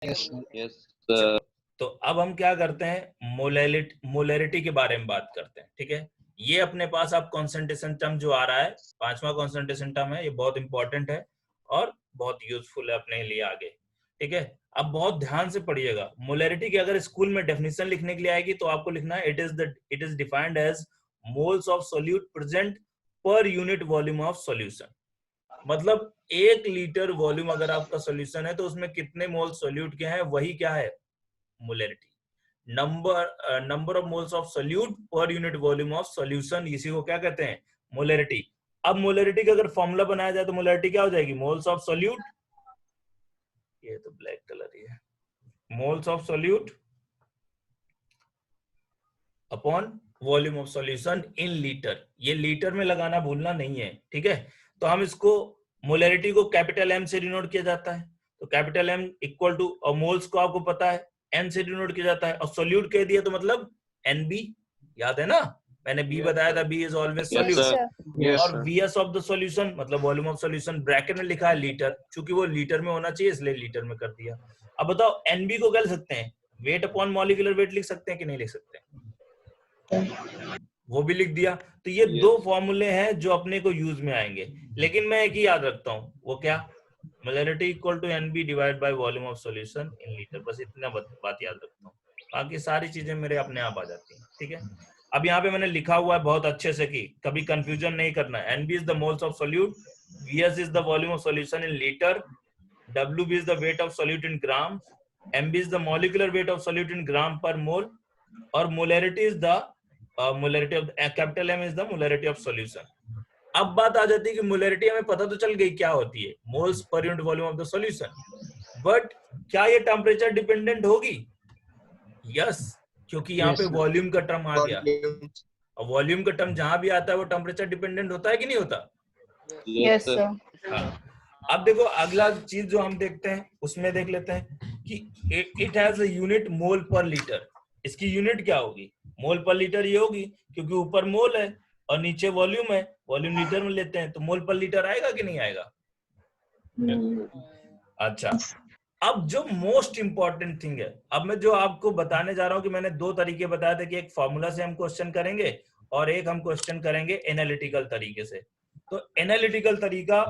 Yes. तो अब हम क्या करते हैं, मोलैरिटी के बारे में बात करते हैं। ठीक है, ये अपने पास अब कॉन्सेंट्रेशन टर्म जो आ रहा है, 5वां कॉन्सेंट्रेशन टर्म है, ये बहुत इंपॉर्टेंट है और बहुत यूजफुल है अपने लिए आगे। ठीक है, अब बहुत ध्यान से पढ़िएगा। मोलैरिटी की अगर स्कूल में डेफिनेशन लिखने के लिए आएगी तो आपको लिखना है it is defined as moles of solute present per unit volume of solution. मतलब 1 लीटर वॉल्यूम अगर आपका सॉल्यूशन है तो उसमें कितने मोल सोल्यूट के हैं, वही क्या है, molarity. Number of moles of solute पर यूनिट वॉल्यूम ऑफ सॉल्यूशन, इसी को क्या कहते हैं, मोलैरिटी। अब मोलैरिटी का अगर फॉर्मूला बनाया जाए तो मोलैरिटी क्या हो जाएगी, मोल्स ऑफ सोल्यूट, ये तो ब्लैक कलर ही है, moles of solute upon volume of solution in litre. ये लीटर में लगाना भूलना नहीं है। ठीक है, तो हम इसको मोलैरिटी को कैपिटल एम से डिनोट किया जाता है, तो कैपिटल एम इक्वल टू, और मोल्स को आपको पता है एन से डिनोट किया जाता है, और सोल्यूट कह दिया तो मतलब एनबी, याद है ना, मैंने बी बताया था, बी इज ऑलवेज सोल्यूट। और वीएस ऑफ द सॉल्यूशन मतलब वॉल्यूम ऑफ सॉल्यूशन, ब्रैकेट में लिखा है लीटर, क्योंकि वो लीटर में होना चाहिए इसलिए लीटर में कर दिया। अब बताओ एनबी को क्या लिख सकते हैं, वेट अपॉन मॉलिक्यूलर वेट लिख सकते हैं कि नहीं लिख सकते हैं, वो भी लिख दिया। तो ये दो फॉर्मूले हैं जो अपने को यूज में आएंगे, लेकिन मैं एक ही याद रखता हूँ, वो क्या, molarity equal to NB divide by volume of solution in litre, बस इतना बात याद रखता हूँ, बाकी सारी चीजें मेरे अपने आप आ जाती हैं। ठीक है, अब यहाँ पे मैंने लिखा हुआ है बहुत अच्छे से कि कभी कंफ्यूजन नहीं करना है। NB is the moles of solute, VS is the volume of solution in litre, WB is the weight of solute in gram, MB is the molecular weight of solute in gram per mole, और molarity is the molarity of capital M is the molarity of solution. अब बात आ जाती है कि molarity हमें पता तो चल गई क्या होती है, moles per unit volume of the solution, but क्या ये टेम्परेचर डिपेंडेंट होगी, यस, क्योंकि यहाँ पे वॉल्यूम का टर्म आ गया, और वॉल्यूम का टर्म जहां भी आता है वो टेम्परेचर डिपेंडेंट होता है कि नहीं होता, यस सर। हाँ। अब देखो अगला चीज जो हम देखते हैं उसमें देख लेते हैं कि it has a unit mole per litre, इसकी यूनिट क्या होगी, मोल पर लीटर ये होगी, क्योंकि ऊपर मोल है और नीचे वॉल्यूम है, वॉल्यूम लीटर में लेते हैं तो मोल पर लीटर आएगा कि नहीं आएगा। अच्छा, अब जो मोस्ट इंपॉर्टेंट थिंग है, अब मैं जो आपको बताने जा रहा हूं कि मैंने 2 तरीके बताए थे कि एक फॉर्मूला से हम क्वेश्चन करेंगे और एक हम क्वेश्चन करेंगे एनालिटिकल तरीके से। तो एनालिटिकल तरीका,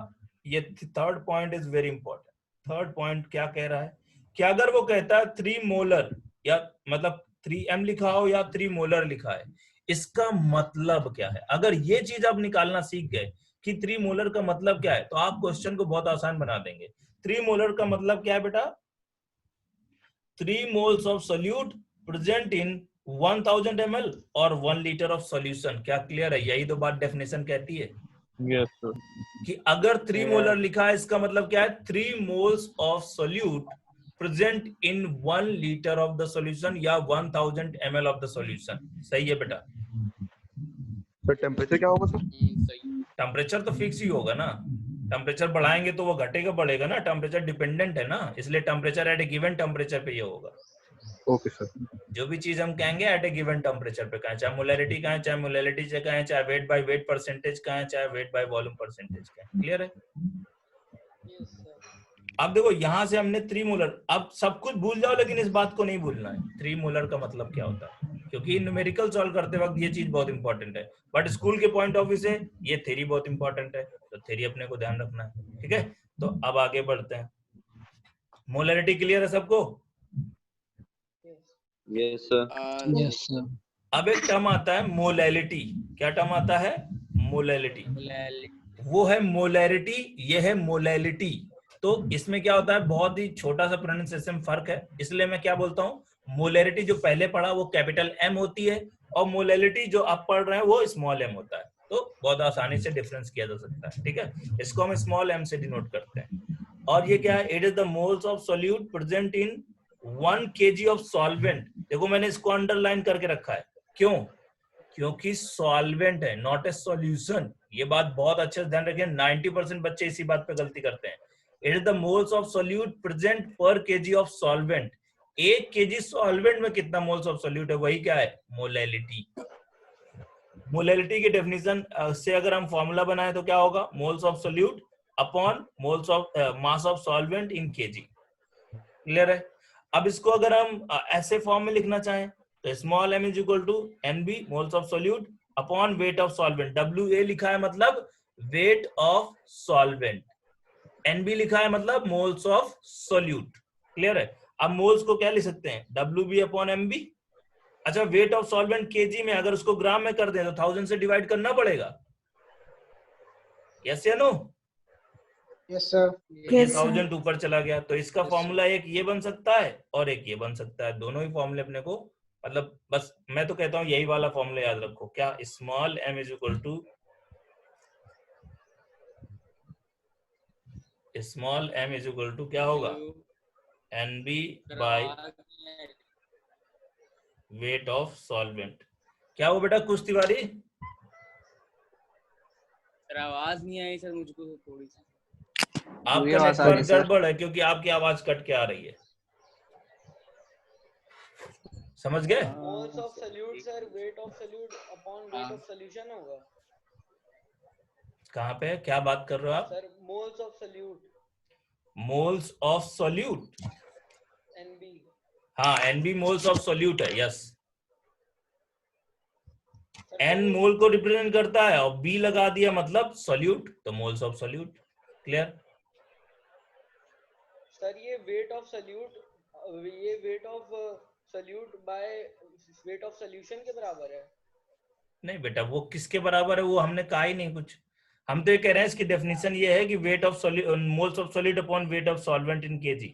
ये third point is very important. Third point क्या कह रहा है कि अगर वो कहता है 3 मोलर, या मतलब 3m लिखा हो या 3 मोलर लिखा है, इसका मतलब क्या है, अगर ये चीज आप निकालना सीख गए कि 3 मोलर का मतलब क्या है, तो आप क्वेश्चन को बहुत आसान बना देंगे। 3 मोलर का मतलब क्या है बेटा, 3 moles of solute present in 1000 ml और 1 लीटर ऑफ सॉल्यूशन। क्या क्लियर है, यही तो बात डेफिनेशन कहती है। Yes sir. कि अगर 3 मोलर लिखा है इसका मतलब क्या है, 3 moles of solute present in 1 litre of the solution या 1000 ml ऑफ द सॉल्यूशन। सही है बेटा। सर टेम्परेचर क्या होगा सर? टेम्परेचर तो फिक्स ही होगा ना, टेम्परेचर बढ़ाएंगे तो वो घटेगा बढ़ेगा ना, टेम्परेचर डिपेंडेंट है ना, इसलिए temperature at A given temperature पे ये होगा। Okay sir. जो भी चीज हम कहेंगे एट ए गिवन टेम्परेचर पे कहें, चाहे मोलैरिटी कहें, चाहे मोलैरिटी से कहें, चाहे वेट बाय वेट परसेंटेज कहें, चाहे वेट बाय वॉल्यूम परसेंटेज कहें। क्लियर है। अब देखो यहां से हमने 3 मोलर, अब सब कुछ भूल जाओ लेकिन इस बात को नहीं भूलना है 3 मोलर का मतलब क्या होता है, क्योंकि न्यूमेरिकल सॉल्व करते वक्त ये चीज बहुत इंपॉर्टेंट है, बट स्कूल के पॉइंट ऑफ व्यू से ये थ्योरी बहुत इंपॉर्टेंट है, तो थ्योरी अपने को ध्यान रखना है। ठीक है, तो अब आगे बढ़ते हैं। मोलैरिटी क्लियर है सबको? Yes sir. Yes sir. अब एक टर्म आता है मोलैलिटी। क्या टर्म आता है, मोलैलिटी। वो है मोलैरिटी, ये है मोलैलिटी। तो इसमें क्या होता है, बहुत ही छोटा सा प्रोनाउंसिएशन फर्क है, इसलिए मैं क्या बोलता हूँ, मोलैरिटी जो पहले पढ़ा वो कैपिटल एम होती है, और मोलैलिटी जो आप पढ़ रहे हैं वो स्मॉल एम होता है। तो बहुत आसानी से डिफरेंस किया जा सकता है। ठीक है, इसको हम स्मॉल एम से डिनोट करते हैं। और ये क्या है, it is the moles of solute present in 1 kg of solvent. देखो मैंने इसको अंडरलाइन करके रखा है, क्यों, क्योंकि सॉल्वेंट है, नॉट ए सॉल्यूशन। ये बात बहुत अच्छे से ध्यान रखें, 90% बच्चे इसी बात पे गलती करते हैं। It is the moles of solute present per KG of solvent. 1 kg solvent में कितना मोल्स ऑफ सोल्यूट है, वही क्या है, मोलैलिटी। मोलैलिटी की डेफिनेशन से अगर हम फॉर्मूला बनाए तो क्या होगा, moles of solute upon moles of mass of solvent in KG. Clear है। अब इसको अगर हम ऐसे फॉर्म में लिखना चाहें तो small m is equal to NB moles of solute upon weight of solvent. WA लिखा है मतलब वेट ऑफ सॉल्वेंट, NB लिखा है मतलब मोल्स ऑफ सोल्यूट। क्लियर है? अब मोल्स को क्या लिख सकते हैं? WB upon MB। अच्छा, वेट ऑफ सॉल्वेंट केजी में अगर उसको ग्राम में कर दें तो 1000 से डिवाइड करना पड़ेगा। यस या नो? Yes sir. तो ये Yes, sir. 1000 ऊपर चला गया, तो इसका फॉर्मूला एक ये बन सकता है और एक ये बन सकता है। दोनों ही फॉर्मूले अपने को, मतलब बस मैं तो कहता हूँ यही वाला फॉर्मूला याद रखो। क्या? Small m is equal to क्या होगा? NB by weight of solvent. क्या हो बेटा कुछ तिवारी? सर आवाज नहीं आई सर मुझको तो थोड़ी सी। आपका नेटवर्क गड़बड़ है क्योंकि आपकी आवाज कट के आ रही है। समझ गए? Moles of solute sir wait of solute upon weight of solution होगा कहाँ पे? क्या बात कर रहे हो आप? Sir? Moles of solute moles of solute, NB। हाँ NB मोल्स ऑफ सोल्यूट है। यस, N मोल को रिप्रेजेंट करता है और B लगा दिया मतलब सोल्यूट, तो moles of solute. Clear? Sir ये वेट ऑफ सोल्यूट, ये wait of solute bye weight of solution के बराबर है? नहीं बेटा, वो किसके बराबर है वो हमने कहा ही नहीं कुछ। हम तो ये कह रहे हैं इसकी डेफिनेशन ये है कि weight of moles of solid upon weight of solvent in KG.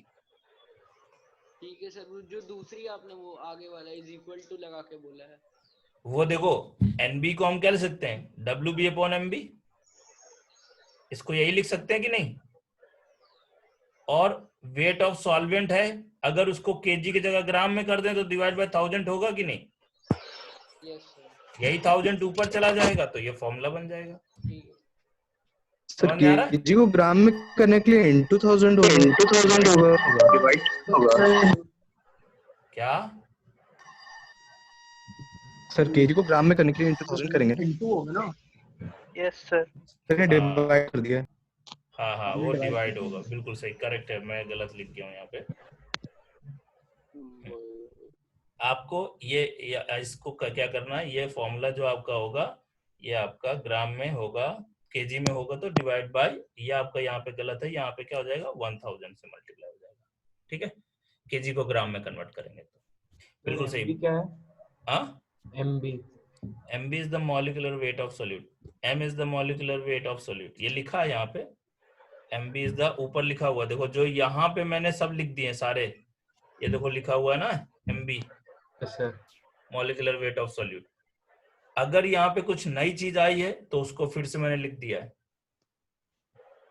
ठीक है सर, वो जो दूसरी आपने वो आगे वाला इज इक्वल टू लगा के बोला है, वो देखो NB को हम क्या लिख सकते हैं? WB upon MB। इसको यही लिख सकते हैं कि नहीं? और वेट ऑफ सॉल्वेंट है, अगर उसको केजी की जगह ग्राम में कर दें तो डिवाइड बाय 1000 होगा कि नहीं? Yes sir. यही 1000 ऊपर चला जाएगा तो ये फॉर्मूला बन जाएगा। ठीक है सर समझ में आ रहा है? केजी को ग्राम में करने के लिए into 1000 होगा डिवाइड होगा। क्या? सर केजी को ग्राम में करने के लिए into 1000 करेंगे ना? इंटू होगा ना? Yes sir. मैंने डिवाइड कर दिया। हाँ हाँ वो डिवाइड होगा, बिल्कुल सही, करेक्ट है। मैं गलत लिख गया हूँ यहाँ पे। आपको ये इसको क्या करना है? ये फॉर्मूला जो आपका होगा ये आपका ग्राम में होगा, केजी में होगा तो डिवाइड बाय, ये आपका यहाँ पे गलत है, यहाँ पे क्या हो जाएगा? 1000 से मल्टीप्लाई हो जाएगा। ठीक है, केजी को ग्राम में कन्वर्ट करेंगे तो बिल्कुल सही। क्या है? हाँ, MB MB is the molecular weight of solute, M is the molecular weight of solute. ये लिखा है यहाँ पे, MB इज द, ऊपर लिखा हुआ देखो, जो यहाँ पे मैंने सब लिख दिए सारे, ये देखो लिखा हुआ है ना MB sir. Molecular weight of solute. अगर यहाँ पे कुछ नई चीज आई है तो उसको फिर से मैंने लिख दिया है।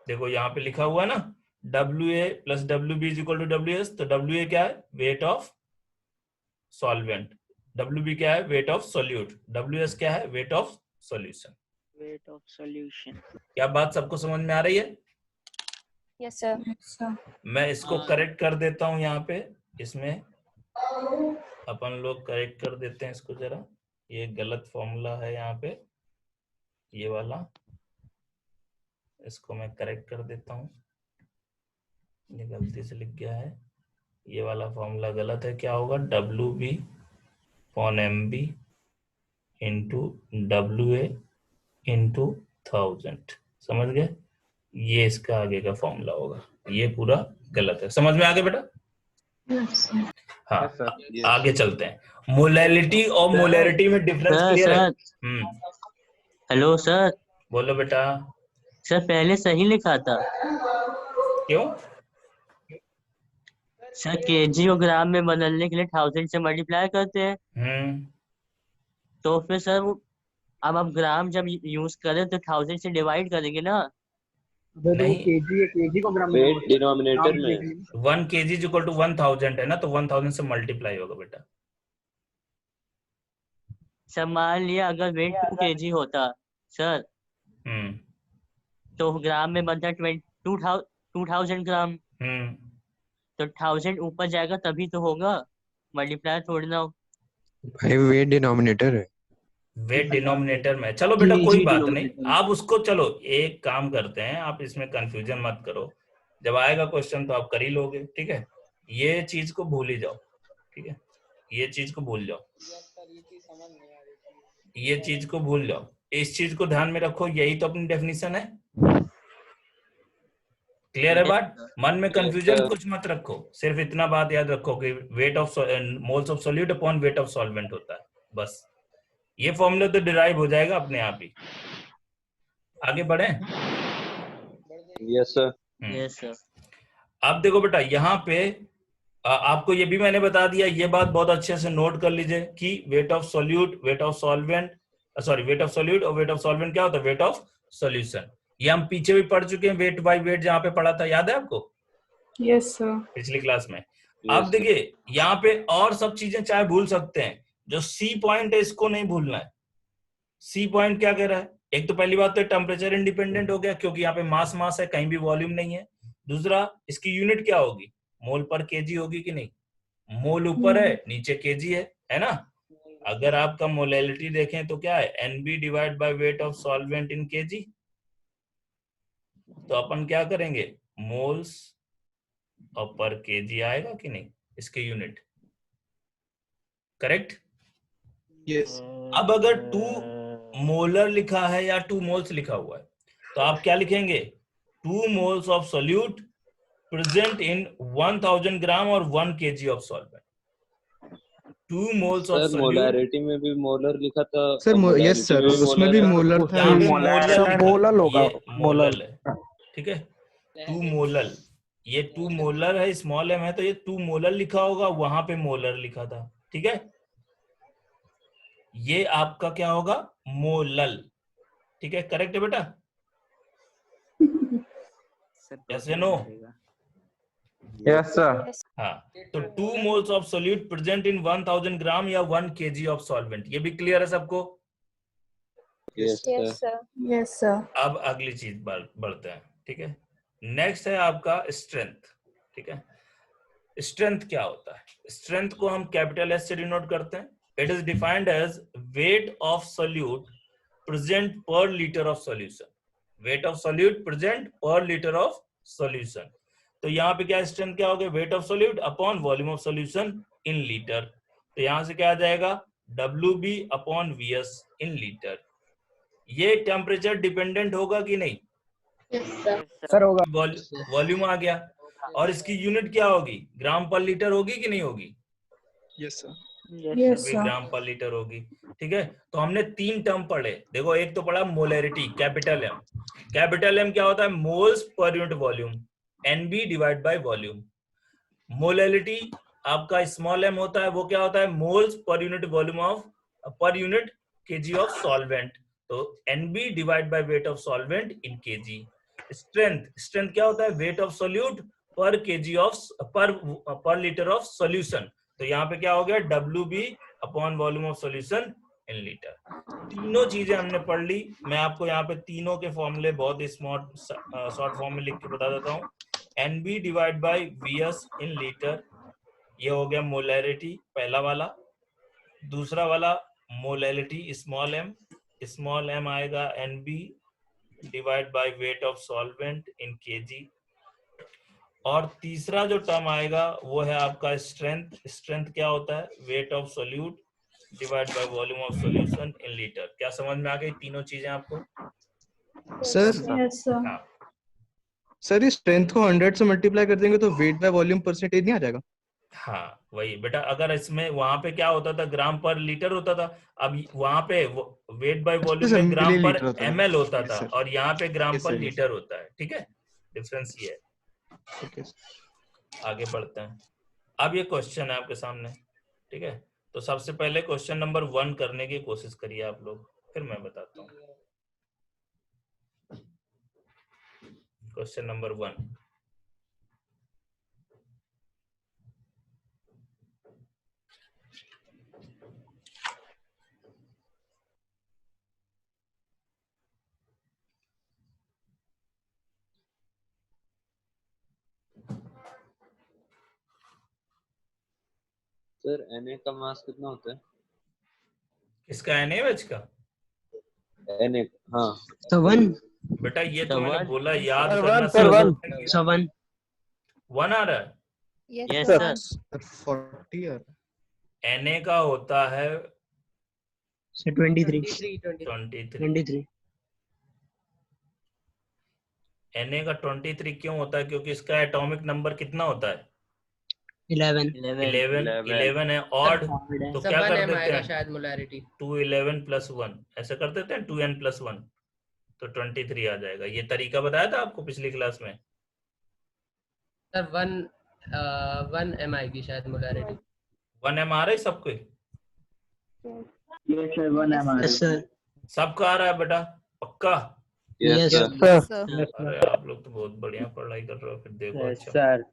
देखो यहाँ पे लिखा हुआ है ना WA plus WB is equal to WS, तो WA क्या है? Weight of solvent. WB क्या है? Weight of solute. WS क्या है? Weight of solution. Weight of solution. क्या बात सबको समझ में आ रही है? Yes, sir. मैं इसको करेक्ट कर देता हूँ यहाँ पे, इसमें अपन लोग करेक्ट कर देते हैं इसको जरा। ये गलत फॉर्मूला है यहाँ पे, ये वाला, इसको मैं करेक्ट कर देता हूँ। ये गलती से लिख गया है, ये वाला फॉर्मूला गलत है। क्या होगा? WB upon MB into WA into 1000। समझ गए? ये इसका आगे का फॉर्मूला होगा, ये पूरा गलत है। समझ में आ गया बेटा? Yes, sir. हाँ, आगे चलते हैं। मोलैलिटी और मोलैरिटी में डिफरेंस क्लियर है? Hello sir. बोलो बेटा। सर पहले सही लिखा था। क्यों? सर केजी को ग्राम में बदलने के लिए 1000 से मल्टीप्लाई करते हैं। तो फिर सर वो अब आप ग्राम जब यूज करें तो 1000 से डिवाइड करेंगे ना? नहीं, केजी को ग्राम में वेट डिनोमिनेटर में 1 kg इज इक्वल टू 1000 है ना, तो 1000 से मल्टीप्लाई होगा बेटा। सर मान लिया अगर वेट 2 kg होता सर, तो ग्राम में बनता 2000 ग्राम, तो 1000 ऊपर जाएगा तभी तो होगा, मल्टीप्लाई थोड़ी ना हो। भाई वेट डिनोमिनेटर है। वेट डिनोमिनेटर में, चलो बेटा कोई बात नहीं, आप उसको, चलो एक काम करते हैं, आप इसमें कंफ्यूजन मत करो, जब आएगा क्वेश्चन तो आप कर ही लोगे। ठीक है, ये चीज को भूल ही जाओ, ठीक है, ये चीज को भूल जाओ, ये चीज समझ नहीं आ रही थी। ये चीज को भूल जाओ, इस चीज को ध्यान में रखो, यही तो अपनी डेफिनेशन है। क्लियर है बात? मन में कंफ्यूजन कुछ मत रखो, सिर्फ इतना बात याद रखो कि weight of moles of solute upon weight of solvent होता है, बस। ये फॉर्मूला तो डिराइव हो जाएगा अपने आप ही। आगे बढ़े? Yes sir. Yes sir. अब देखो बेटा, यहाँ पे आपको ये भी मैंने बता दिया, ये बात बहुत अच्छे से नोट कर लीजिए कि wait of solute, wait of solvent, sorry wait of solute और वेट ऑफ सॉल्वेंट क्या होता है? Weight of solution. ये हम पीछे भी पढ़ चुके हैं, वेट बाय वेट जहाँ पे पढ़ा था, याद है आपको? Yes sir. पिछली क्लास में। अब देखिए यहाँ पे और सब चीजें चाहे भूल सकते हैं, जो सी पॉइंट है इसको नहीं भूलना है। सी पॉइंट क्या कह रहा है? एक तो पहली बात तो टेम्परेचर इंडिपेंडेंट हो गया, क्योंकि यहाँ पे मास मास है, कहीं भी वॉल्यूम नहीं है। दूसरा, इसकी यूनिट क्या होगी? मोल पर केजी होगी कि नहीं? मोल ऊपर है, नीचे केजी है ना? अगर आपका मोलैलिटी देखें तो क्या है? NB divide by weight of solvent in kg. तो अपन क्या करेंगे? मोल्स और पर केजी आएगा कि नहीं इसके यूनिट, करेक्ट? यस। अब अगर 2 मोलर लिखा है या 2 मोल्स लिखा हुआ है, तो आप क्या लिखेंगे? 2 moles of solute present in 1000 ग्राम और 1 kg of solvent. 2 moles of sir molarity में भी मोलर लिखा था सर। यस सर, उसमें भी मोलर था। मोलल होगा, मोलल है, ठीक है। 2 मोलल, ये 2 मोलर है, स्मॉल एम है, तो ये 2 मोलर लिखा होगा, वहां पे मोलर लिखा था, ठीक है। ये आपका क्या होगा? मोलल, ठीक है, करेक्ट है बेटा? यस या नो? Yes sir. हाँ, तो 2 moles of solute present in 1000 ग्राम या 1 kg ऑफ सॉल्वेंट। ये भी क्लियर है सबको? Yes sir. Yes sir. अब अगली चीज बढ़ते हैं, ठीक है। नेक्स्ट है आपका स्ट्रेंथ, ठीक है। स्ट्रेंथ क्या होता है? स्ट्रेंथ को हम कैपिटल एस से डिनोट करते हैं। It is defined as weight of solute present per litre of solution. Weight of solute present per litre of solution. तो यहाँ पे क्या स्ट्रेंथ क्या हो गया? Weight of solute upon volume of solution in litre. तो यहां से क्या आ जाएगा? WB upon VS in litre. ये टेम्परेचर डिपेंडेंट होगा कि नहीं? सर होगा। वॉल्यूम आ गया, और इसकी यूनिट क्या होगी? ग्राम पर लीटर होगी कि नहीं होगी? Yes sir. Yes sir. Gram per litre होगी, ठीक है। तो हमने 3 टर्म पढ़े। देखो, एक तो पढ़ा molarity, capital M. Capital M क्या होता है? Moles per unit volume, NB divide by volume. Molality आपका स्मॉल एम होता है, वो क्या होता है? Moles per unit volume of, per unit kg of solvent. तो NB divide by weight of solvent in kg. Strength क्या होता है? Weight of solute per KG of, per litre of solution. तो यहाँ पे क्या हो गया? WB upon volume of solution in litre. तीनों चीजें हमने पढ़ ली। मैं आपको यहाँ पे तीनों के फॉर्मूले बहुत ही शॉर्ट फॉर्म में लिख के बता देता हूँ। NB divide bye VS in litre, ये हो गया मोलैरिटी पहला वाला। दूसरा वाला मोलैलिटी स्मॉल m आएगा NB divide by weight of solvent in KG. और तीसरा जो टर्म आएगा वो है आपका स्ट्रेंथ क्या होता है? Weight of solute divide by volume of solution in litre. क्या समझ में आ गई तीनों चीजें आपको? सर। Yes sir. हाँ सर, इस स्ट्रेंथ को 100 से मल्टीप्लाई कर देंगे तो वेट बाय वॉल्यूम परसेंटेज नहीं आ जाएगा? हाँ, वही बेटा। अगर इसमें वहां पे क्या होता था? ग्राम पर लीटर होता था। अब वहां पे वेट बाय वॉल्यूम में ग्राम पर ml होता था, और यहाँ पे ग्राम पर लीटर होता है, ठीक है। डिफरेंस ये है। आगे बढ़ते हैं। अब ये क्वेश्चन है आपके सामने, ठीक है। तो सबसे पहले क्वेश्चन नंबर 1 करने की कोशिश करिए आप लोग, फिर मैं बताता हूँ। क्वेश्चन नंबर 1, सर Na का मास कितना होता है? इसका NaOH का Na, हाँ 1 बेटा, ये तो मैंने बोला याद सर, करना। सर, 1 1 आ रहा है। Yes sir. सर 40 यार। Na का होता है 23 23। Na का 23 क्यों होता है? क्योंकि इसका एटॉमिक नंबर कितना होता है? 11 11 है। ऑड तो सब क्या 1 कर m देते आएगा हैं? शायद मोलैरिटी। 2 11 + 1 ऐसे कर देते हैं, 2n + 1 तो 23 आ जाएगा। ये तरीका बताया था आपको पिछली क्लास में। सर 1 m आएगी शायद मोलैरिटी। 1 m आ रहा है सबको? Yes sir. सबका आ रहा है बेटा? पक्का? Yes yes sir. सर। अरे आप लोग तो बहुत बढ़िया पढ़ाई कर रहे हो, फिर देखो। अच्छा सर।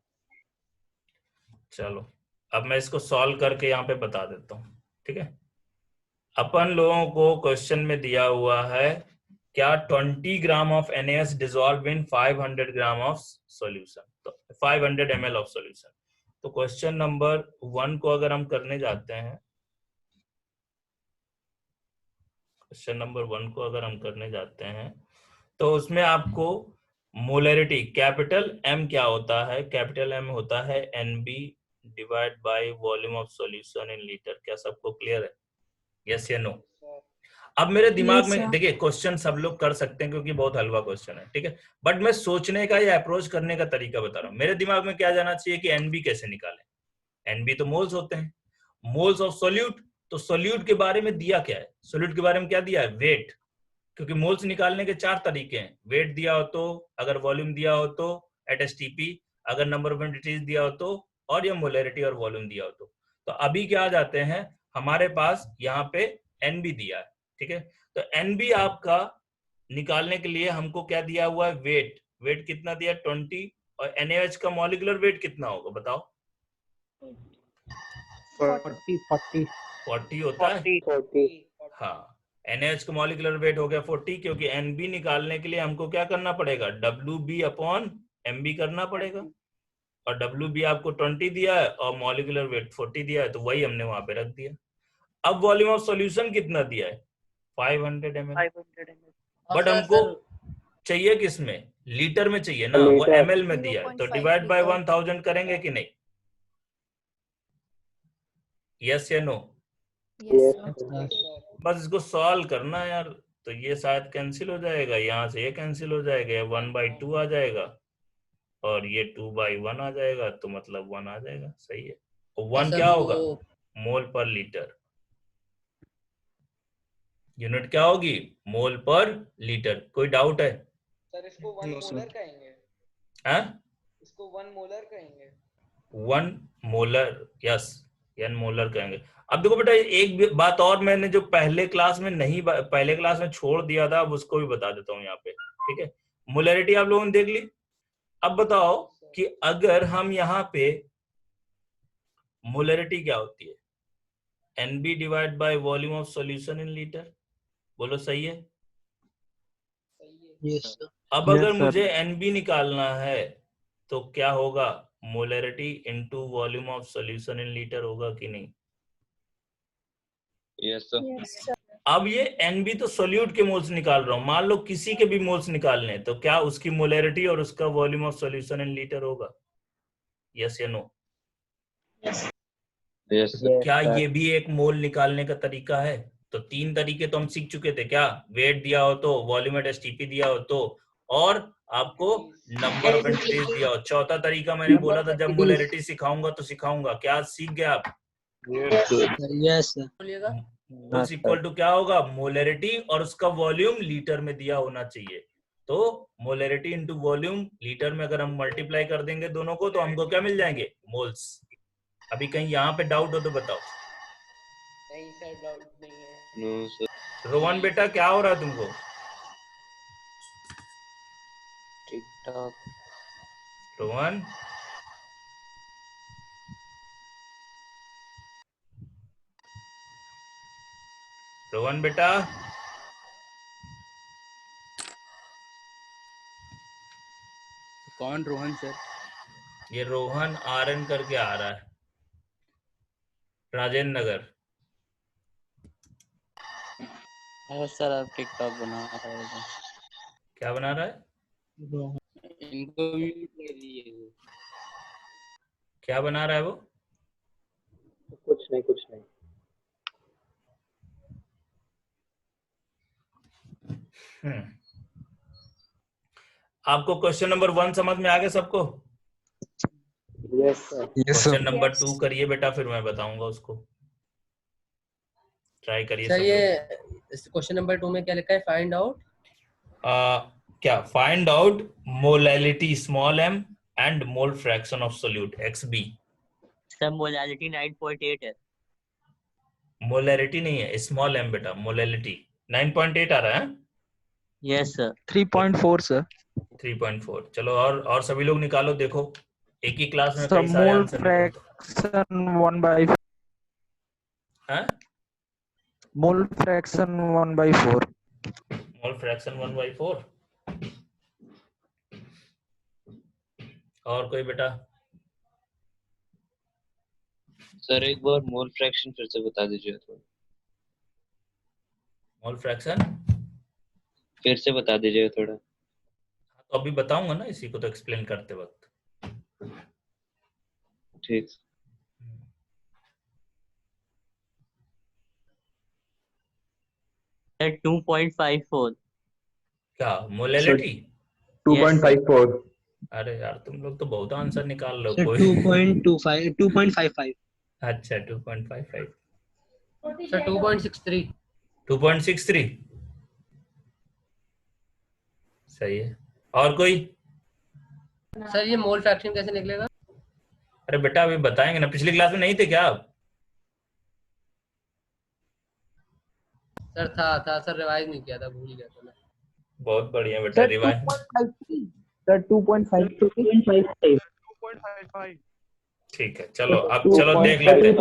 चलो, अब मैं इसको सॉल्व करके यहाँ पे बता देता हूँ, ठीक है। अपन लोगों को क्वेश्चन में दिया हुआ है क्या 20 gram of NaS dissolve in 500 gram of solution, तो 500 ml ऑफ सॉल्यूशन। तो क्वेश्चन नंबर 1 को अगर हम करने जाते हैं, क्वेश्चन नंबर 1 को अगर हम करने जाते हैं तो उसमें आपको मोलरिटी कैपिटल M क्या होता है? कैपिटल M होता है NB divide by volume of solution in litre. क्या सबको क्लियर है? यस या नो? अब मेरे दिमाग Yes, में sir. देखिए, क्वेश्चन सब लोग कर सकते हैं क्योंकि बहुत हलवा क्वेश्चन है, ठीक है। बट मैं सोचने का या अप्रोच करने का तरीका बता रहा हूँ। मेरे दिमाग में क्या जाना चाहिए कि एनबी कैसे निकालें। एनबी तो मोल्स होते हैं, मोल्स ऑफ सोल्यूट। तो सोल्यूट के बारे में दिया क्या है? सोल्यूट के बारे में क्या दिया है? वेट। क्योंकि मोल्स निकालने के 4 तरीके हैं। वेट दिया हो तो, अगर वॉल्यूम दिया हो तो एट एसटीपी, अगर नंबर ऑफ एंटिटीज दिया हो तो, और या मोलरिटी और वॉल्यूम दिया हो तो अभी क्या आ जाते हैं हमारे पास यहाँ पे एनबी दिया है, ठीक है। तो एनबी आपका निकालने के लिए हमको क्या दिया हुआ है? वेट। वेट कितना दिया? 20। और NaOH का मॉलिक्यूलर वेट कितना होगा बताओ? 40 होता है। 40। हाँ, NaOH का मॉलिक्यूलर वेट हो गया 40, क्योंकि NB निकालने के लिए हमको क्या करना पड़ेगा? WB/MB करना पड़ेगा। और WB आपको 20 दिया है और मॉलिक्यूलर वेट 40 दिया है, तो वही हमने वहां पे रख दिया। अब वॉल्यूम ऑफ सॉल्यूशन कितना दिया है? 500 ml। बट हमको चाहिए किस में? लीटर में चाहिए ना, वो ml में दिया है, तो डिवाइड बाय 1000 करेंगे कि नहीं? यस या नो? Yes, sir. बस इसको सॉल्व करना है यार। तो ये शायद कैंसिल हो जाएगा, यहाँ से ये कैंसिल हो जाएगा, 1/2 आ जाएगा और ये 2/1 आ जाएगा, तो मतलब 1 आ जाएगा। सही है। और 1 क्या होगा? मोल पर लीटर। यूनिट क्या होगी? मोल पर लीटर। कोई डाउट है? सर इसको 1 मोलर कहेंगे। हाँ, इसको 1 मोलर कहेंगे। 1 मोलर, यस, 1 मोलर कहेंगे। अब देखो बेटा, एक बात और मैंने जो पहले क्लास में छोड़ दिया था, अब उसको भी बता देता हूँ यहाँ पे, ठीक है। मोलरिटी आप लोगों ने देख ली। अब बताओ कि अगर हम यहाँ पे मोलरिटी क्या होती है? NB divide by volume of solution in litre. बोलो सही है? Yes sir. अब अगर मुझे NB निकालना है तो क्या होगा? Molarity into volume of solution in litre होगा कि नहीं? Yes sir. Yes, sir. अब ये NB तो सोल्यूट के मोल्स निकाल रहा हूं, मान लो किसी के भी मोल्स निकालने, तो क्या उसकी मोलरिटी और उसका volume of solution in litre होगा? यस या नो? Yes sir. क्या ये भी एक मोल निकालने का तरीका है? तो 3 तरीके तो हम सीख चुके थे। क्या? वेट दिया हो तो, वॉल्यूम एट एसटीपी दिया हो तो, और आपको नंबर ऑफ एंटिटीज दिया हो। चौथा तरीका मैंने बोला था जब मोलरिटी सिखाऊंगा तो सिखाऊंगा। क्या सीख गए आप? Yes sir. बोलिएगा। मोल्स इक्वल टू क्या होगा? मोलरिटी और उसका वॉल्यूम लीटर में दिया होना चाहिए। तो मोलरिटी इंटू वॉल्यूम लीटर में अगर हम मल्टीप्लाई कर देंगे दोनों को, तो हमको क्या मिल जाएंगे? मोल्स। अभी कहीं यहाँ पे डाउट हो तो बताओ। नहीं सर डाउट नहीं है। No sir. रोहन बेटा, क्या हो रहा है तुमको? ठीक ठाक। रोहन, रोहन बेटा, कौन रोहन सर? ये रोहन RN करके आ रहा है, राजेंद्र नगर। सर आप टिकटॉक बना रहे हो? क्या बना रहा है? इनको म्यूट कर दीजिए। क्या बना रहा है वो? कुछ नहीं। आपको क्वेश्चन नंबर 1 समझ में आ गया सबको? Yes sir. Question number Yes. 2 करिए बेटा, फिर मैं बताऊंगा उसको। ट्राई करिए सर सब ये लोग। क्वेश्चन नंबर 2 में क्या लिखा है? फाइंड आउट क्या? Find out molality small m and mole fraction of solute XB। Sir molality 9.8 है। मोलैरिटी नहीं है, स्मॉल m बेटा, मोलैलिटी 9.8 आ रहा है। Yes sir. 3.4 सर। 3.4। चलो और सभी लोग निकालो, देखो एक ही क्लास में सर कई सारे मोल आंसर निकलते फ्रैक्शन 1/4। हैं। Mole fraction 1/4। Mole fraction 1/4। और कोई बेटा? सर एक बार मोल फ्रैक्शन फिर से बता दीजिए थोड़ा। मोल फ्रैक्शन फिर से बता दीजिए थोड़ा। तो अभी बताऊंगा ना, इसी को तो एक्सप्लेन करते वक्त। ठीक। सर 2.54। क्या मोलैलिटी? 2.54। अरे यार तुम लोग तो बहुत आंसर निकाल लो सर कोई। 2.55। अच्छा 2.55। सर 2.63। 2.63 सही है। और कोई? सर ये मोल फ्रैक्शन कैसे निकलेगा? अरे बेटा अभी बताएंगे ना, पिछली क्लास में नहीं थे क्या आप? सर था सर, रिवाइज नहीं किया था, भूल गया था मैं। बहुत बढ़िया बेटा, रिवाइज। सर 2.53। ठीक है, चलो अब चलो देख लेते हैं।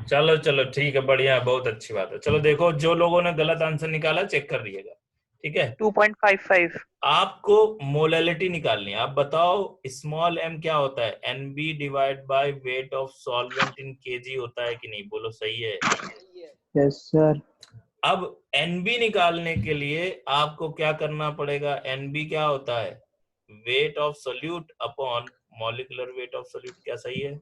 चलो ठीक है, बढ़िया, बहुत अच्छी बात है। चलो देखो, जो लोगों ने गलत आंसर निकाला चेक कर लीजिएगा, ठीक है। 2.55। आपको मोलैलिटी निकालनी है। आप बताओ स्मॉल m क्या होता है? NB divide by weight of solvent in kg होता है कि नहीं? बोलो सही है। Yes sir. अब NB निकालने के लिए आपको क्या करना पड़ेगा? NB क्या होता है? Weight of solute upon molecular weight of solute. क्या सही है?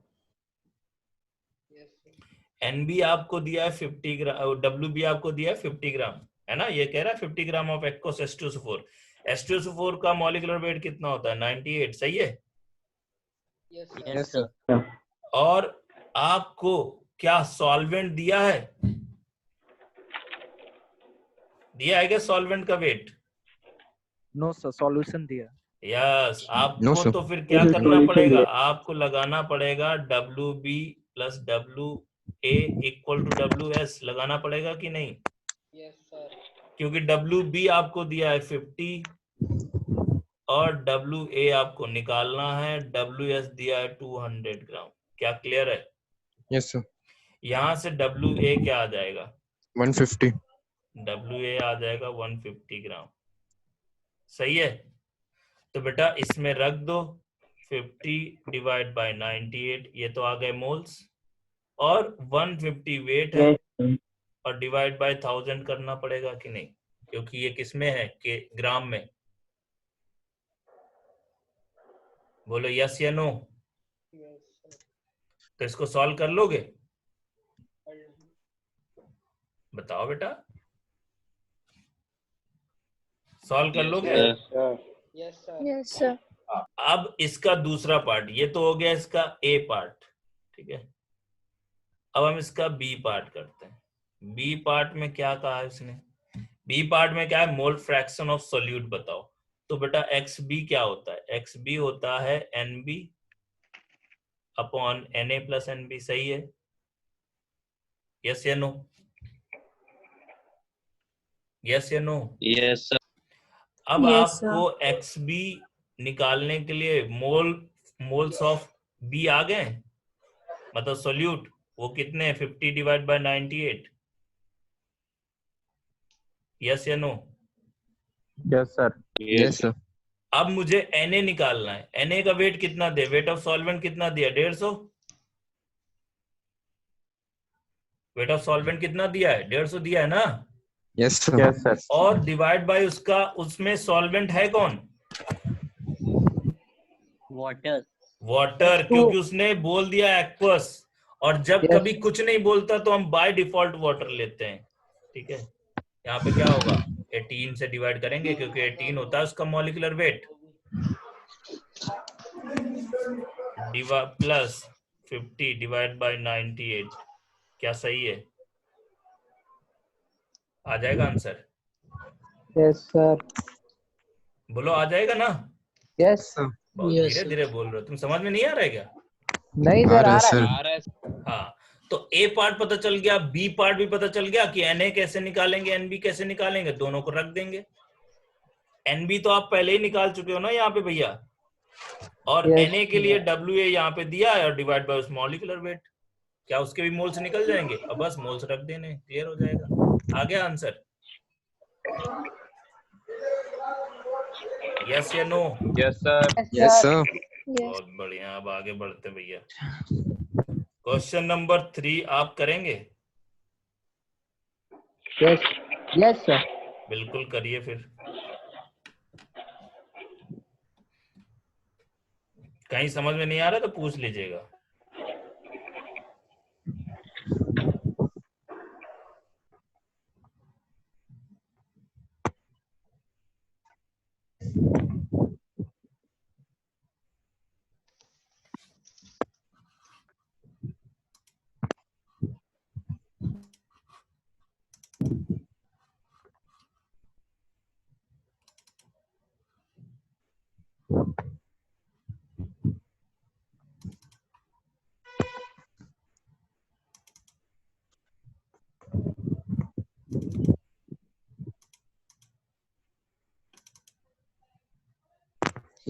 NB आपको दिया है 50 ग्राम, WB आपको दिया है 50 ग्राम, है ना? ये कह रहा है 50 gram of aqueous H2SO4। H2SO4 का मॉलिक्यूलर वेट कितना होता है? 98। सही है? Yes sir. और आपको क्या सॉल्वेंट दिया है? दिया है क्या सॉल्वेंट का वेट? नो सर, सॉल्यूशन दिया। यस। आपको No, sir. तो फिर क्या करना पड़ेगा? आपको लगाना पड़ेगा WB plus WA equal to WS। लगाना पड़ेगा कि नहीं? Yes sir. क्योंकि WB आपको दिया है 50 और WA आपको निकालना है, WS दिया है 200 ग्राम। क्या क्लियर है? Yes sir. यहां से WA क्या आ जाएगा? 150। WA आ जाएगा 150 ग्राम। सही है? तो बेटा इसमें रख दो 50 डिवाइड बाय 98, ये तो आ गए मोल्स, और 150 वेट है और डिवाइड बाय 1000 करना पड़ेगा कि नहीं? क्योंकि ये किसमें है? कि ग्राम में। बोलो यस या नो। तो इसको सॉल्व कर लोगे? बताओ बेटा, सॉल्व कर लोगे? Yes, sir. अब इसका दूसरा पार्ट, ये तो हो गया इसका A पार्ट, ठीक है। अब हम इसका B पार्ट करते हैं। B पार्ट में क्या कहा है उसने? B पार्ट में क्या है? मोल फ्रैक्शन ऑफ सोल्यूट बताओ। तो बेटा XB क्या होता है? XB होता है NB upon Na plus NB। सही है? यस या नो? यस या नो? Yes sir. अब Yes, आपको XB निकालने के लिए मोल्स ऑफ B आ गए, मतलब सोल्यूट, वो कितने हैं? 50 डिवाइड बाय 98। यस या no? Yes sir. Yes sir. अब मुझे Na निकालना है। Na का वेट कितना दे? वेट ऑफ सॉल्वेंट कितना दिया? 150। वेट ऑफ सॉल्वेंट कितना दिया है? 150 दिया है ना? Yes sir. Yes sir. और डिवाइड बाय उसका, उसमें सॉल्वेंट है कौन? वाटर। वाटर, क्योंकि उसने बोल दिया एक्वस, और जब Yes. कभी कुछ नहीं बोलता तो हम बाय डिफॉल्ट वाटर लेते हैं। ठीक है, यहाँ पे क्या होगा, 18 से डिवाइड करेंगे क्योंकि 18 होता है उसका molecular weight, plus 50 divide by 98। क्या सही है? आ जाएगा आंसर? Yes, sir. बोलो, आ जाएगा ना? Yes. बहुत Yes, धीरे sir. धीरे बोल रहे हो, तुम समझ में नहीं आ रहा है क्या? नहीं सर, आ रहा है। आ रहा है। हाँ, तो ए पार्ट पता चल गया, बी पार्ट भी पता चल गया कि Na कैसे निकालेंगे, Nb कैसे निकालेंगे, दोनों को रख देंगे। Nb तो आप पहले ही निकाल चुके हो ना यहाँ पे भैया, और Yes. Na के लिए Wa यहाँ पे दिया है और डिवाइड बाय उस मॉलिक्यूलर वेट, क्या उसके भी मोल्स निकल जाएंगे? अब बस मोल्स रख देने, क्लियर हो जाएगा। आ गया आंसर? यस या no? Yes sir. Yes, sir. बहुत बढ़िया, अब आगे बढ़ते भैया। क्वेश्चन नंबर 3 आप करेंगे? Yes. Yes, sir. बिल्कुल करिए फिर। कहीं समझ में नहीं आ रहा तो पूछ लीजिएगा।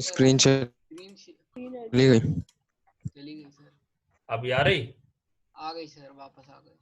Screen share चली गई। चली गई सर। अब आ रही? आ गई सर, वापस आ गई।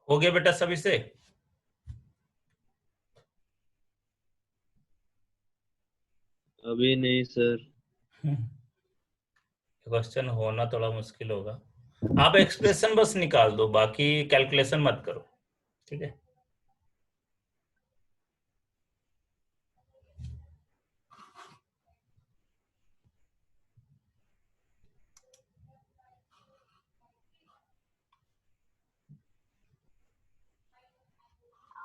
हो गया बेटा सभी से? अभी नहीं सर। क्वेश्चन होना थोड़ा मुश्किल होगा। आप एक्सप्रेशन बस निकाल दो, बाकी कैलकुलेशन मत करो, ठीक है?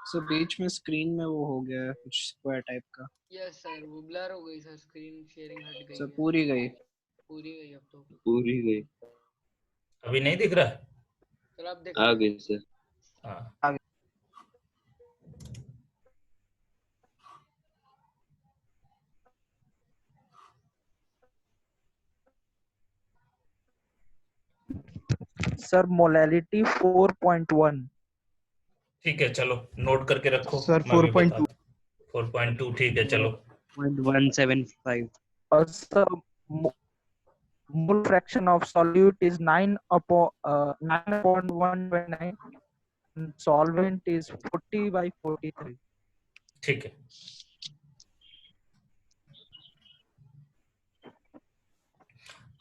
सर बीच में स्क्रीन में वो हो गया है कुछ स्क्वायर टाइप का। यस सर, वो ब्लर हो गई सर, स्क्रीन शेयरिंग हट गई सर है। पूरी गई। पूरी गई अब तो। पूरी गई। अभी नहीं दिख रहा है? सर अब दिख आ रहा है। गई सर। हाँ, सर मोलैलिटी 4.1। ठीक है, चलो नोट करके रखो। Sir, मैं भी 4.2. बताता हूँ। 4.2 ठीक है, चलो। 175। Sir mole fraction of solute is 9 upon 9/129 and solvent is 40/43। ठीक है,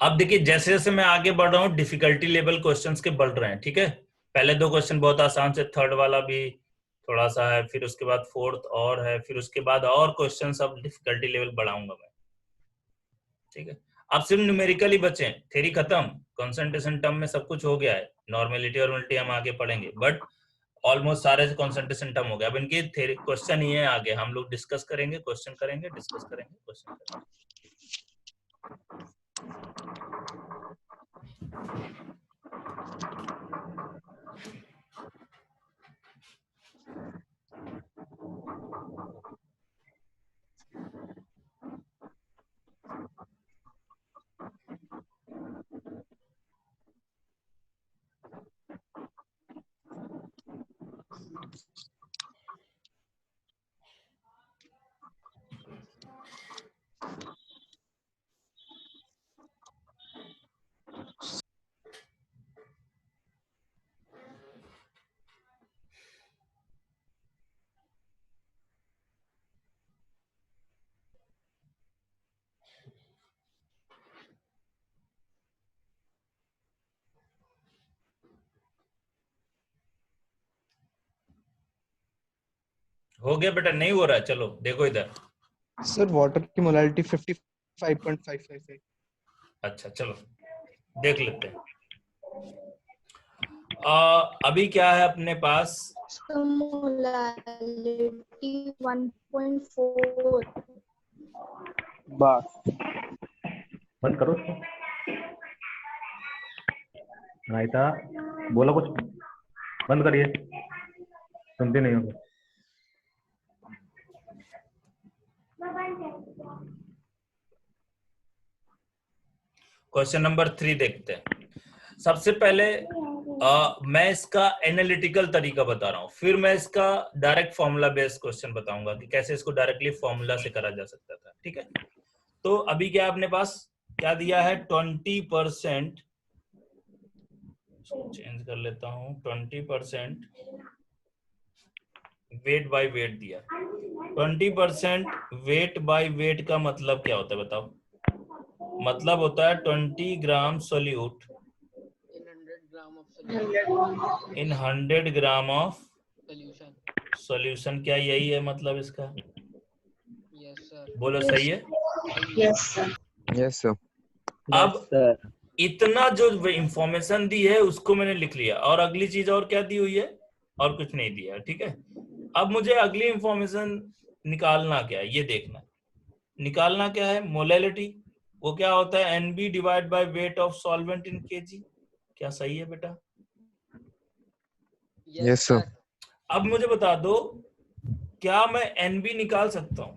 अब देखिए जैसे जैसे मैं आगे बढ़ रहा हूँ डिफिकल्टी लेवल क्वेश्चंस के बढ़ रहे हैं, ठीक है? पहले 2 क्वेश्चन बहुत आसान से, थर्ड वाला भी थोड़ा सा है, फिर उसके बाद फोर्थ और है, फिर उसके बाद और क्वेश्चन सब डिफिकल्टी लेवल बढ़ाऊंगा मैं, ठीक है? अब सिर्फ न्यूमेरिकल ही बचे, थ्योरी खत्म, कंसंट्रेशन टर्म में सब कुछ हो गया है, नॉर्मेलिटी और उल्टी हम आगे पढ़ेंगे, बट ऑलमोस्ट सारे कंसंट्रेशन टर्म हो गया। अब इनके थ्योरी क्वेश्चन ही है, आगे हम लोग डिस्कस करेंगे, क्वेश्चन करेंगे, डिस्कस करेंगे, क्वेश्चन करेंगे। हो गया बेटा? नहीं हो रहा है? चलो देखो इधर। सर वाटर की मोलालिटी 55.555 है। अच्छा चलो देख लेते हैं। अभी क्या है अपने पास? मोलालिटी 1.4। बस बंद करो उसको। रायता बोला कुछ, बंद करिए, सुनते नहीं हो। क्वेश्चन नंबर 3 देखते हैं। सबसे पहले मैं इसका एनालिटिकल तरीका बता रहा हूं, फिर मैं इसका डायरेक्ट फॉर्मूला बेस्ड क्वेश्चन बताऊंगा कि कैसे इसको डायरेक्टली फॉर्मूला से करा जा सकता था। ठीक है, तो अभी क्या अपने पास क्या दिया है? 20%, चेंज कर लेता हूं, 20% वेट बाय वेट दिया। 20% वेट बाय वेट का मतलब क्या होता है बताओ? मतलब होता है 20 gram solute in 100 gram of solution. क्या यही है मतलब इसका? Yes sir. बोलो सही है? Yes sir. Yes sir. अब इतना जो इंफॉर्मेशन दी है उसको मैंने लिख लिया, और अगली चीज और क्या दी हुई है? और कुछ नहीं दिया है। ठीक है, अब मुझे अगली इंफॉर्मेशन निकालना क्या है ये देखना। निकालना क्या है? मोलैलिटी। वो क्या होता है? NB divide by weight of solvent in kg। क्या सही है बेटा? Yes sir. अब मुझे बता दो, क्या मैं NB निकाल सकता हूं?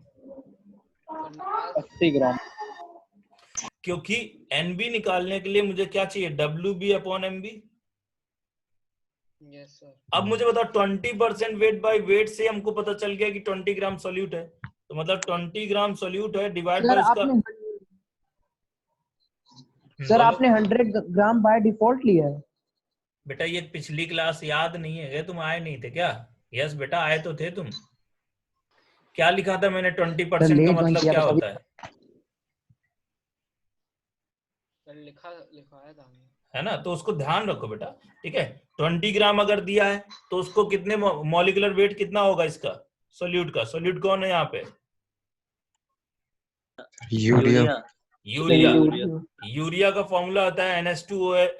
80 ग्राम। क्योंकि NB निकालने के लिए मुझे क्या चाहिए? WB upon MB। Yes sir. अब मुझे बताओ 20% वेट बाय वेट से हमको पता चल गया कि 20 ग्राम सोल्यूट है, तो मतलब 20 ग्राम सोल्यूट है डिवाइड बाय उसका। सर आपने 100 ग्राम बाय डिफॉल्ट लिया है। बेटा ये पिछली क्लास याद नहीं है? तुम आए नहीं थे क्या? यस बेटा आए तो थे तुम। क्या लिखा था मैंने? 20% का मतलब क्या होता है? लिखाया था है ना, तो उसको ध्यान रखो बेटा। ठीक है, 20 ग्राम अगर दिया है तो उसको कितने मॉलिक्यूलर वेट कितना होगा इसका? सोल्यूट का। सोल्यूट कौन है यहाँ पे? यूरिया। यूरिया। यूरिया का फॉर्मूला होता है NH2CO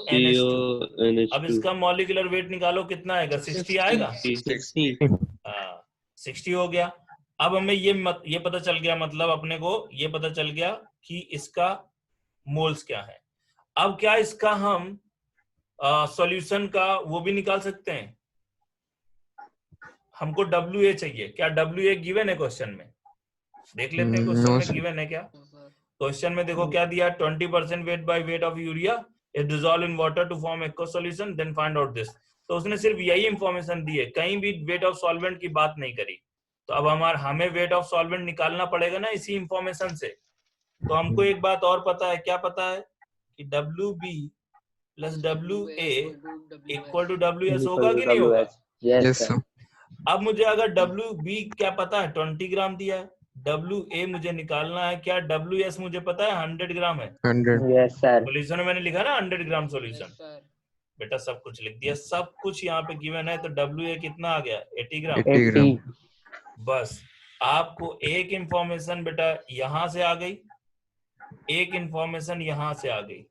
NH2। अब इसका मॉलिक्यूलर वेट निकालो, कितना आएगा? 60 आएगा। 60 हो गया। अब हमें ये पता चल गया, मतलब अपने को ये पता चल गया कि इसका मोल्स क्या है। अब क्या इसका हम सॉल्यूशन का वो भी निकाल सकते हैं? हमको WA चाहिए। क्या WA गिवन है क्वेश्चन में? देख लेते हैं क्वेश्चन में गिवन है क्या। क्वेश्चन में देखो क्या दिया? 20% weight by weight of urea is dissolve in water to form aqua solution, then find out this. तो उसने सिर्फ यही इंफॉर्मेशन दी है, कहीं भी वेट ऑफ सॉल्वेंट की बात नहीं करी। तो अब हमें वेट ऑफ सॉल्वेंट निकालना पड़ेगा ना इसी इंफॉर्मेशन से। तो हमको एक बात और पता है। क्या पता है? कि WB plus WA equal to WS होगा कि नहीं होगा? Yes sir. अब मुझे अगर WB क्या पता है? 20 ग्राम दिया है। WA मुझे निकालना है। क्या WS मुझे पता है? 100 ग्राम है। 100। Yes sir. सोल्यूशन में मैंने लिखा ना 100 ग्राम सोल्यूशन। बेटा सब कुछ लिख दिया, सब कुछ यहाँ पे गिवन है। तो WA कितना आ गया? 80 ग्राम। 80 ग्राम। बस आपको एक इंफॉर्मेशन बेटा यहां से आ गई, एक इंफॉर्मेशन यहां से आ गई।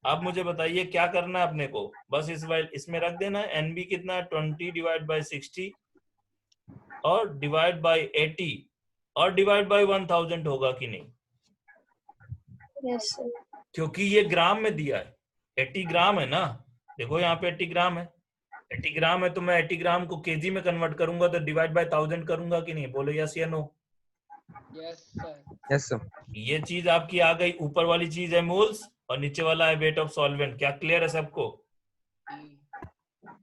अब मुझे बताइए क्या करना है अपने को? बस इसमें रख देना है। NB कितना है? 20 डिवाइड बाय 60 और डिवाइड बाय 80 और डिवाइड बाय 1000 होगा कि नहीं? Yes sir. क्योंकि ये ग्राम में दिया है। 80 ग्राम है ना, देखो यहाँ पे 80 ग्राम है। 80 ग्राम है तो मैं 80 ग्राम को केजी में कन्वर्ट करूंगा तो डिवाइड बाय 1000 करूंगा कि नहीं? बोलो यस या no. Yes sir. Yes sir. ये चीज आपकी आ गई। ऊपर वाली चीज है मोल्स और नीचे वाला है वेट ऑफ सॉल्वेंट। क्या क्लियर है सबको?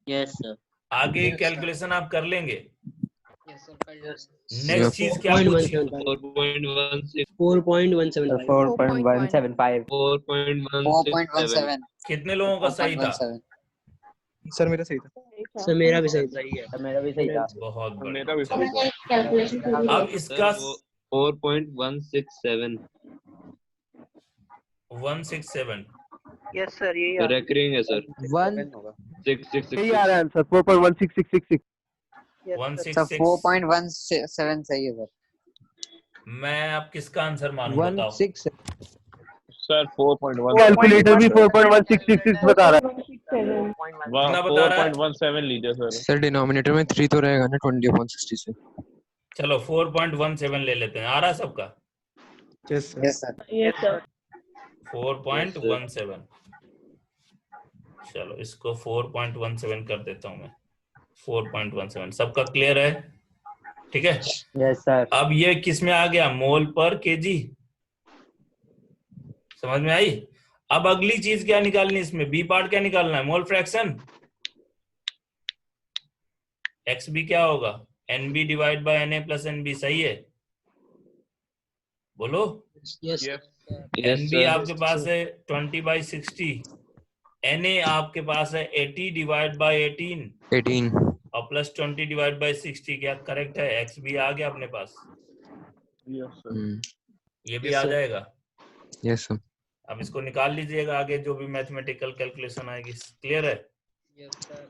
Yes sir. आगे कैलकुलेशन आप कर लेंगे। यस सर कर लो। नेक्स्ट चीज क्या पूछी? 4.16 4.175 4.175 4.167 कितने लोगों का सही था? सर मेरा सही था। सर मेरा भी सही सही है। मेरा भी सही था। बहुत मेरा बढ़िया। भी सही था। कैलकुलेशन अब इसका 4.167 167 यस सर यही रिकरिंग है सर। 666 यही आ रहा है आंसर 4.16666 सर 166। 4.17 सही है सर। मैं अब किसका आंसर मानूं बताओ? 16 सर 4.1 कैलकुलेटर भी 4.1666 बता रहा है। कितना बता रहा है? 4.17 लीजिए सर। सर डिनोमिनेटर में 3 तो रहेगा ना 20/60 से। चलो 4.17 ले लेते हैं। आ रहा है सबका? Yes sir. Yes sir 4.17। चलो इसको 4.17 कर देता हूं मैं। 4.17 सबका क्लियर है? ठीक है। Yes sir. अब ये किस में आ गया? मोल पर केजी। समझ में आई? अब अगली चीज क्या निकालनी है इसमें? बी पार्ट क्या निकालना है? मोल फ्रैक्शन। एक्स बी क्या होगा? NB divide by NA plus NB. सही है? बोलो। यस एनबी आपके पास है 20/60। एनए आपके पास है 80 डिवाइड बाय 18 और प्लस 20 डिवाइड बाय 60। क्या करेक्ट है? एक्स भी आ गया अपने पास। Yes sir. ये भी आ जाएगा। Yes sir. अब इसको निकाल लीजिएगा आगे जो भी मैथमेटिकल कैलकुलेशन आएगी। क्लियर है? Yes sir.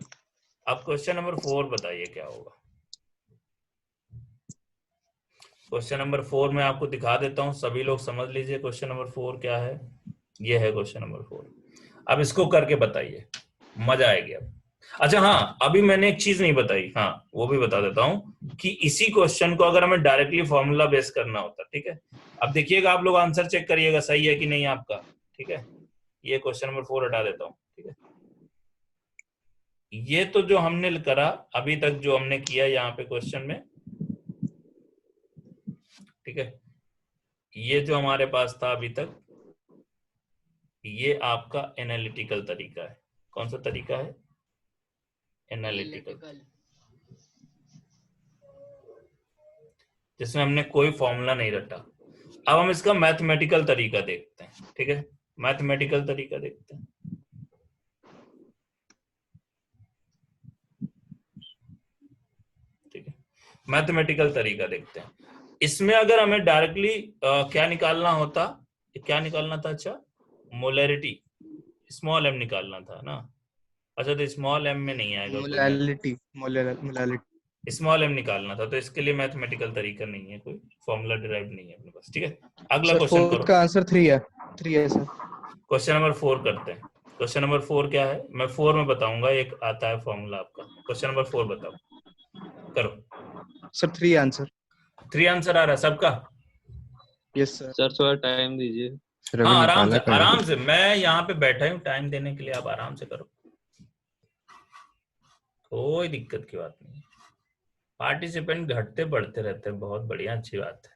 अब क्वेश्चन नंबर 4 बताइए क्या होगा। क्वेश्चन नंबर 4 में आपको दिखा देता हूं, सभी लोग समझ लीजिए क्वेश्चन नंबर 4 क्या है। ये है क्वेश्चन नंबर 4। अब इसको करके बताइए, मजा आएगी अब। अच्छा हाँ, अभी मैंने एक चीज नहीं बताई, हाँ वो भी बता देता हूं कि इसी क्वेश्चन को अगर हमें डायरेक्टली फॉर्मूला बेस करना होता, ठीक है। अब देखिएगा आप लोग आंसर चेक करिएगा सही है कि नहीं आपका, ठीक है। ये क्वेश्चन नंबर 4 हटा देता हूं, ठीक है। ये तो जो हमने करा अभी तक, जो हमने किया यहाँ पे क्वेश्चन में, ठीक है, ये जो हमारे पास था अभी तक, ये आपका एनालिटिकल तरीका है। कौन सा तरीका है? एनालिटिकल, जिसमें हमने कोई फॉर्मूला नहीं रटा। अब हम इसका मैथमेटिकल तरीका देखते हैं, ठीक है। मैथमेटिकल तरीका देखते हैं। ठीक है, मैथमेटिकल तरीका देखते हैं। इसमें अगर हमें डायरेक्टली क्या निकालना होता, क्या निकालना था? अच्छा, मोलैरिटी, स्मॉल एम निकालना था ना। अच्छा तो स्मॉल एम में नहीं आएगा, मोलैलिटी, स्मॉल एम निकालना था, तो इसके लिए मैथमेटिकल तरीका नहीं है, कोई फॉर्मूला डिराइव नहीं है अपने पास, ठीक है। अगला क्वेश्चन करो। का आंसर 3 है। 3 है सर। क्वेश्चन नंबर 4 करते हैं। क्वेश्चन नंबर 4 क्या है मैं 4 में बताऊंगा, एक आता है फॉर्मूला आपका। क्वेश्चन नंबर 4 बताओ, करो सर। 3 आंसर। 3 आंसर आ रहा है सबका? Yes sir. सर थोड़ा टाइम दीजिए। हाँ आराम से मैं यहाँ पे बैठा हूँ टाइम देने के लिए, आप आराम से करो, कोई दिक्कत की बात नहीं। पार्टिसिपेंट घटते बढ़ते रहते हैं, बहुत बढ़िया, अच्छी बात है।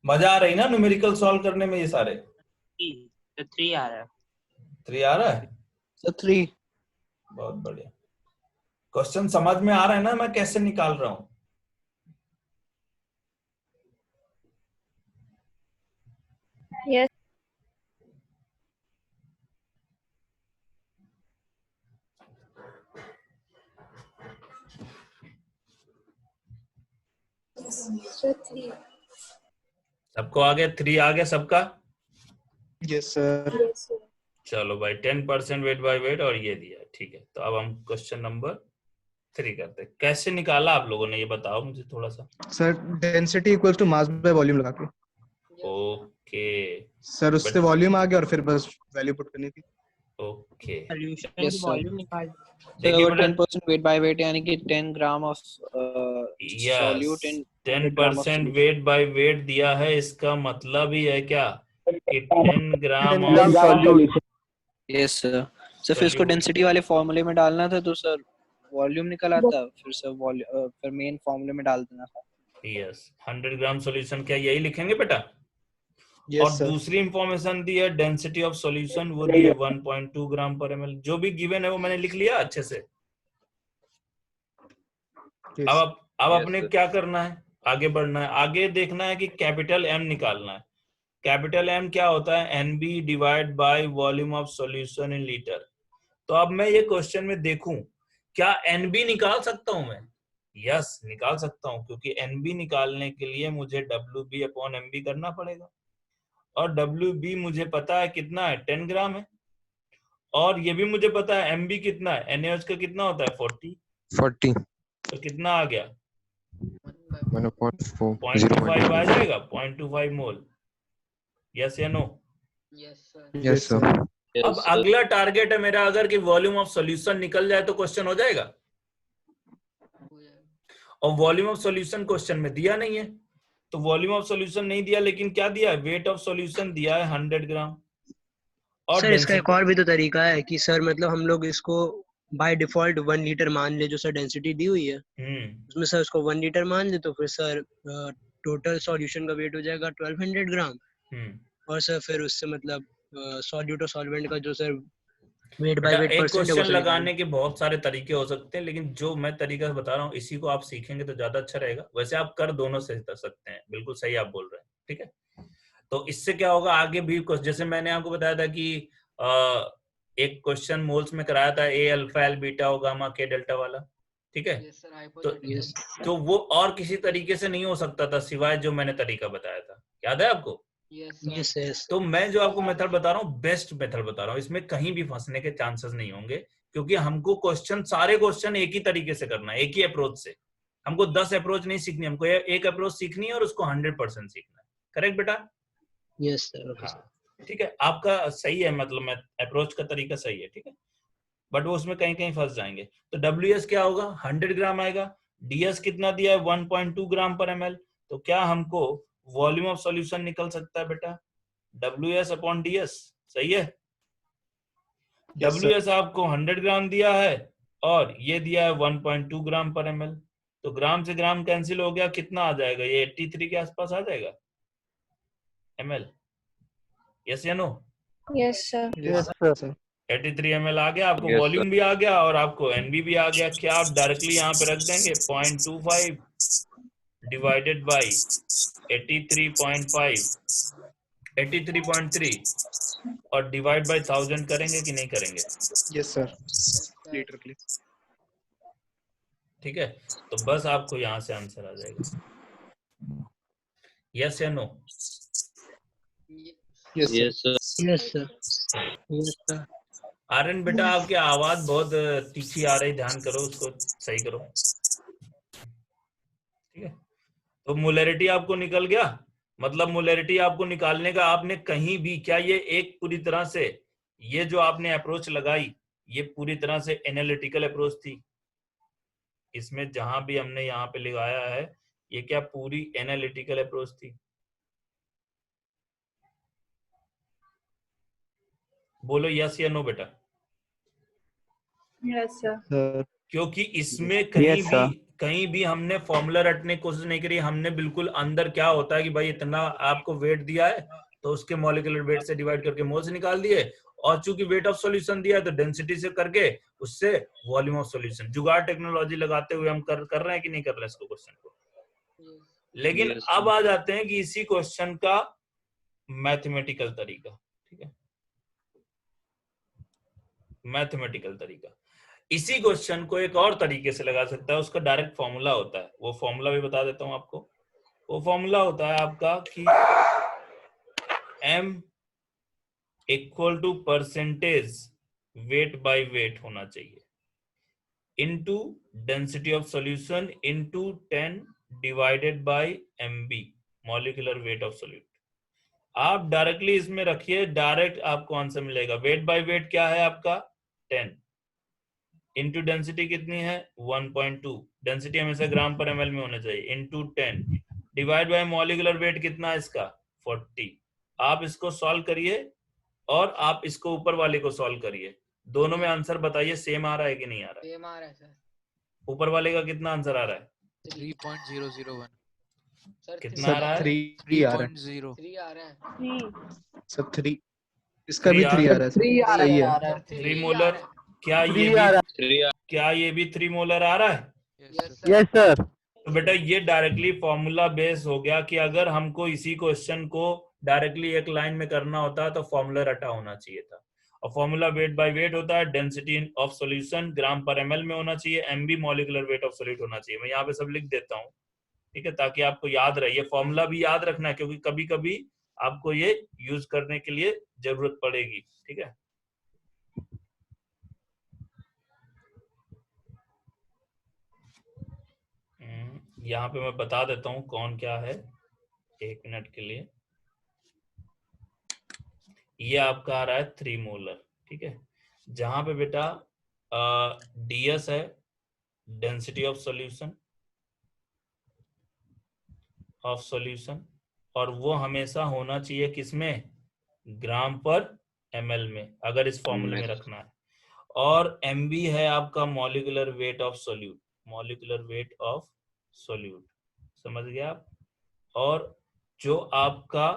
मजा आ रही ना न्यूमेरिकल सॉल्व करने में? ये सारे 3 आ रहा है। 3 आ रहा है सर 3। बहुत बढ़िया। क्वेश्चन समझ में आ रहा है ना मैं कैसे निकाल रहा हूं? Yes sir 3। सबको आ गया? 3 आ गया सबका? Yes sir. Yes sir. चलो भाई 10% वेट बाय वेट और ये दिया, ठीक है। तो अब हम क्वेश्चन नंबर 3 करते हैं। कैसे निकाला आप लोगों ने ये बताओ मुझे थोड़ा सा। Sir density equals to mass by volume लगा के। ओके सर उससे वॉल्यूम आ गया और फिर बस वैल्यू पुट करनी थी। ओके सॉल्यूशन Yes, की sir. वॉल्यूम निकाल So देखिए वो बेटा 10% weight by weight यानी कि 10 gram of yes solute in 100 gram of 10% solution. Wait by wait दिया है, इसका मतलब ही है क्या कि 10 ग्राम 10 ग्राम of solution Yes, sir. So फिर इसको सॉल्यूट डेंसिटी वाले फॉर्मूले में डालना था तो सर वॉल्यूम निकल आता, फिर सर फिर मेन फॉर्मूले में डाल देना था. यस 100 ग्राम सॉल्यूशन, क्या यही लिखेंगे बेटा? Yes, और sir. दूसरी इंफॉर्मेशन दी है डेंसिटी ऑफ सॉल्यूशन, वो दी है 1.2 ग्राम पर एमएल। जो भी गिवन है वो मैंने लिख लिया अच्छे से। अब Yes, अपने sir. क्या करना है, आगे बढ़ना है, आगे देखना है कि कैपिटल एम निकालना है। कैपिटल एम क्या होता है? NB divide by volume of solution in litre. तो अब मैं ये क्वेश्चन में देखूं क्या एनबी निकाल सकता हूं मैं? यस निकाल सकता हूं, क्योंकि एनबी निकालने के लिए मुझे W B upon M B करना पड़ेगा, और डब्ल्यू बी मुझे पता है कितना है, 10 ग्राम है, और ये भी मुझे पता है एम बी कितना है, एनएच का कितना होता है 40, तो कितना आ गया 0.25 आ जाएगा, 0.25 मोल। यस या नो? Yes sir. अब अगला टारगेट है मेरा, अगर कि वॉल्यूम ऑफ सॉल्यूशन निकल जाए तो क्वेश्चन हो जाएगा, और वॉल्यूम ऑफ सॉल्यूशन क्वेश्चन में दिया नहीं है, तो वॉल्यूम ऑफ सॉल्यूशन नहीं दिया, लेकिन क्या दिया है? वेट ऑफ सॉल्यूशन दिया है 100 ग्राम। और सर इसका एक और भी तो तरीका है कि सर मतलब हम लोग इसको बाय डिफॉल्ट 1 लीटर मान ले, जो सर डेंसिटी दी हुई है उसमें सर उसको 1 लीटर मान ले, तो फिर सर टोटल सॉल्यूशन का वेट हो जाएगा 1200 ग्राम, और सर फिर उससे मतलब सॉल्यूट और सॉल्वेंट का जो सर वेट बाय बेटा वेट एक परसेंट है क्वेश्चन वो सर लगाने के बहुत सारे तरीके हो सकते हैं, लेकिन जो मैं तरीका बता रहा हूँ इसी को आप सीखेंगे तो ज्यादा अच्छा रहेगा। वैसे आप कर दोनों से कर सकते हैं, बिल्कुल सही आप बोल रहे हैं, ठीक है। तो इससे क्या होगा आगे भी, जैसे मैंने आपको बताया था कि एक क्वेश्चन मोल्स में कराया था, ए अल्फा एल बीटा ओ गामा के डेल्टा वाला, ठीक है। तो वो और किसी तरीके से नहीं हो सकता था सिवाय जो मैंने तरीका बताया था, याद है आपको? तो मैं जो आपको मेथड बता रहा हूँ बेस्ट मेथड बता रहा हूँ, इसमें कहीं भी फंसने के चांसेस नहीं होंगे, क्योंकि हमको क्वेश्चन सारे क्वेश्चन एक ही तरीके से करना है, एक ही अप्रोच से। हमको 10 अप्रोच नहीं सीखनी, हमको एक अप्रोच सीखनी है और उसको 100% सीखना है। करेक्ट बेटा? Yes sir. हाँ ठीक है, आपका सही है, मतलब मैं अप्रोच का तरीका सही है, ठीक है, बट वो उसमें कहीं कहीं फंस जाएंगे। तो डब्ल्यू क्या होगा? 100 ग्राम आएगा। डीएस कितना दिया है? 1.2 ग्राम पर एमएल। तो क्या हमको वॉल्यूम ऑफ सॉल्यूशन निकल सकता है बेटा? WS अपॉन DS, सही है। WS आपको 100 ग्राम दिया है और ये दिया है 1.2 ग्राम पर एमएल, तो ग्राम से ग्राम कैंसिल हो गया, कितना आ जाएगा? ये 83 के आसपास आ जाएगा ml। यस या no? Yes sir. Yes sir. 83 ml आ गया, आपको Yes, वॉल्यूम भी आ गया और आपको NB भी आ गया। क्या आप डायरेक्टली यहाँ पे रख देंगे 0.25 डिवाइडेड बाई 83.5 83.3 और डिवाइड बाय 1000 करेंगे कि नहीं करेंगे? Yes sir. लीटर के लिए। ठीक है, तो बस आपको यहां से आंसर आ जाएगा। यस या no? Yes, sir. Yes sir. Yes sir. Aryan बेटा आपकी आवाज बहुत तीखी आ रही, ध्यान करो, उसको सही करो, ठीक है। तो मोलैरिटी आपको निकल गया, मतलब मोलैरिटी आपको निकालने का आपने कहीं भी, क्या ये एक पूरी तरह से, ये जो आपने अप्रोच लगाई ये पूरी तरह से एनालिटिकल अप्रोच थी। इसमें जहां भी हमने यहाँ पे लगाया है ये क्या पूरी एनालिटिकल अप्रोच थी? बोलो यस या नो बेटा? Yes sir. क्योंकि इसमें कहीं भी हमने फॉर्मूला रटने की कोशिश नहीं करी, हमने बिल्कुल अंदर क्या होता है कि भाई इतना आपको वेट दिया है तो उसके मॉलिक्यूलर वेट से डिवाइड करके मोल्स निकाल दिए, और चूंकि वेट ऑफ सॉल्यूशन दिया है तो डेंसिटी से करके उससे वॉल्यूम ऑफ सॉल्यूशन, जुगाड़ टेक्नोलॉजी लगाते हुए हम कर रहे हैं कि नहीं कर रहे हैं इसको क्वेश्चन को। लेकिन Yes, अब आ जाते हैं कि इसी क्वेश्चन का मैथमेटिकल तरीका, ठीक है, मैथमेटिकल तरीका। इसी क्वेश्चन को एक और तरीके से लगा सकता है, उसका डायरेक्ट फॉर्मूला होता है, वो फॉर्मूला भी बता देता हूं आपको। वो फॉर्मूला होता है आपका कि m equal to percentage weight by weight होना चाहिए into density of solution into 10 divided by mb molecular weight of solute. आप डायरेक्टली इसमें रखिए, डायरेक्ट आपको आंसर मिलेगा। वेट बाय वेट क्या है आपका 10 इंटू डेंसिटी कितनी है 1.2, डेंसिटी हमेशा ग्राम पर ml में होना चाहिए, into 10 divide by molecular weight कितना है इसका 40। आप इसको सॉल्व करिए और आप इसको ऊपर वाले को सॉल्व करिए, दोनों में आंसर बताइए सेम आ रहा है कि नहीं आ रहा है। सेम आ रहा है सर। ऊपर वाले का कितना आंसर आ रहा है 3.001 सर कितना आ रहा है 3 आ रहा है 3.0 3 आ रहा है सर 3, इसका भी 3 आ रहा है सर। 3 आ रहा सही है। है 3 मोलर। क्या ये 3 आ रहा भी क्या ये भी 3 मोलर आ रहा है? है। Yes sir. तो बेटा ये डायरेक्टली फॉर्मूला बेस हो गया कि अगर हमको इसी क्वेश्चन को डायरेक्टली एक लाइन में करना होता है तो फॉर्मूला रटा होना चाहिए था। और फॉर्मूला वेट बाय वेट होता है, डेंसिटी ऑफ सॉल्यूशन ग्राम पर ml में होना चाहिए, MB molecular weight of solute होना चाहिए। मैं यहाँ पे सब लिख देता हूँ, ठीक है, ताकि आपको याद रहे। ये फॉर्मूला भी याद रखना है क्योंकि कभी कभी आपको ये यूज करने के लिए जरूरत पड़ेगी, ठीक है। यहाँ पे मैं बता देता हूँ कौन क्या है, 1 मिनट के लिए। ये आपका आ रहा है 3 मोलर, ठीक है, जहां पे बेटा ds है डेंसिटी ऑफ सॉल्यूशन और वो हमेशा होना चाहिए किसमें ग्राम पर ml में, अगर इस फॉर्मूले में रखना है। और mb है आपका molecular weight of solute, molecular weight of solute, समझ गए आप। और जो आपका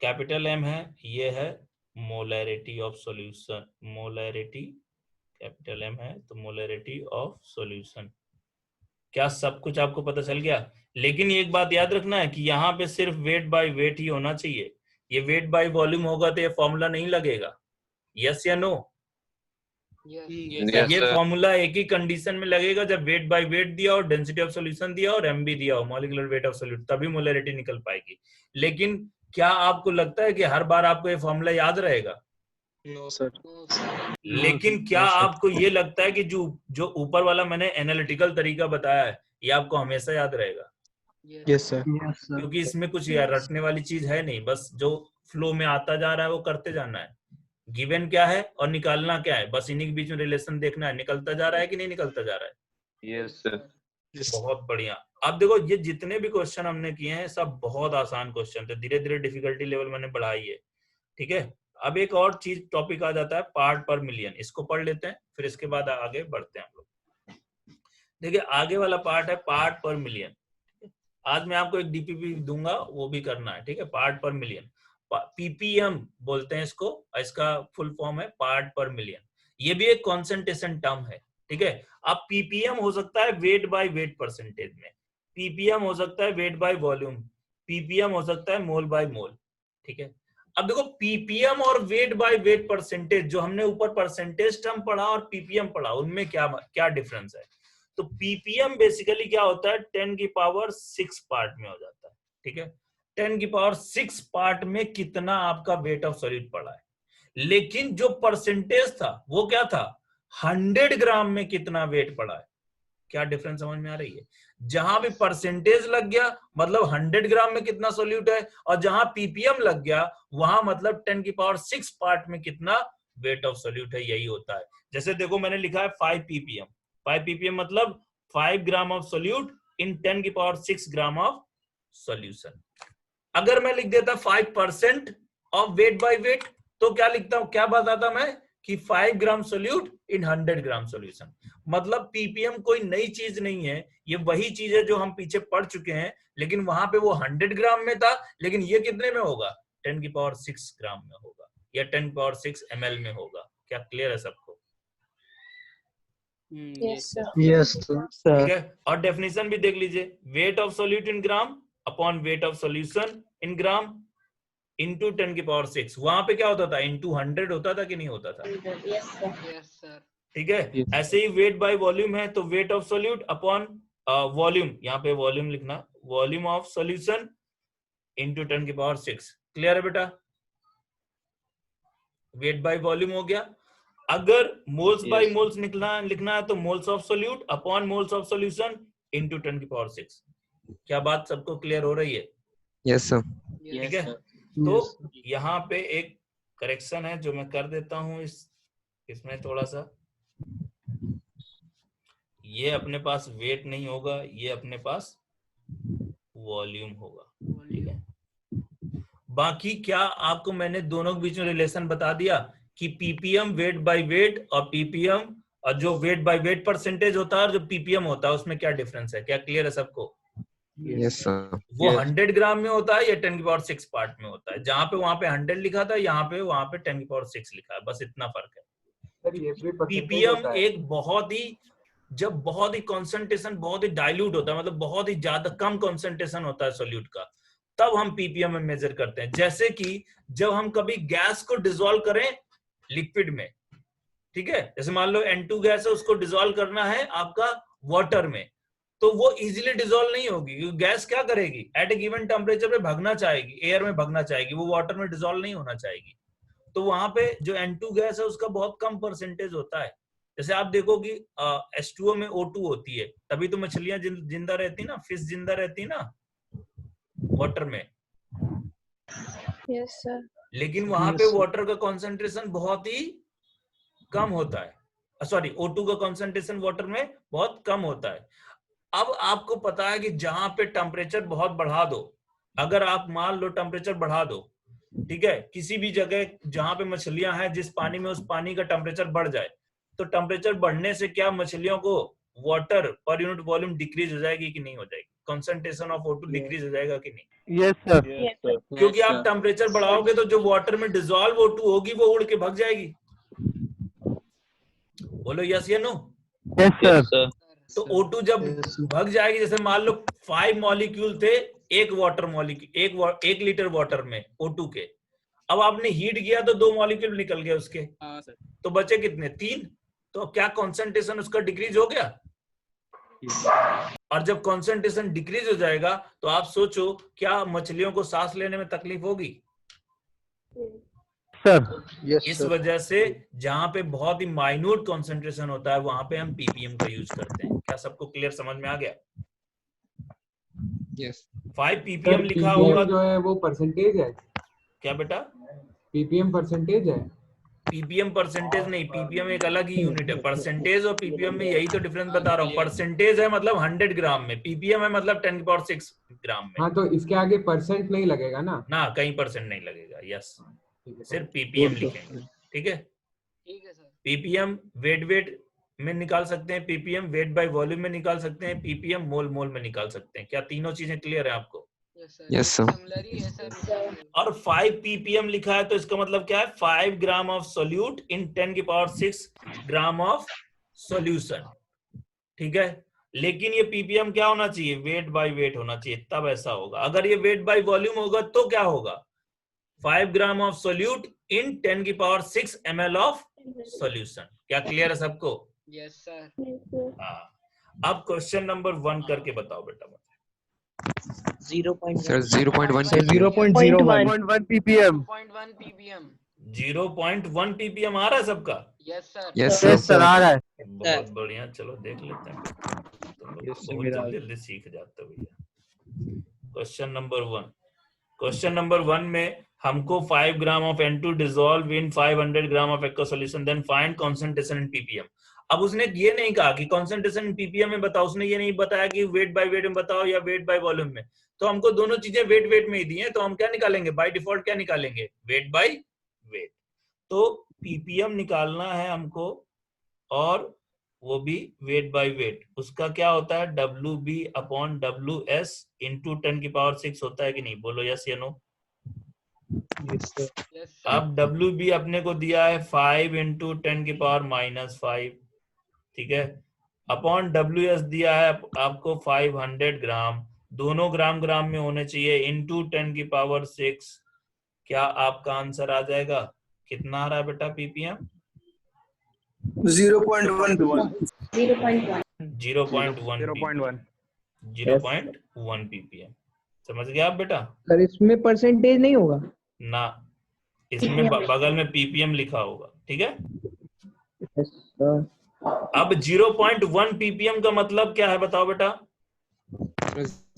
कैपिटल M है ये है molarity of solution, molarity capital M है तो मोलैरिटी ऑफ सॉल्यूशन। क्या सब कुछ आपको पता चल गया? लेकिन एक बात याद रखना है कि यहाँ पे सिर्फ वेट बाय वेट ही होना चाहिए, ये वेट बाय वॉल्यूम होगा तो ये फॉर्मूला नहीं लगेगा। यस या नो? ये फॉर्मूला एक ही कंडीशन में लगेगा जब वेट बाय वेट दिया और डेंसिटी ऑफ सॉल्यूशन दिया और एमबी दिया हो, मॉलिक्यूलर वेट ऑफ सॉल्यूट, तभी मोलैरिटी निकल पाएगी। लेकिन क्या आपको लगता है कि हर बार आपको ये फॉर्मूला याद रहेगा? No sir. लेकिन क्या आपको ये लगता है कि जो ऊपर वाला मैंने एनालिटिकल तरीका बताया है ये आपको हमेशा याद रहेगा? Yes sir. क्योंकि इसमें कुछ यार रटने वाली चीज है नहीं, बस जो फ्लो में आता जा रहा है वो करते जाना है। गिवन क्या है और निकालना क्या है, बस इन्हीं के बीच में रिलेशन देखना है, निकलता जा रहा है कि नहीं निकलता जा रहा है। Yes sir. बहुत बढ़िया। अब देखो ये जितने भी क्वेश्चन हमने किए हैं सब बहुत आसान क्वेश्चन थे, धीरे धीरे डिफिकल्टी लेवल मैंने बढ़ाई है, ठीक है। अब एक और चीज टॉपिक आ जाता है पार्ट पर मिलियन, इसको पढ़ लेते हैं फिर इसके बाद आगे बढ़ते हैं हम लोग। देखिए आगे वाला पार्ट है पार्ट पर मिलियन। आज मैं आपको एक डीपीपी दूंगा वो भी करना है, ठीक है। पार्ट पर मिलियन, पीपीएम बोलते हैं इसको, इसका फुल फॉर्म है पार्ट पर मिलियन। ये भी एक कॉन्सेंट्रेशन टर्म है, ठीक है। अब पीपीएम हो सकता है वेट बाय वेट परसेंटेज में, पीपीएम हो सकता है वेट बाय वॉल्यूम, पीपीएम हो सकता है मोल बाय मोल, ठीक है। अब देखो पीपीएम और वेट बाय वेट परसेंटेज, जो हमने ऊपर परसेंटेज टर्म पढ़ा और पीपीएम पढ़ा, उनमें क्या डिफरेंस है? तो पीपीएम बेसिकली क्या होता है 10 की पावर 6 पार्ट में हो जाता है, ठीक है। 10 की पावर 6 पार्ट में कितना आपका वेट ऑफ सॉलिड पड़ा है, लेकिन जो परसेंटेज था वो क्या था 100 ग्राम में कितना वेट पड़ा है। क्या डिफरेंस समझ में आ रही है? जहां भी परसेंटेज लग गया मतलब 100 ग्राम में कितना सोल्यूट है, और जहां पीपीएम लग गया वहां मतलब 10 की पावर 6 पार्ट में कितना वेट ऑफ सोल्यूट है, यही होता है। जैसे देखो मैंने लिखा है 5 ppm, 5 ppm मतलब 5 ग्राम ऑफ सोल्यूट इन 10 की पावर 6 ग्राम ऑफ सोल्यूशन। अगर मैं लिख देता 5% ऑफ वेट बाय वेट तो क्या लिखता हूं, क्या बताता मैं कि 5 ग्राम सोल्यूट इन 100 ग्राम सोल्यूशन। मतलब पीपीएम कोई नई चीज नहीं है, ये वही चीज है जो हम पीछे पढ़ चुके हैं, लेकिन वहां पे वो 100 ग्राम में था, लेकिन ये कितने में होगा 10 की पावर 6 ग्राम में होगा या 10 की पावर 6 ml में होगा। क्या क्लियर है सबको? Yes sir. ठीक है। और डेफिनेशन भी देख लीजिए, wait of solute in gram upon weight of solution in gram into 10 की पावर 6। वहां पे क्या होता था इंटू 100 होता था कि नहीं होता था? Yes sir. ठीक है। ऐसे ही वेट बाय वॉल्यूम है तो wait of solute upon volume, यहाँ पे वॉल्यूम लिखना, वॉल्यूम ऑफ सोल्यूशन इंटू 10 की पावर 6। क्लियर है बेटा? वेट बाय वॉल्यूम हो गया। अगर मोल्स बाय मोल्स लिखना है तो moles of solute upon moles of solution into 10 की पावर 6। क्या बात सबको क्लियर हो रही है? Yes sir. ठीक है। तो यहाँ पे एक करेक्शन है जो मैं कर देता हूँ इसमें थोड़ा सा, ये अपने पास वेट नहीं होगा, ये अपने पास वॉल्यूम होगा, ठीक है। बाकी क्या आपको मैंने दोनों के बीच में रिलेशन बता दिया कि पीपीएम वेट बाय वेट और पीपीएम और जो वेट बाय वेट परसेंटेज होता है और जो पीपीएम होता है उसमें क्या डिफरेंस है, क्या क्लियर है सबको? Yes sir. वो 100 ग्राम में होता है या 10⁶ पार्ट में होता है? जहां पे वहां पे 100 लिखा था, यहाँ पे वहां पे 10⁶ लिखा है, बस इतना फर्क है। पीपीएम एक बहुत ही, जब बहुत ही कॉन्सेंट्रेशन बहुत ही डाइल्यूट होता है, मतलब बहुत ही ज्यादा कम कॉन्सेंट्रेशन होता है सोल्यूट का, तब हम पीपीएम में मेजर करते हैं। जैसे कि जब हम कभी गैस को डिसॉल्व करें लिक्विड में, ठीक है, जैसे मान लो N2 गैस है, उसको डिसॉल्व करना है आपका वाटर में, तो वो इजीली डिसॉल्व नहीं होगी, क्योंकि गैस क्या करेगी, एट ए गिवन टेम्परेचर पे भगना चाहेगी, एयर में भगना चाहेगी, वो वाटर में डिसॉल्व नहीं होना चाहेगी। तो वहां पे जो N2 गैस है उसका बहुत कम परसेंटेज होता है। जैसे आप देखो कि H2O में O2 होती है, तभी तो मछलियां जिंदा रहती ना, फिश जिंदा रहती ना वाटर में। Yes sir. लेकिन वहां पे वाटर का कंसंट्रेशन बहुत ही कम होता है, सॉरी O2 का कंसंट्रेशन वाटर में बहुत कम होता है। अब आपको पता है कि जहां पे टेम्परेचर बहुत बढ़ा दो, अगर आप मान लो टेम्परेचर बढ़ा दो, ठीक है, किसी भी जगह जहां पे मछलियां हैं, जिस पानी में उस पानी का टेम्परेचर बढ़ जाए, तो टेम्परेचर बढ़ने से क्या मछलियों को वाटर पर यूनिट वॉल्यूम डिक्रीज हो जाएगी कि नहीं हो जाएगी? कंसंट्रेशन ऑफ O2 डिक्रीज हो जाएगा कि नहीं? Yes sir. क्योंकि आप टेम्परेचर बढ़ाओगे तो जो वाटर में डिसॉल्व O2 होगी वो उड़ के भाग जाएगी। बोलो यस या नो? Yes sir. तो O2 जब भाग जाएगी, जैसे मान लो 5 मॉलिक्यूल थे एक वाटर मॉलिक्यूल, 1 लीटर वाटर में O2 के, अब आपने हीट किया तो 2 मॉलिक्यूल निकल गए उसके, तो बचे कितने? 3। तो क्या कंसंट्रेशन उसका डिक्रीज हो गया? और जब कंसंट्रेशन डिक्रीज हो जाएगा तो आप सोचो क्या मछलियों को सांस लेने में तकलीफ होगी? सर इस वजह से जहां पे बहुत ही माइन्यूट कंसंट्रेशन होता है वहां पे हम पीपीएम का यूज करते हैं। क्या सबको क्लियर समझ में आ गया? यस। 5 पीपीएम लिखा होगा जो है वो परसेंटेज है। क्या बेटा? पीपीएम परसेंटेज है। पीपीएम परसेंटेज नहीं, पीपीएम एक अलग ही यूनिट है। परसेंटेज और पीपीएम में यही तो डिफरेंस बता रहा हूँ। परसेंटेज है मतलब 100 ग्राम में, पीपीएम है मतलब 10⁶ ग्राम में। हाँ, तो इसके आगे परसेंट नहीं लगेगा ना? ना, कहीं परसेंट नहीं लगेगा। यस, सिर्फ पीपीएम लिखेंगे, ठीक है। पीपीएम वेट में निकाल सकते हैं, पीपीएम वेट बाय वॉल्यूम में निकाल सकते हैं, पीपीएम मोल में निकाल सकते हैं। क्या तीनों चीजें क्लियर है आपको? Yes sir. और 5 ppm लिखा है तो इसका मतलब क्या है? 5 gram of solute in 10⁶ gram of solution, ठीक है। लेकिन ये ppm क्या होना चाहिए? वेट बाय वेट होना चाहिए, तब ऐसा होगा। अगर ये वेट बाय वॉल्यूम होगा तो क्या होगा? 5 gram of solute in 10⁶ ml of solution. क्या क्लियर है सबको? Yes sir. हाँ, अब क्वेश्चन नंबर 1 करके बताओ बेटा। 0.1 सर 0.1 0.01 ppm 0.1 ppm 0.1 ppm आ रहा है सबका? Yes sir. यस सर आ रहा है। बहुत बढ़िया, चलो देख लेते हैं। तुम लोग बहुत जल्दी सीख जाते हो भैया। क्वेश्चन नंबर 1 में हमको 5 gram of N2 dissolve in 500 gram of aqua solution, then find concentration in ppm। अब उसने ये नहीं कहा कि कंसंट्रेशन इन ppm में बताओ, उसने ये नहीं बताया कि वेट बाय वेट में बताओ या वेट बाय वॉल्यूम में। तो हमको दोनों चीजें वेट में ही दी हैं, तो हम क्या निकालेंगे? बाय डिफॉल्ट क्या निकालेंगे? Wait by wait. तो ppm निकालना है हमको, और वो भी वेट बाय वेट। उसका क्या होता है? WB/WS इंटू 10⁶ होता है कि नहीं? बोलो यस या नो। अब WB अपने को दिया है 5 इंटू 10⁻⁻5, ठीक है, अपॉन WS दिया है आपको 500 ग्राम, दोनों ग्राम में होने चाहिए, इंटू 10⁶। क्या आपका आंसर आ जाएगा? कितना आ रहा है बेटा ppm? 0.1 ppm। समझ गए आप बेटा? सर इसमें परसेंटेज नहीं होगा ना, इसमें बगल में ppm लिखा होगा, ठीक है। अब 0.1 ppm का मतलब क्या है बताओ बेटा?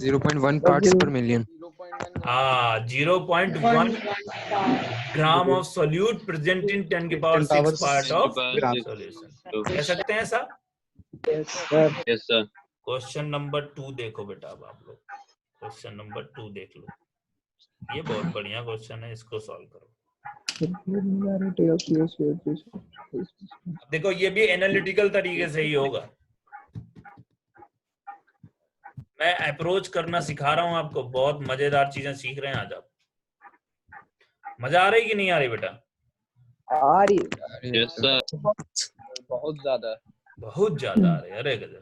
0.1 पार्ट्स पर मिलियन। हाँ 0.1 gram of solute present in 10 की पावर 6 पार्ट ऑफ सॉल्यूशन। कह सकते हैं ऐसा? Yes sir. क्वेश्चन नंबर 2 देखो बेटा, अब आप लोग क्वेश्चन नंबर 2 देख लो, ये बहुत बढ़िया क्वेश्चन है, इसको सॉल्व करो। देखो ये भी एनालिटिकल तरीके से ही होगा, मैं अप्रोच करना सिखा रहा हूं आपको, बहुत मजेदार चीजें सीख रहे हैं आज आप। मजा आ रही कि नहीं आ रही बेटा? आ रही। Yes sir. बहुत ज्यादा। बहुत ज्यादा आ रही है, अरे गजब।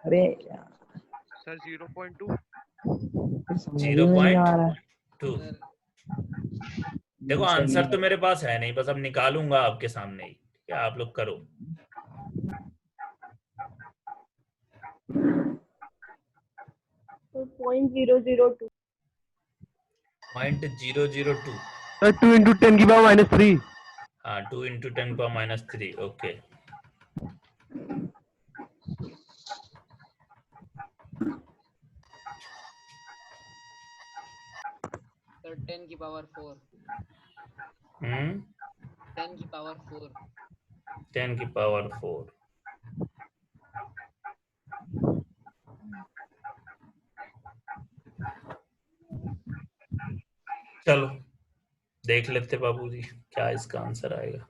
अरे सर 0.2 0.2 देखो आंसर तो मेरे पास है नहीं, बस अब निकालूंगा आपके सामने ही, क्या आप लोग करो। तो 0.002 0.002 सर 2 into 10 की पावर -3। हाँ 2 into 10 की पावर -3 ओके। सर 10 की पावर 4 10 की पावर 4 10 की पावर 4 चलो देख लेते बाबूजी क्या इसका आंसर आएगा।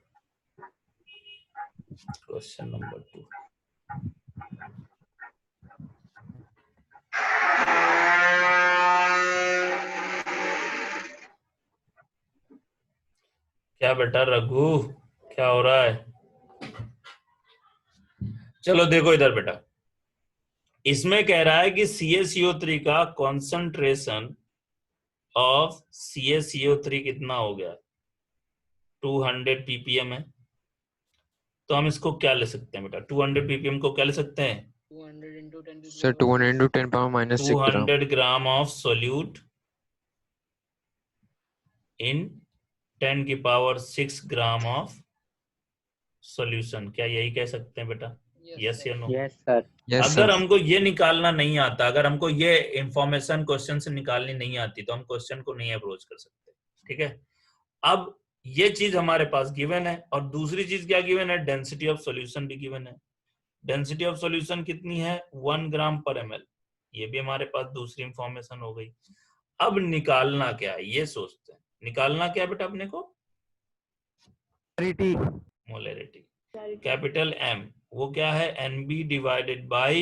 क्वेश्चन नंबर 2 क्या बेटा रघु क्या हो रहा है? चलो देखो इधर बेटा, इसमें कह रहा है कि CaCO3 का कॉन्सेंट्रेशन ऑफ CaCO3 कितना हो गया, 200 ppm है। तो हम इसको क्या ले सकते हैं बेटा, 200 ppm को क्या ले सकते हैं? 200 into 10 to sir 200 into 10 power minus 6 gram. 200 gram of solute इन 10 की पावर 6 ग्राम ऑफ सॉल्यूशन, क्या यही कह सकते हैं बेटा? यस या नो? Yes sir. अगर हमको ये निकालना नहीं आता, अगर हमको ये इंफॉर्मेशन क्वेश्चन से निकालनी नहीं आती, तो हम क्वेश्चन को नहीं अप्रोच कर सकते। ठीक है, अब ये चीज हमारे पास गिवन है, और दूसरी चीज क्या गिवन है? डेंसिटी ऑफ सॉल्यूशन भी गिवन है। डेंसिटी ऑफ सॉल्यूशन कितनी है? 1 ग्राम पर ml, ये भी हमारे पास दूसरी इंफॉर्मेशन हो गई। अब निकालना क्या है ये सोचते हैं। निकालना क्या है बेटा अपने को? मोलैरिटी। कैपिटल M वो क्या है? NB divided by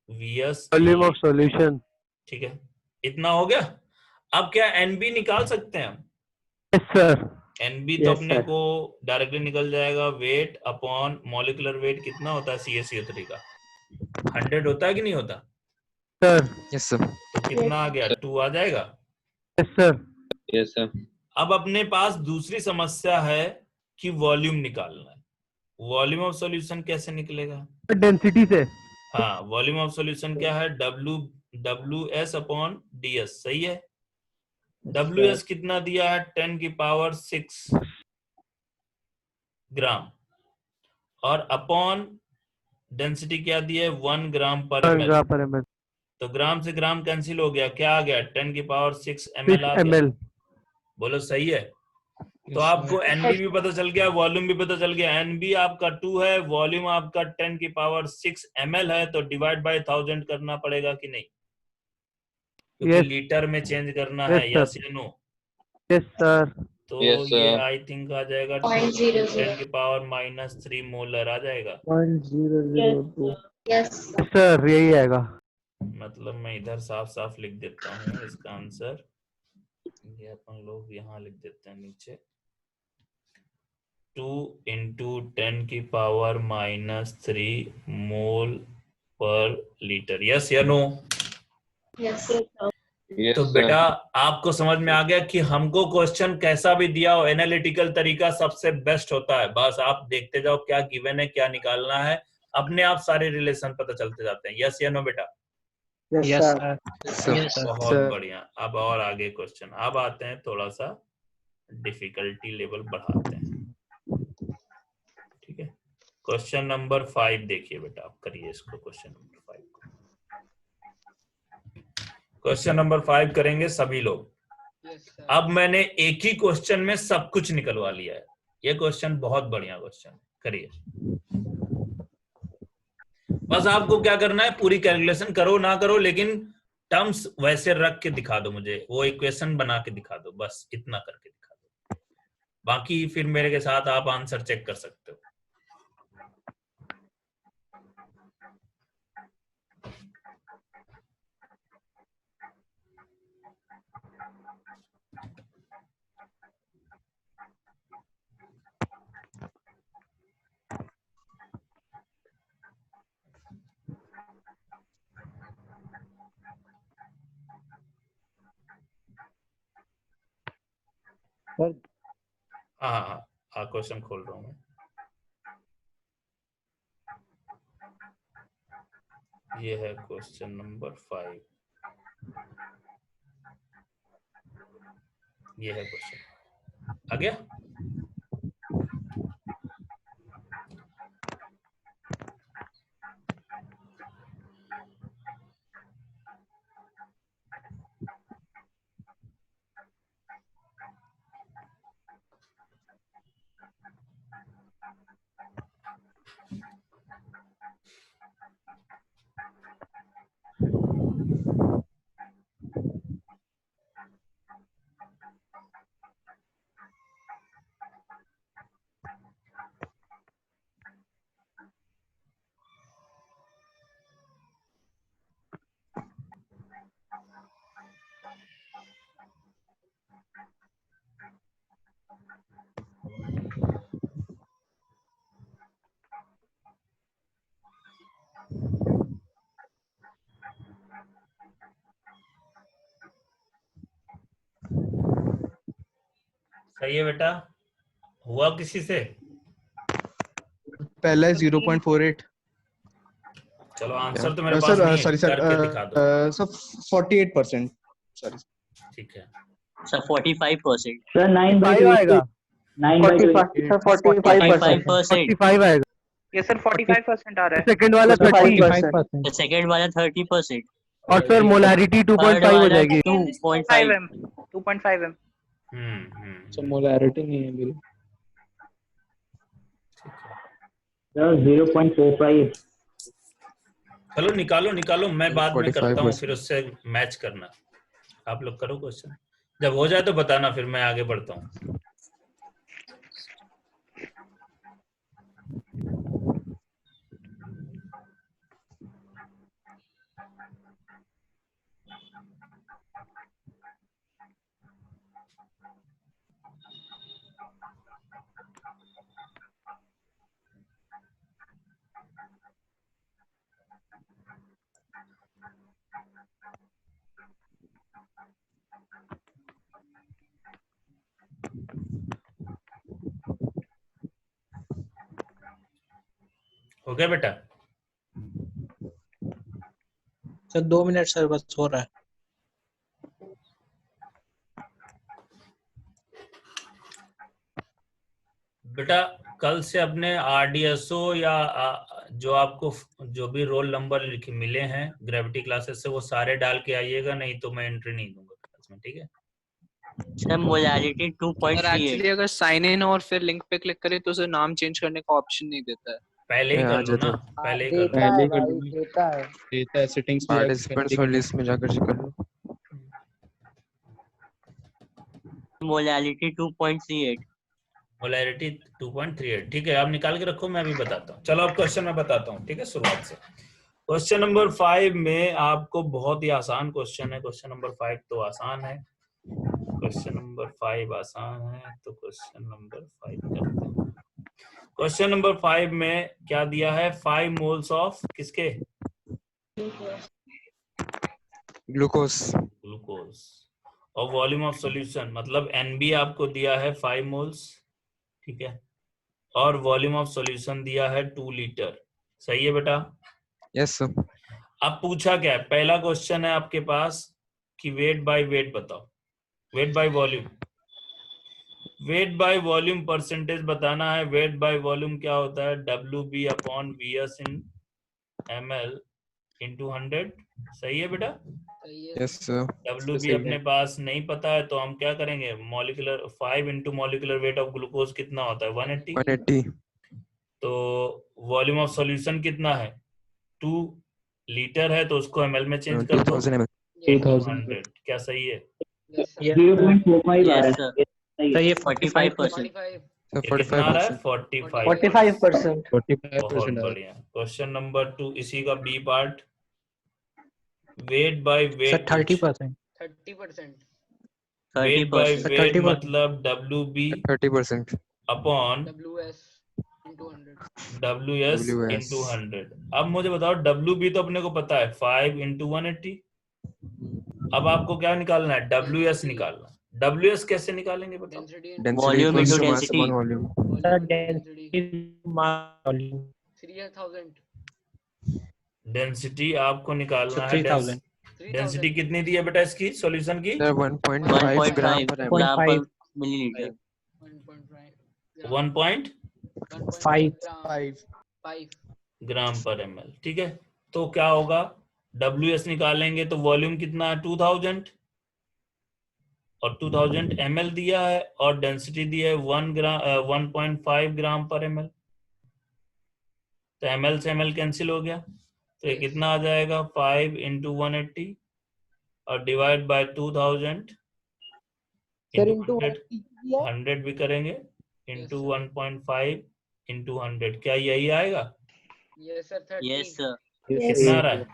VS volume of solution. ठीक है, इतना हो गया। अब क्या NB निकाल सकते हैं हम? Yes sir. NB तो अपने को डायरेक्टली निकल जाएगा, वेट अपॉन मॉलिक्यूलर वेट कितना होता है CaCO3 का? 100 होता है कि नहीं होता सर? Yes sir. तो कितना आ गया? 2 आ जाएगा। Yes sir. Yes sir. अब अपने पास दूसरी समस्या है कि वॉल्यूम निकालना है। वॉल्यूम ऑफ सॉल्यूशन कैसे निकलेगा? डेंसिटी से। हाँ, वॉल्यूम ऑफ सॉल्यूशन क्या है? WS अपॉन DS, सही है। WS कितना दिया है? 10 की पावर 6 ग्राम, और अपॉन डेंसिटी क्या दी है? 1 ग्राम पर ml। तो ग्राम से ग्राम कैंसिल हो गया, क्या आ गया? 10 की पावर 6 ml आ गया। बोलो सही है। तो आपको NB भी पता चल गया, वॉल्यूम भी पता चल गया। NB आपका 2 है, वॉल्यूम आपका 10 की पावर 6 ml है, तो डिवाइड बाय 1000 करना पड़ेगा कि नहीं? क्योंकि लीटर में चेंज करना है। यस या नो? Yes sir. तो ये आई थिंक आ जाएगा 10 की पावर -3 मोलर आ जाएगा। 0.002। यस सर यही आएगा। मतलब मैं इधर साफ साफ लिख देता हूँ इसका आंसर, ये अपन लोग यहाँ लिख देते हैं नीचे, 2 into 10 की पावर -3 मोल पर लीटर। यस या नो? यस तो बेटा आपको समझ में आ गया कि हमको क्वेश्चन कैसा भी दिया हो, एनालिटिकल तरीका सबसे बेस्ट होता है। बस आप देखते जाओ क्या गिवन है, क्या निकालना है, अपने आप सारे रिलेशन पता चलते जाते हैं। यस या नो बेटा? Yes sir. बहुत बढ़िया। अब और आगे क्वेश्चन, अब आते हैं थोड़ा सा डिफिकल्टी लेवल बढ़ाते हैं। ठीक है, क्वेश्चन नंबर 5 देखिए बेटा, आप करिए इसको। क्वेश्चन नंबर 5 को, क्वेश्चन नंबर 5 करेंगे सभी लोग। अब मैंने एक ही क्वेश्चन में सब कुछ निकलवा लिया है। ये क्वेश्चन बहुत बढ़िया क्वेश्चन, करिए। बस आपको क्या करना है, पूरी कैलकुलेशन करो ना करो, लेकिन टर्म्स वैसे रख के दिखा दो मुझे, वो इक्वेशन बना के दिखा दो, बस इतना करके दिखा दो। बाकी फिर मेरे के साथ आप आंसर चेक कर सकते हो। हाँ, क्वेश्चन खोल रहा हूँ मैं। ये है क्वेश्चन नंबर 5। ये है क्वेश्चन, आ गया? सही है बेटा, हुआ किसी से? पहला है 0.48। चलो आंसर तो मेरे पास नहीं है, करके दिखा दो। सर 48%। सॉरी, ठीक है सर 45%। सर 5 आएगा। 45%। 45 आएगा। ये सर 45% आ रहा है। सेकंड वाला 30 सेकंड वाला 30%। और सर मोलैरिटी 2.5 हो जाएगी। 2.5 m 2.5 m। सर मोलैरिटी नहीं है बिल। सर 0.45। चलो निकालो निकालो, मैं बाद में करता हूँ, 45%। फिर उससे मैच करना। आप लोग करो क्वेश्चन, जब हो जाए तो बताना, फिर मैं आगे बढ़ता हूँ। हो गया बेटा? सर 2 मिनट सर, बस हो रहा है। बेटा कल से अपने आरडीएसओ या जो आपको जो भी रोल नंबर मिले हैं ग्रेविटी क्लासेस से, वो सारे डाल के आइएगा, नहीं तो मैं एंट्री नहीं दूंगा क्लास में, ठीक है? Sir molarity sir 2.38। एक्चुअली अगर साइन इन और फिर लिंक पे क्लिक करें तो सर नाम चेंज करने का ऑप्शन नहीं देता है। पहले ही कर लो ना, पहले ही कर लो। देता है भाई, देता है। देता है सेटिंग्स में पार्टिसिपेंट्स और लिस्ट में जाकर चेक कर लो। मोलैरिटी 2.38। मोलैरिटी 2.38, ठीक है, आप निकाल के रखो, मैं अभी बताता हूँ। चलो अब क्वेश्चन मैं बताता हूँ, ठीक है, शुरुआत से। क्वेश्चन नंबर 5 में आपको बहुत ही आसान क्वेश्चन है। क्वेश्चन नंबर 5 तो आसान है, क्वेश्चन नंबर 5 आसान है, तो क्वेश्चन नंबर 5 करते हैं। क्वेश्चन नंबर 5 में क्या दिया है? 5 मोल्स ऑफ किसके? ग्लूकोज। ग्लूकोज। और वॉल्यूम ऑफ सॉल्यूशन, मतलब NB आपको दिया है 5 मोल्स, ठीक है, और वॉल्यूम ऑफ सॉल्यूशन दिया है 2 लीटर। सही है बेटा? Yes sir. अब पूछा क्या है? पहला क्वेश्चन है आपके पास कि वेट बाय वेट बताओ, weight by volume. Weight by volume percentage बताना है। वेट बाय वॉल्यूम क्या होता है? WB अपॉन VS इन ml इंटू 100। सही है बेटा? Yes sir. WB अपने पास नहीं पता है तो हम क्या करेंगे? Molecular 5 into molecular weight of glucose कितना होता है? 180। तो वॉल्यूम ऑफ सॉल्यूशन कितना है? 2 लीटर है तो उसको ml में चेंज कर दो। 2000। क्या सही है? 0.45 आ रहा है। सही है 45%। कितना आ रहा है? 45%। बहुत बढ़िया। क्वेश्चन नंबर 2 इसी का B part. Weight by weight 30%। 30%। Weight by weight मतलब WB 30% upon WS into 100। WS into 100। अब मुझे बताओ WB तो अपने को पता है 5 इंटू 180। अब आपको क्या निकालना है? WS निकालना। WS कैसे निकालेंगे बताओ? Volume into density. 3000। डेंसिटी आपको निकालना है। 3000। डेंसिटी कितनी दी है बेटा इसकी सॉल्यूशन की? 1.5 ग्राम पर ml। ग्राम पर मिलीलीटर। 1.5 ग्राम पर ml। ठीक है, तो क्या होगा? WS निकालेंगे तो वॉल्यूम कितना है? 2000 और 2000 ml दिया है और डेंसिटी दिया है 1.5 ग्राम पर ml। तो ml से ml कैंसिल हो गया तो ये कितना आ जाएगा? 5 इंटू 180 और डिवाइड बाय 2000 इंटू 100 भी करेंगे इंटू 1.5 इंटू 100। क्या यही आएगा? Yes sir. 30। Yes sir. कितना आ रहा है?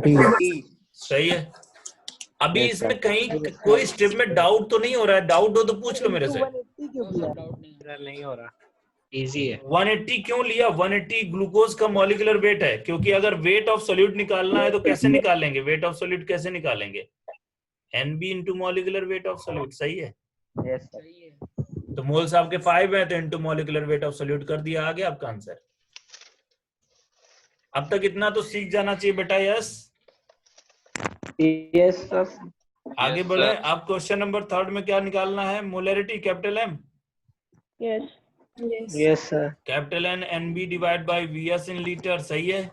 30। सही है। अभी इसमें कहीं कोई स्टेप में डाउट तो नहीं हो रहा है? डाउट हो तो पूछ लो मेरे से। नहीं हो रहा, इजी है। 180 क्यों लिया? 180 ग्लूकोज का मॉलिक्यूलर वेट है, क्योंकि अगर वेट ऑफ सोल्यूट निकालना है तो कैसे निकालेंगे? वेट ऑफ सोल्यूट कैसे निकालेंगे? NB into molecular weight of solute. सही है? सही है। तो मोल्स आपके 5 है तो into molecular weight of solute कर दिया। आ गया आपका आंसर। अब तक इतना तो सीख जाना चाहिए बेटा। Yes sir. आगे बढ़े। आप क्वेश्चन नंबर 3 में क्या निकालना है? Molarity capital M। Yes sir. Capital N NB divide bye VS in litre. सही है?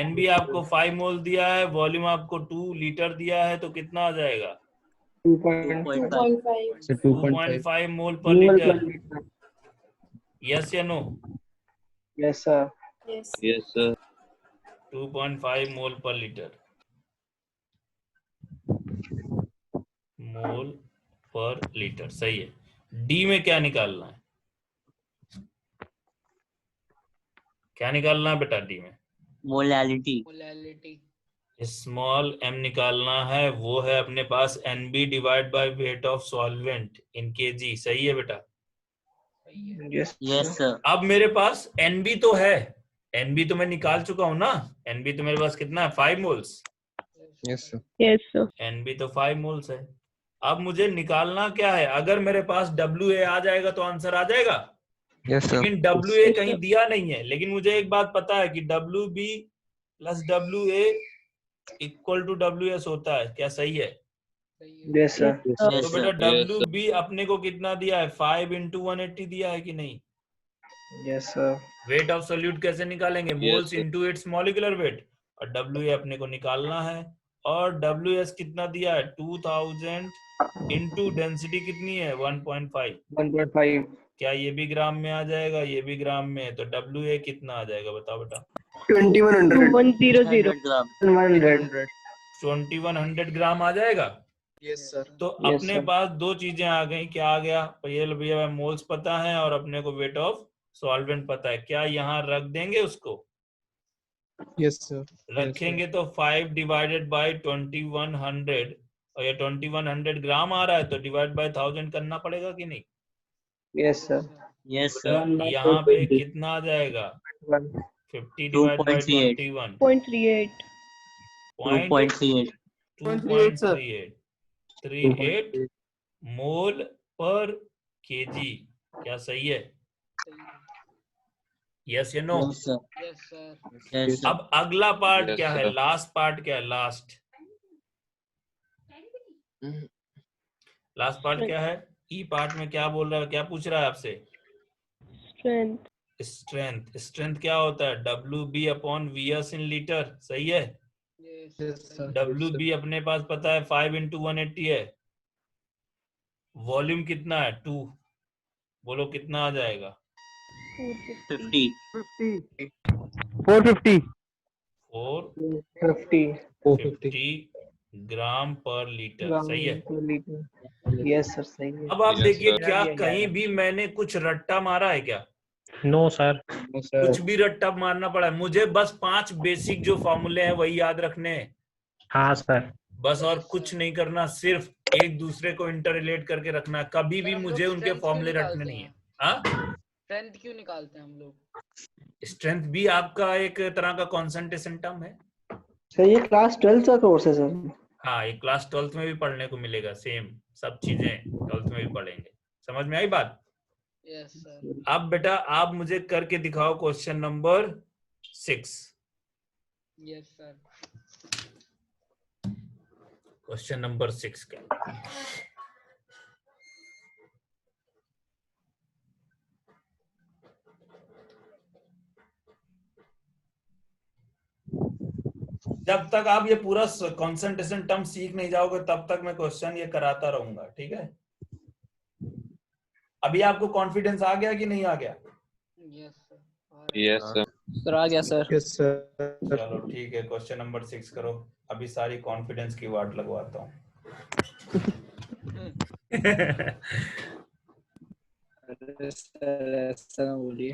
NB आपको 5 मोल दिया है, वॉल्यूम आपको 2 लीटर दिया है, तो कितना आ जाएगा? 2.5 मोल पर लीटर। यस या no? Yes sir. Yes sir. 2.5 mole per litre. मोल पर लीटर। सही है। डी में क्या निकालना है? क्या निकालना है बेटा डी में? मोलैलिटी। स्मॉल m निकालना है। वो है अपने पास NB divide by weight of solvent in kg। सही है बेटा? Yes sir. अब मेरे पास NB तो है, NB तो मैं निकाल चुका हूं ना। NB तो मेरे पास कितना है? 5 मोल्स। Yes sir. NB तो 5 मोल्स है। अब मुझे निकालना क्या है? अगर मेरे पास WA आ जाएगा तो आंसर आ जाएगा। Yes sir. लेकिन WA कहीं दिया नहीं है। लेकिन मुझे एक बात पता है कि WB plus WA equal to WS होता है। क्या सही है? Yes sir. तो बेटा WB अपने को कितना दिया है? 5 इंटू 180 दिया है कि नहीं? Yes sir. Wait of solute कैसे निकालेंगे? Moles into its molecular weight. और WA अपने को निकालना है। और WS कितना दिया है? 2000 इंटू डेंसिटी कितनी है? 1.5। 1.5। क्या ये भी ग्राम में आ जाएगा? ये भी ग्राम में है। तो WA कितना आ जाएगा बताओ बेटा? 2100 ग्राम आ जाएगा। Yes sir. तो अपने पास दो चीजें आ गई। क्या आ गया? भैया मोल्स पता है और अपने को वेट ऑफ सॉल्वेंट पता है। क्या यहाँ रख देंगे उसको? Yes sir. रखेंगे तो 5 डिवाइडेड बाय 2100 और ये 2100 ग्राम आ रहा है तो डिवाइड बाय 1000 करना पड़ेगा कि नहीं? Yes sir. Yes sir. यहाँ पे कितना आ जाएगा? 50 डिवाइड बाय 21 2.38 मोल पर kg। क्या सही है? यस या नो? अब अगला पार्ट क्या है? लास्ट पार्ट क्या है? लास्ट पार्ट क्या है? ई पार्ट में क्या बोल रहा है, क्या पूछ रहा है आपसे? स्ट्रेंथ। स्ट्रेंथ। स्ट्रेंथ क्या होता है? WB upon VS in litre, सही है? WB अपने पास पता है 5 × 180 है। वॉल्यूम कितना है? 2। बोलो कितना आ जाएगा? 50 450 450 ग्राम पर लीटर, सही है? यस सर, सही है। अब आप Yes, देखिए, sir. क्या कहीं भी मैंने कुछ रट्टा मारा है क्या? No sir. कुछ भी रट्टा मारना पड़ा है? मुझे बस 5 बेसिक जो फॉर्मूले हैं वही याद रखने हैं, हाँ सर। बस, और कुछ नहीं करना, सिर्फ एक दूसरे को इंटर रिलेट करके रखना। कभी भी मुझे उनके फॉर्मूले रटने नहीं है। हाँ, स्ट्रेंथ क्यों निकालते हैं हम लोग? स्ट्रेंथ भी आपका एक तरह का कॉन्सेंट्रेशन टर्म है। सर ये क्लास 12 का कोर्स है सर। हाँ, ये क्लास 12th में भी पढ़ने को मिलेगा, सेम सब चीजें 12th में भी पढ़ेंगे। समझ में आई बात? Yes sir. अब बेटा आप मुझे करके दिखाओ question number 6। Yes sir. Question number 6 क्या? जब तक आप ये पूरा कंसंट्रेशन टर्म सीख नहीं जाओगे तब तक मैं क्वेश्चन ये कराता रहूंगा, ठीक है? अभी आपको कॉन्फिडेंस आ गया कि नहीं आ गया? Yes sir. Yes, sir. Sir आ गया सर। Yes sir. चलो ठीक है, क्वेश्चन नंबर 6 करो। अभी सारी कॉन्फिडेंस की वाट लगवाता हूँ। अरे सर ऐसा ना बोलिए।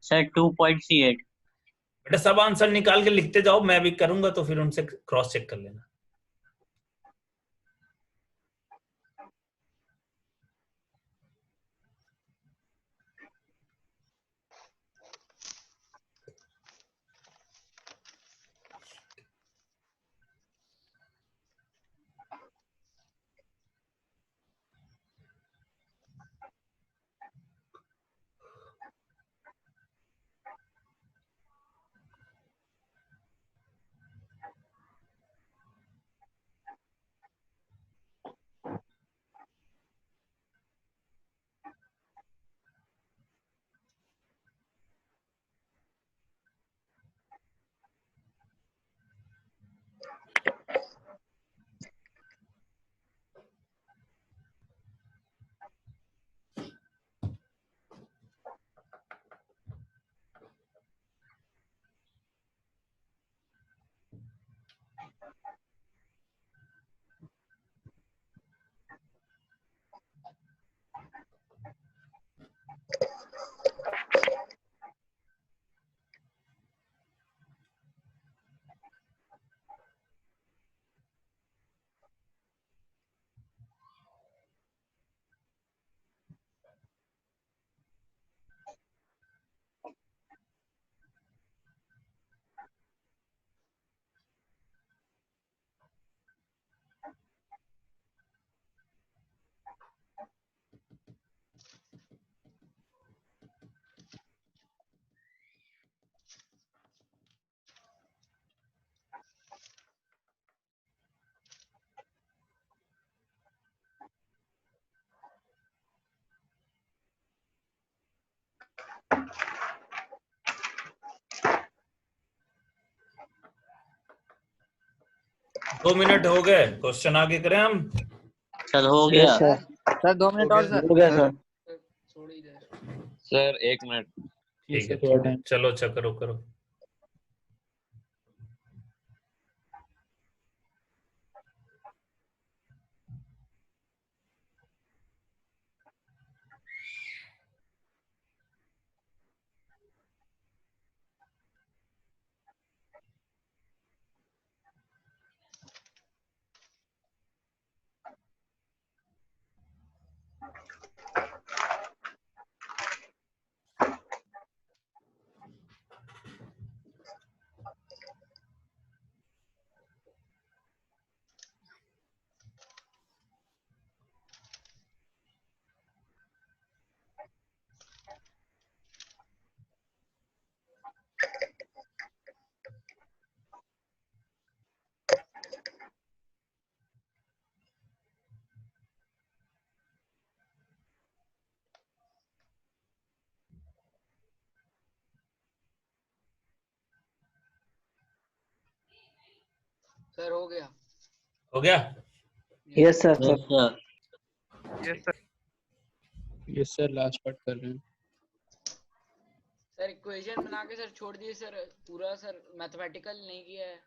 सर 2.38। बेटा सब आंसर निकाल के लिखते जाओ, मैं भी करूंगा तो फिर उनसे क्रॉस चेक कर लेना। दो मिनट हो गए, क्वेश्चन आगे करें हम? सर हो गया। सर 2 मिनट और सर। हो गया सर। थोड़ी देर। Sir, 1 minute. ठीक है, चलो अच्छा करो करो। सर हो गया। हो गया? Yes sir yes sir. Yes sir. Yes sir, last part कर रहे हैं। सर इक्वेशन बना के सर छोड़ दिए सर, पूरा सर मैथमेटिकल नहीं किया है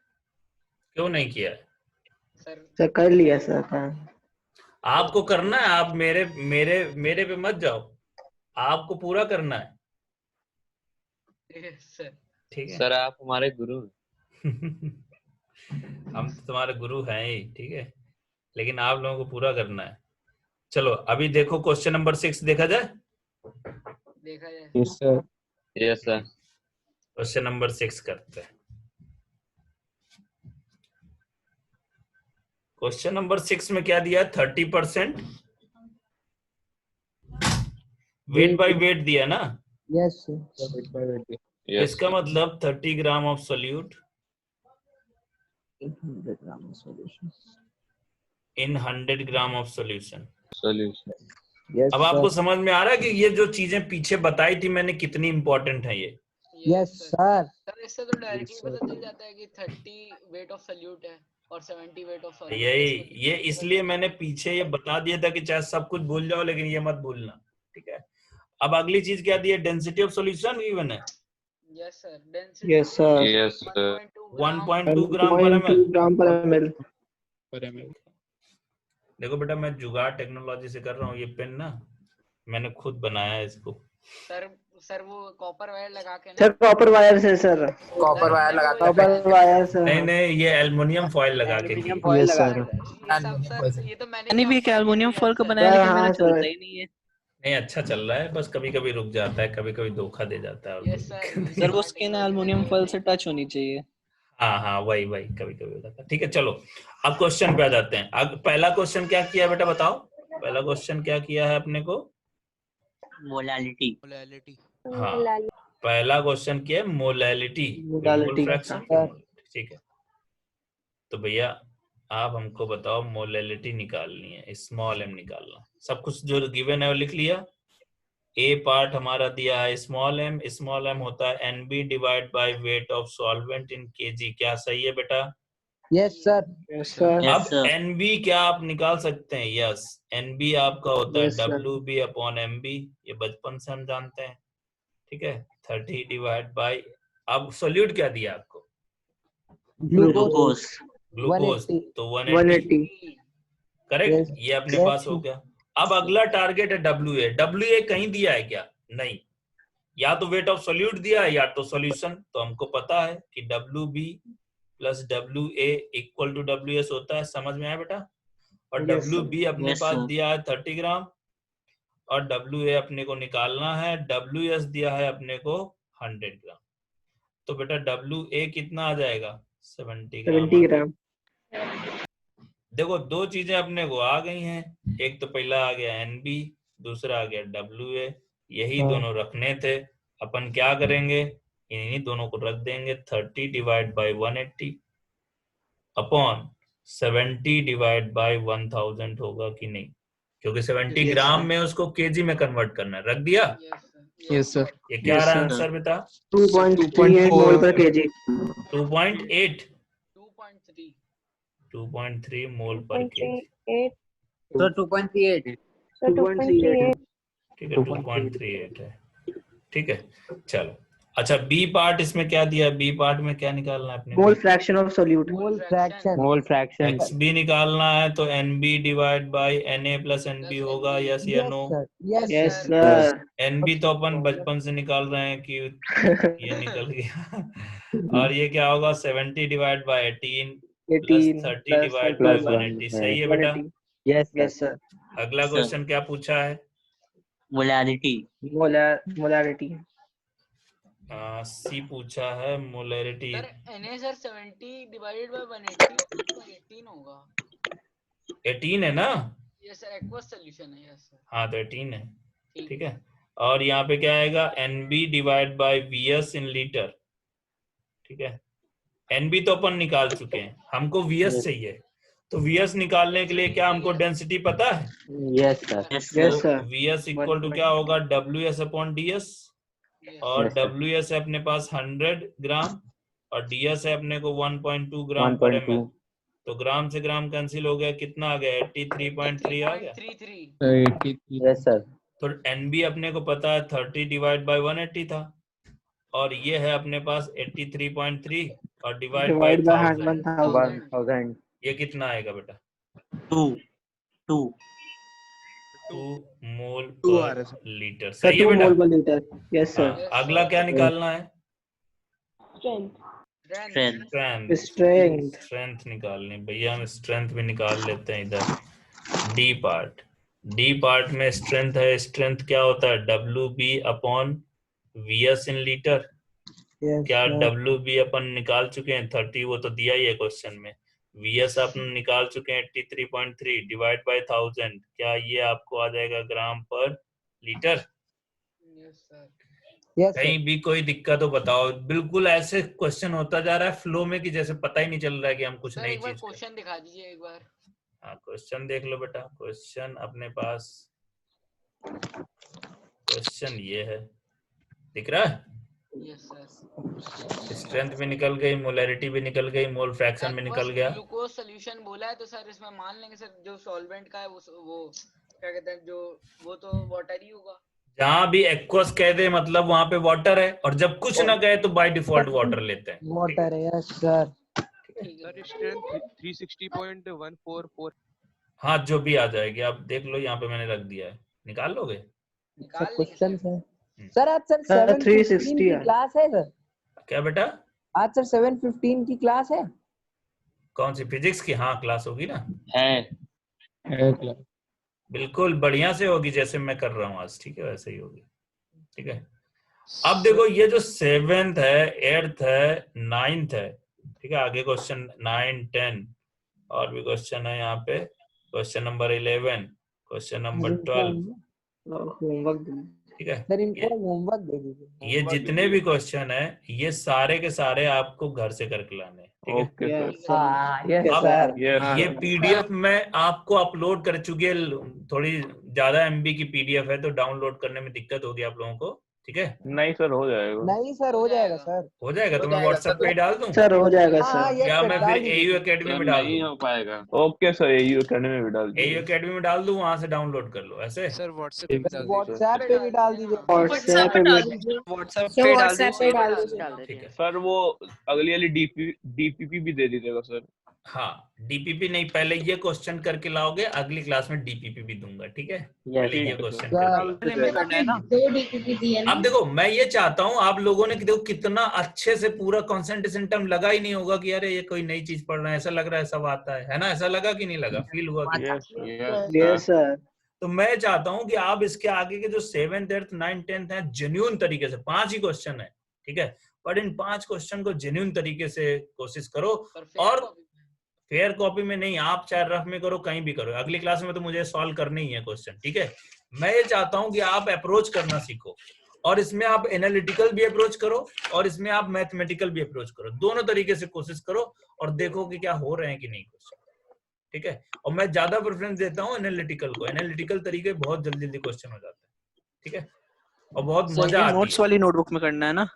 क्यों नहीं किया है? सर कर लिया सर। हाँ आपको करना है, आप मेरे मेरे मेरे पे मत जाओ, आपको पूरा करना है। Yes sir. ठीक है सर आप हमारे गुरु हैं। हम तो तुम्हारे गुरु हैं ही, ठीक है, लेकिन आप लोगों को पूरा करना है। चलो अभी देखो क्वेश्चन नंबर 6 देखा जाए। देखा जाए। Yes sir. Yes sir. Question number 6 करते हैं। क्वेश्चन नंबर 6 में क्या दिया है? 30% वेट बाय वेट दिया ना? यस इसका मतलब 30 gram of solute 100 gram solution in 100 gram of solution. Yes अब आपको समझ में आ रहा है कि ये जो चीजें पीछे बताई थी मैंने कितनी इंपॉर्टेंट है ये? Yes sir. सर इससे तो डायरेक्टली पता चल जाता है कि 30 वेट ऑफ सॉल्यूट है और 70 वेट ऑफ सॉल्यूट। यही ये इसलिए मैंने पीछे ये बता दिया था कि चाहे सब कुछ भूल जाओ लेकिन ये मत भूलना, ठीक है? अब अगली चीज क्या दी है? डेंसिटी ऑफ सॉल्यूशन गिवन है। Yes sir. Density yes sir. Yes sir. 1.2 ग्राम पर ml। ग्राम पर एमएल। देखो बेटा मैं जुगाड़ टेक्नोलॉजी से कर रहा हूँ, ये पेन ना मैंने खुद बनाया है इसको। सर वो कॉपर वायर लगा के ना। सर कॉपर वायर से सर। कॉपर वायर लगा के कॉपर वायर से। नहीं ये एल्युमिनियम फॉइल लगा के की। Yes sir. ये तो मैंने भी एक एल्युमिनियम फॉइल का बनाया, लेकिन मेरा चलता ही नहीं है। नहीं अच्छा चल रहा है, बस कभी कभी रुक जाता है, कभी कभी धोखा दे जाता है। और यस सर। सर वो स्किन एल्युमिनियम फॉइल से टच होनी चाहिए। हाँ वही कभी कभी हो जाता है। ठीक है चलो अब क्वेश्चन पे आ जाते हैं। अब पहला क्वेश्चन क्या किया बेटा बताओ? पहला क्वेश्चन क्या किया है अपने को? मोलालिटी। हाँ पहला क्वेश्चन क्या है? Molality, molality. फ्रैक्शन। ठीक है तो भैया आप हमको बताओ मोलैलिटी निकालनी है, स्मॉल एम निकालना। सब कुछ जो गिवन है वो लिख लिया। ए पार्ट हमारा दिया है स्मॉल एम होता है NB divide by weight of solvent in kg. क्या सही है बेटा? Yes sir. Yes sir. अब एनबी क्या आप निकाल सकते हैं? यस एनबी आपका होता है डब्ल्यू अपॉन एमबी, ये बचपन से हम जानते हैं, ठीक है। 30 डिवाइड बाय, अब सोल्यूट क्या दिया आपको? ग्लूकोज। तो 180 करेक्ट। ये अपने पास हो गया। अब अगला टारगेट है डब्ल्यू ए कहीं दिया है क्या? नहीं, या तो वेट ऑफ सोल्यूट दिया है या तो सॉल्यूशन। तो हमको पता है कि W B plus W A equal to W S होता है। समझ में आया बेटा? और डब्ल्यू बी अपने पास दिया है 30 ग्राम और डब्ल्यू ए अपने को निकालना है, डब्ल्यू एस दिया है अपने को 100 ग्राम। तो बेटा डब्ल्यू ए कितना आ जाएगा? 70 ग्राम। देखो दो चीजें अपने को आ गई हैं, एक तो पहला आ गया एनबी, दूसरा आ गया डब्ल्यू ए। यही दोनों रखने थे। अपन क्या करेंगे? इन्हीं दोनों को रख देंगे। 30 divide by 180 upon 70 divide by 1000 होगा कि नहीं? क्योंकि 70 ग्राम में उसको केजी में कन्वर्ट करना है। रख दिया? Yes sir. ये क्या रहा आंसर बेटा? 2.38 मोल पर केजी। 2.8 2.3 मोल पर केजी। तो 2.38 ठीक है 2.38 है। ठीक है चलो अच्छा बी पार्ट इसमें क्या दिया? बी पार्ट में क्या निकालना है अपने? Mole fraction of solute. Mole fraction. X B निकालना है तो N B divide by N A plus N B होगा। यस या no? Yes sir. N B तो अपन बचपन से निकाल रहे हैं कि ये निकल गया। और ये क्या होगा? 70 divide by 18 plus 30 divide by 180। सही है बेटा? Yes sir. अगला क्वेश्चन क्या पूछा है? मोलालिटी। मोलारिटी। सी पूछा है molarity. Sir Na sir 70 divided by 180 तो 18 होगा। 18 है ना? यस सर एक्वस सॉल्यूशन है। Yes sir. हाँ तो 18 है। ठीक है और यहाँ पे क्या आएगा? NB divide by VS in litre. ठीक है एनबी तो अपन निकाल चुके हैं, हमको वीएस चाहिए। तो वीएस निकालने के लिए क्या हमको डेंसिटी पता है? Yes sir. VS equal to क्या होगा? W S upon DS. और डब्ल्यू एस है अपने पास 100 ग्राम और डीएस है अपने को 1.2 ग्राम पर एमएल। तो ग्राम से ग्राम कैंसिल हो गया, कितना आ गया 83.3 आ गया। 33 यस सर। तो NB अपने को पता है 30 डिवाइड बाय 180 था, और ये है अपने पास 83.3 और डिवाइड बाय 1000। ये कितना आएगा बेटा? 2 मोल Two आ पर रहा है लीटर। सही है 2 बेटा? मोल पर लीटर। Yes sir. हाँ, अगला क्या निकालना है? स्ट्रेंथ। स्ट्रेंथ निकालनी भैया, हम स्ट्रेंथ भी निकाल लेते हैं इधर। डी पार्ट में स्ट्रेंथ है। स्ट्रेंथ क्या होता है? WB upon VS in litre. क्या WB अपन निकाल चुके हैं? 30, वो तो दिया ही है क्वेश्चन में। VS अपन निकाल चुके हैं 83.3 डिवाइड बाय 1000। क्या ये आपको आ जाएगा ग्राम पर लीटर? कहीं भी कोई दिक्कत हो बताओ। बिल्कुल ऐसे क्वेश्चन होता जा रहा है फ्लो में कि जैसे पता ही नहीं चल रहा है कि हम कुछ नई चीज। क्वेश्चन दिखा दीजिए एक बार। हाँ, क्वेश्चन देख लो बेटा। क्वेश्चन अपने पास, क्वेश्चन ये है, दिख रहा है? Yes sir. स्ट्रेंथ भी निकल गई, मोलैरिटी भी निकल गई, मोल फ्रैक्शन भी निकल गया। ग्लूकोज सॉल्यूशन बोला है तो सर इसमें मान लेंगे सर जो सॉल्वेंट का है वो क्या कहते हैं, जो वो तो वाटर ही होगा। जहां भी एक्वस कह दे मतलब वहां पे वाटर है, और जब कुछ ना कहे तो बाय डिफॉल्ट वाटर लेते हैं। वाटर है। Yes sir. Sir strength 360.144। हाँ, जो भी आ जाएगी आप देख लो, यहाँ पे मैंने रख दिया है, निकाल लोगे? क्वेश्चन सर आज सर 7:15 की क्लास है सर। क्या बेटा? आज सर 7:15 की क्लास है। कौन सी? फिजिक्स की? हाँ, क्लास होगी ना। है बिल्कुल बढ़िया से होगी, जैसे मैं कर रहा हूँ आज, ठीक है? वैसे ही होगी, ठीक है? अब देखो, ये जो 7th है, 8th है, 9th है, ठीक है? आगे क्वेश्चन 9, 10 और भी क्वेश्चन है यहाँ पे। Question number 11, question number 12, homework, ठीक है? सर इनको होमवर्क दे दीजिए। ये जितने भी क्वेश्चन है, ये सारे के सारे आपको घर से करके लाने, ठीक है? अब ये PDF में आपको अपलोड कर चुकी है। थोड़ी ज्यादा MB की PDF है, तो डाउनलोड करने में दिक्कत होगी आप लोगों को, ठीक है? नहीं सर, हो जाएगा। नहीं सर, हो जाएगा सर। हो जाएगा तो मैं WhatsApp पे ही डाल दूं? सर हो जाएगा सर। या मैं फिर AU Academy में डाल दूं? नहीं हो पाएगा। ओके सर, AU Academy में डाल दीजिए। AU Academy में डाल दूं, वहां से डाउनलोड कर लो। ऐसे सर WhatsApp पे भी डाल दीजिए। WhatsApp पे डाल दीजिए। ठीक है सर, वो अगली वाली DPP भी दे दीजिएगा सर। हाँ, DPP नहीं, पहले ये क्वेश्चन करके लाओगे, अगली क्लास में DPP भी दूंगा, ठीक है? पहले ये क्वेश्चन करके लाओ। अब देखो, मैं ये चाहता हूँ आप लोगों ने, देखो कितना अच्छे से पूरा कंसंट्रेशन टर्म लगा ही नहीं होगा कि अरे ये कोई नई चीज पढ़ रहे हैं, ऐसा लग रहा है सब आता है ना? ऐसा लगा कि नहीं लगा? फील हुआ कि? Yes sir. तो मैं चाहता हूँ कि आप इसके आगे के जो 7th, 8th, 9th, 10th है, जेन्युइन तरीके से, 5 ही क्वेश्चन है, ठीक है? पर इन 5 क्वेश्चन को जेन्युइन तरीके से कोशिश करो, और फेयर कॉपी में नहीं, आप चाहे रफ में करो, कहीं भी करो। अगली क्लास में तो मुझे सॉल्व करने ही है क्वेश्चन, ठीक है? मैं ये चाहता हूं कि आप अप्रोच करना सीखो, और इसमें आप एनालिटिकल भी अप्रोच करो, और इसमें आप मैथमेटिकल भी अप्रोच करो। दोनों तरीके से कोशिश करो, और देखो कि क्या हो रहे हैं कि नहीं क्वेश्चन, ठीक है? और मैं ज्यादा प्रेफरेंस देता हूँ एनालिटिकल को। एनालिटिकल तरीके बहुत जल्दी जल्दी क्वेश्चन हो जाते हैं, ठीक है? और बहुत मजा आती है। नोट्स वाली नोटबुक में करना है ना?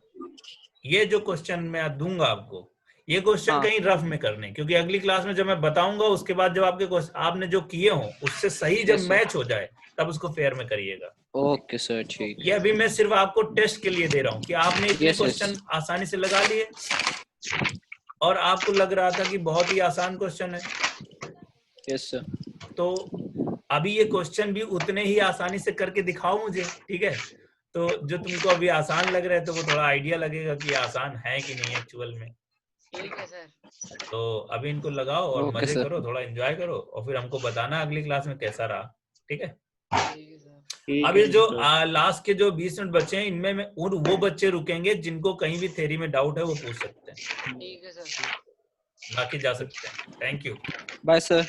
ये जो क्वेश्चन मैं दूंगा आपको, ये क्वेश्चन कहीं रफ में करने, क्योंकि अगली क्लास में जब मैं बताऊंगा, उसके बाद जब आपने जो किए हो उससे सही जब मैच हो जाए, तब उसको फेयर में करिएगा। ओके सर, ठीक। ये अभी मैं सिर्फ आपको टेस्ट के लिए दे रहा हूँ कि आपने इतने क्वेश्चन आसानी से लगा लिए, और आपको लग रहा था कि बहुत ही आसान क्वेश्चन है। Yes sir. तो अभी ये क्वेश्चन भी उतने ही आसानी से करके दिखाओ मुझे, ठीक है? तो जो तुमको अभी आसान लग रहा है, तो वो थोड़ा आइडिया लगेगा कि आसान है कि नहीं एक्चुअल में। ठीक है सर। तो अभी इनको लगाओ और मजे करो, थोड़ा एंजॉय करो, और फिर हमको बताना अगली क्लास में कैसा रहा, ठीक है? अब ये जो लास्ट के जो 20 मिनट बचे हैं, इनमें में वो बच्चे रुकेंगे जिनको कहीं भी थ्योरी में डाउट है, वो पूछ सकते हैं। ठीक है सर। बाकी जा सकते हैं। Thank you. Bye sir.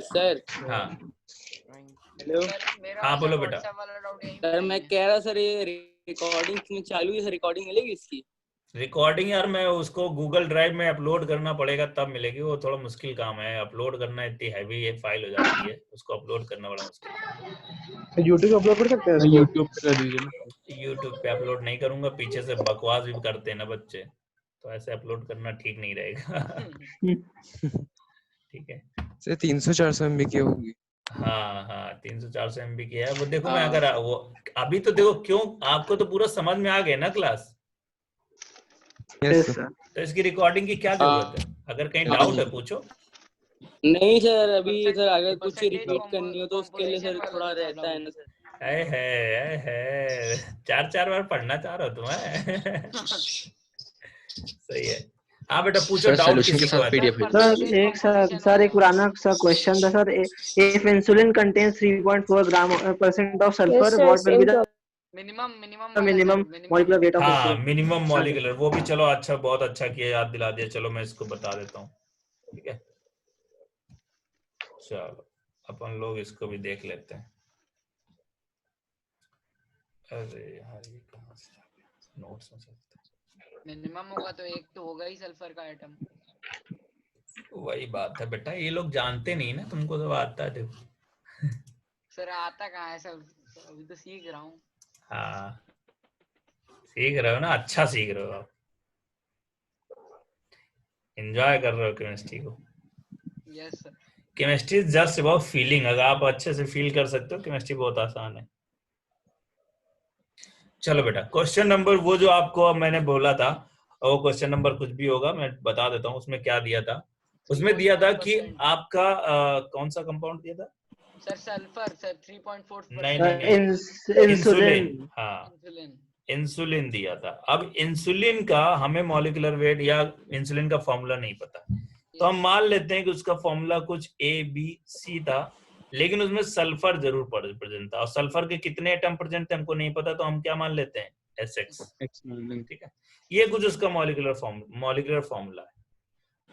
Sir हाँ हेलो। हाँ बोलो बेटा। सर मैं कह रहा सर, ये रिकॉर्डिंग में चालू है, रिकॉर्डिंग मिलेगी इसकी? रिकॉर्डिंग यार, मैं उसको गूगल ड्राइव में अपलोड करना पड़ेगा, तब मिलेगी। वो थोड़ा मुश्किल काम है, अपलोड करना इतनी हैवी है, फाइल हो जाती है, उसको अपलोड करना बड़ा मुश्किल है। यूट्यूब पे अपलोड कर सकते हैं? यूट्यूब पे कर दीजिए। यूट्यूब पे अपलोड नहीं करूंगा, पीछे से बकवास भी करते हैं ना बच्चे, तो ऐसे अपलोड करना ठीक नहीं रहेगा। ठीक है से 300-400 MB की होगी। हाँ 300-400 MB की है वो। देखो मैं अगर वो अभी तो देखो क्यों आपको तो पूरा समझ में आ गया ना क्लास। Yes sir. तो इसकी रिकॉर्डिंग की क्या जरूरत है? अगर कहीं डाउट है पूछो। नहीं सर अभी सर अगर कुछ रिपीट करनी हो तो उसके लिए सर थोड़ा रहता है ना सर। है 4 बार पढ़ना चाह रहा हो तुम्हें। सही है। हाँ बेटा पूछो डाउट किसी को है तो? सर एक पुराना सा क्वेश्चन था sir, if insulin contains 3.4 % of sulfur, what will be the minimum molecular weight of हाँ insulin? मिनिमम मॉलिक्यूलर, वो भी चलो अच्छा बहुत अच्छा किया याद दिला दिया। चलो मैं इसको बता देता हूँ। ठीक है चलो अपन लोग इसको भी देख लेते हैं। अरे यार ये कहाँ से नोट्स में मिनिमम होगा तो एक तो होगा ही सल्फर का आइटम। वही बात है बेटा, ये लोग जानते नहीं ना, तुमको तो आता है देखो। सर आता कहाँ है सर, अभी तो सीख रहा हूँ। हाँ सीख रहे हो ना, अच्छा सीख रहे हो आप, एंजॉय कर रहे हो केमिस्ट्री को। Yes sir. Chemistry is just about feeling. अगर आप अच्छे से फील कर सकते हो केमिस्ट्री बहुत आसान है। चलो बेटा क्वेश्चन नंबर वो जो आपको मैंने बोला था, वो क्वेश्चन नंबर कुछ भी होगा मैं बता देता हूँ। उसमें क्या दिया था? उसमें दिया था कि आपका कौन सा कंपाउंड दिया था सर? Sulphur sir 3.4%। नहीं इंसुलिन। हाँ इंसुलिन दिया था। अब इंसुलिन का हमें मॉलिक्यूलर वेट या इंसुलिन का फॉर्मूला नहीं पता, तो हम मान लेते हैं कि उसका फॉर्मूला कुछ ABC था, लेकिन उसमें सल्फर जरूर प्रेजेंट था। और सल्फर के कितने एटम प्रेजेंट थे हमको नहीं पता, तो हम क्या मान लेते हैं SX। ठीक है ये कुछ उसका मॉलिक्यूलर फॉर्मूला है।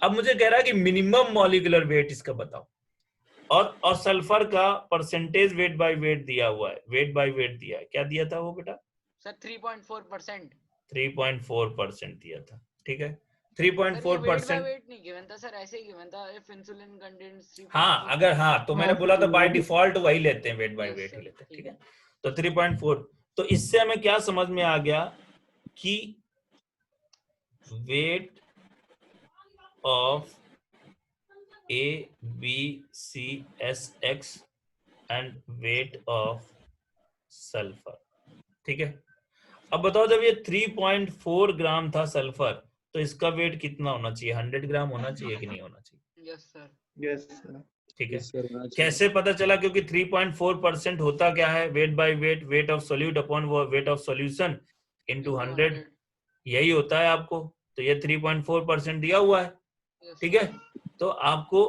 अब मुझे कह रहा है कि मिनिमम मॉलिक्यूलर वेट इसका बताओ, और सल्फर का परसेंटेज वेट बाय वेट दिया हुआ है, वेट बाय वेट दिया है। क्या दिया था वो बेटा? सर 3.4%। 3.4% दिया था। ठीक है 3.4% वेट नहीं गिवन था सर, ऐसे ही गिवन था इफ इंसुलिन कंटेन्स 3.4। हाँ अगर हाँ तो मैंने बोला था बाय डिफॉल्ट वही लेते हैं, वेट बाय वेट ही लेते हैं। ठीक है तो 3.4। तो इससे हमें क्या समझ में आ गया कि weight of ABCSX and weight of sulphur. ठीक है अब बताओ जब ये 3.4 ग्राम था सल्फर, तो इसका वेट कितना होना चाहिए? 100 ग्राम होना चाहिए कि नहीं होना चाहिए? Yes sir. Yes sir. ठीक है कैसे पता चला? क्योंकि 3.4% होता क्या है? Wait by wait, wait of solute upon weight of solution into 100, यही होता है आपको। तो ये 3.4% दिया हुआ है। ठीक है तो आपको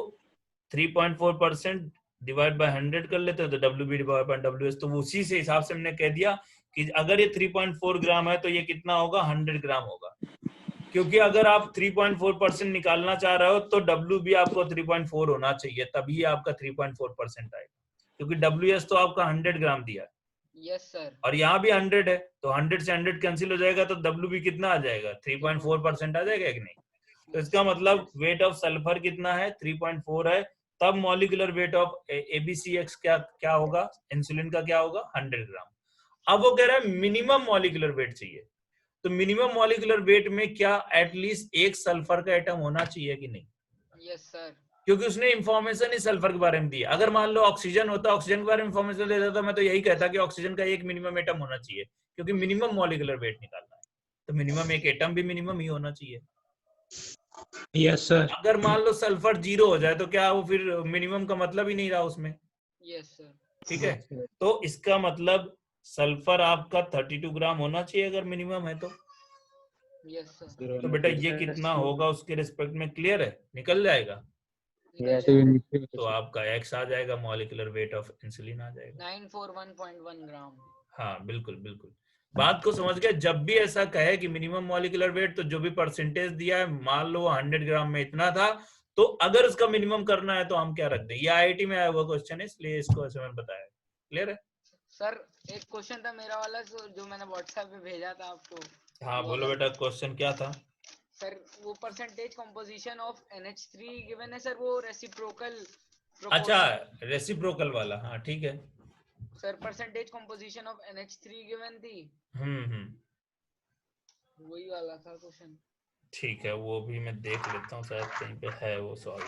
3.4% डिवाइड बाय 100 कर लेते हैं तो WB डिवाइड बाय WS, तो उसी से हिसाब से हमने कह दिया कि अगर ये 3.4 ग्राम है तो ये कितना होगा? 100 ग्राम होगा। क्योंकि अगर आप 3.4% निकालना चाह रहे हो तो WB आपको 3.4 होना चाहिए, तभी आपका 3.4% आएगा, क्योंकि WS तो आपका 100 ग्राम दिया है। Yes sir. और यहाँ भी 100 है, तो 100 से 100 कैंसिल हो जाएगा, तो WB कितना आ जाएगा? 3.4% आ जाएगा कि नहीं? तो इसका मतलब वेट ऑफ सल्फर कितना है? 3.4 है। तब मॉलिक्यूलर वेट ऑफ ABCX क्या होगा? इंसुलिन का क्या होगा? 100 ग्राम। अब वो कह रहा है मिनिमम मॉलिक्यूलर वेट चाहिए, तो मिनिमम मॉलिक्यूलर वेट में क्या एटलीस्ट एक सल्फर का एटम होना चाहिए कि नहीं? Yes sir. क्योंकि उसने इंफॉर्मेशन ही सल्फर के बारे में दी। अगर मान लो ऑक्सीजन होता, ऑक्सीजन के बारे में इंफॉर्मेशन दे देता, मैं तो यही कहता कि ऑक्सीजन का एक मिनिमम एटम होना चाहिए, क्योंकि मिनिमम मॉलिक्यूलर वेट निकालना है, तो मिनिमम एक एटम भी मिनिमम ही होना चाहिए। Yes sir. अगर मान लो सल्फर 0 हो जाए तो क्या वो फिर मिनिमम का मतलब ही नहीं रहा उसमें? Yes sir. ठीक है तो इसका मतलब सल्फर आपका 32 ग्राम होना चाहिए अगर मिनिमम है तो। Yes sir. तो बेटा ये कितना होगा उसके रिस्पेक्ट में? क्लियर है? निकल जाएगा। तो आपका X आ जाएगा, मॉलिक्यूलर वेट ऑफ इंसुलिन आ जाएगा 941.1 ग्राम। हाँ बिल्कुल बिल्कुल बात को समझ गए। जब भी ऐसा कहे कि मिनिमम मॉलिक्यूलर वेट, तो जो भी परसेंटेज दिया है, मान लो 100 ग्राम में इतना था, तो अगर उसका मिनिमम करना है तो हम क्या रख दें? ये IIT में आया हुआ क्वेश्चन है, इसलिए इसको ऐसे मैंने बताया। क्लियर है? सर एक क्वेश्चन था मेरा वाला जो मैंने व्हाट्सएप पे भेजा था आपको। हाँ बोलो बेटा क्वेश्चन क्या था? सर वो percentage composition of NH3 given है सर, वो रेसिप्रोकल। अच्छा रेसिप्रोकल वाला, हाँ ठीक है sir. Percentage composition of NH3 given थी। हम्म वही वाला था क्वेश्चन। ठीक है, वो भी मैं देख लेता हूँ, शायद कहीं पे है वो सॉल्व।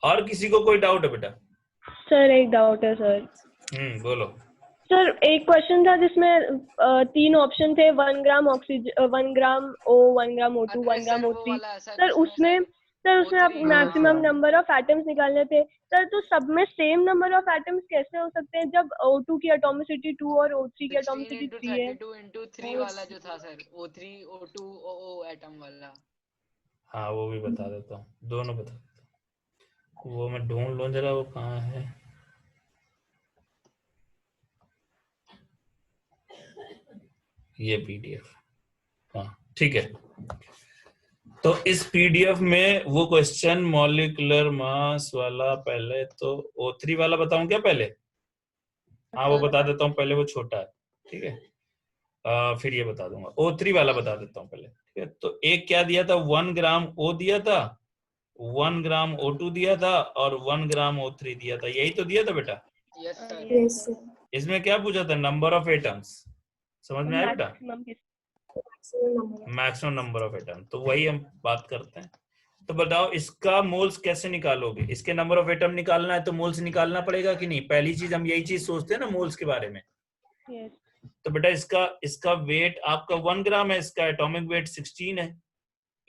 और किसी को कोई डाउट है बेटा? सर एक डाउट है सर। बोलो। सर एक क्वेश्चन था जिसमें 3 ऑप्शन थे, 1 ग्राम ऑक्सीजन, 1 ग्राम O, 1 ग्राम O2, 1 ग्राम O3। सर उसमें आप मैक्सिमम नंबर ऑफ एटम्स निकालने थे सर, तो सब में सेम नंबर ऑफ एटम्स कैसे हो सकते हैं जब O2 की एटॉमिसिटी 2 और O3 की एटॉमिसिटी 3 है? 32 into 3 वाला जो था sir, O3 O2 OO atom वाला। हाँ वो भी बता देता हूँ, दोनों बता देता हूँ। वो मैं ढूंढ लूँ जरा, वो कहाँ है। ये पीडीएफ, हाँ ठीक है। तो इस पीडीएफ में वो क्वेश्चन मॉलिक्यूलर मास वाला, पहले तो O3 वाला बताऊं क्या पहले? हाँ वो बता देता हूँ पहले, वो छोटा है, ठीक है। फिर ये बता दूंगा, O3 वाला बता देता हूँ पहले, ठीक है। तो एक क्या दिया था, 1 ग्राम O दिया था, 1 ग्राम O2 दिया था और 1 ग्राम O3 दिया था, यही तो दिया था बेटा? Yes sir. इसमें क्या पूछा था, नंबर ऑफ एटम्स, समझ में आया बेटा? मैक्सिमम नंबर ऑफ एटम, तो वही हम बात करते हैं। तो बताओ इसका मोल्स कैसे निकालोगे? इसके नंबर ऑफ एटम निकालना है तो मोल्स निकालना पड़ेगा कि नहीं? पहली चीज हम यही चीज सोचते हैं ना मोल्स के बारे में। yes. तो बेटा इसका वेट आपका 1 ग्राम है, इसका एटॉमिक वेट 16 है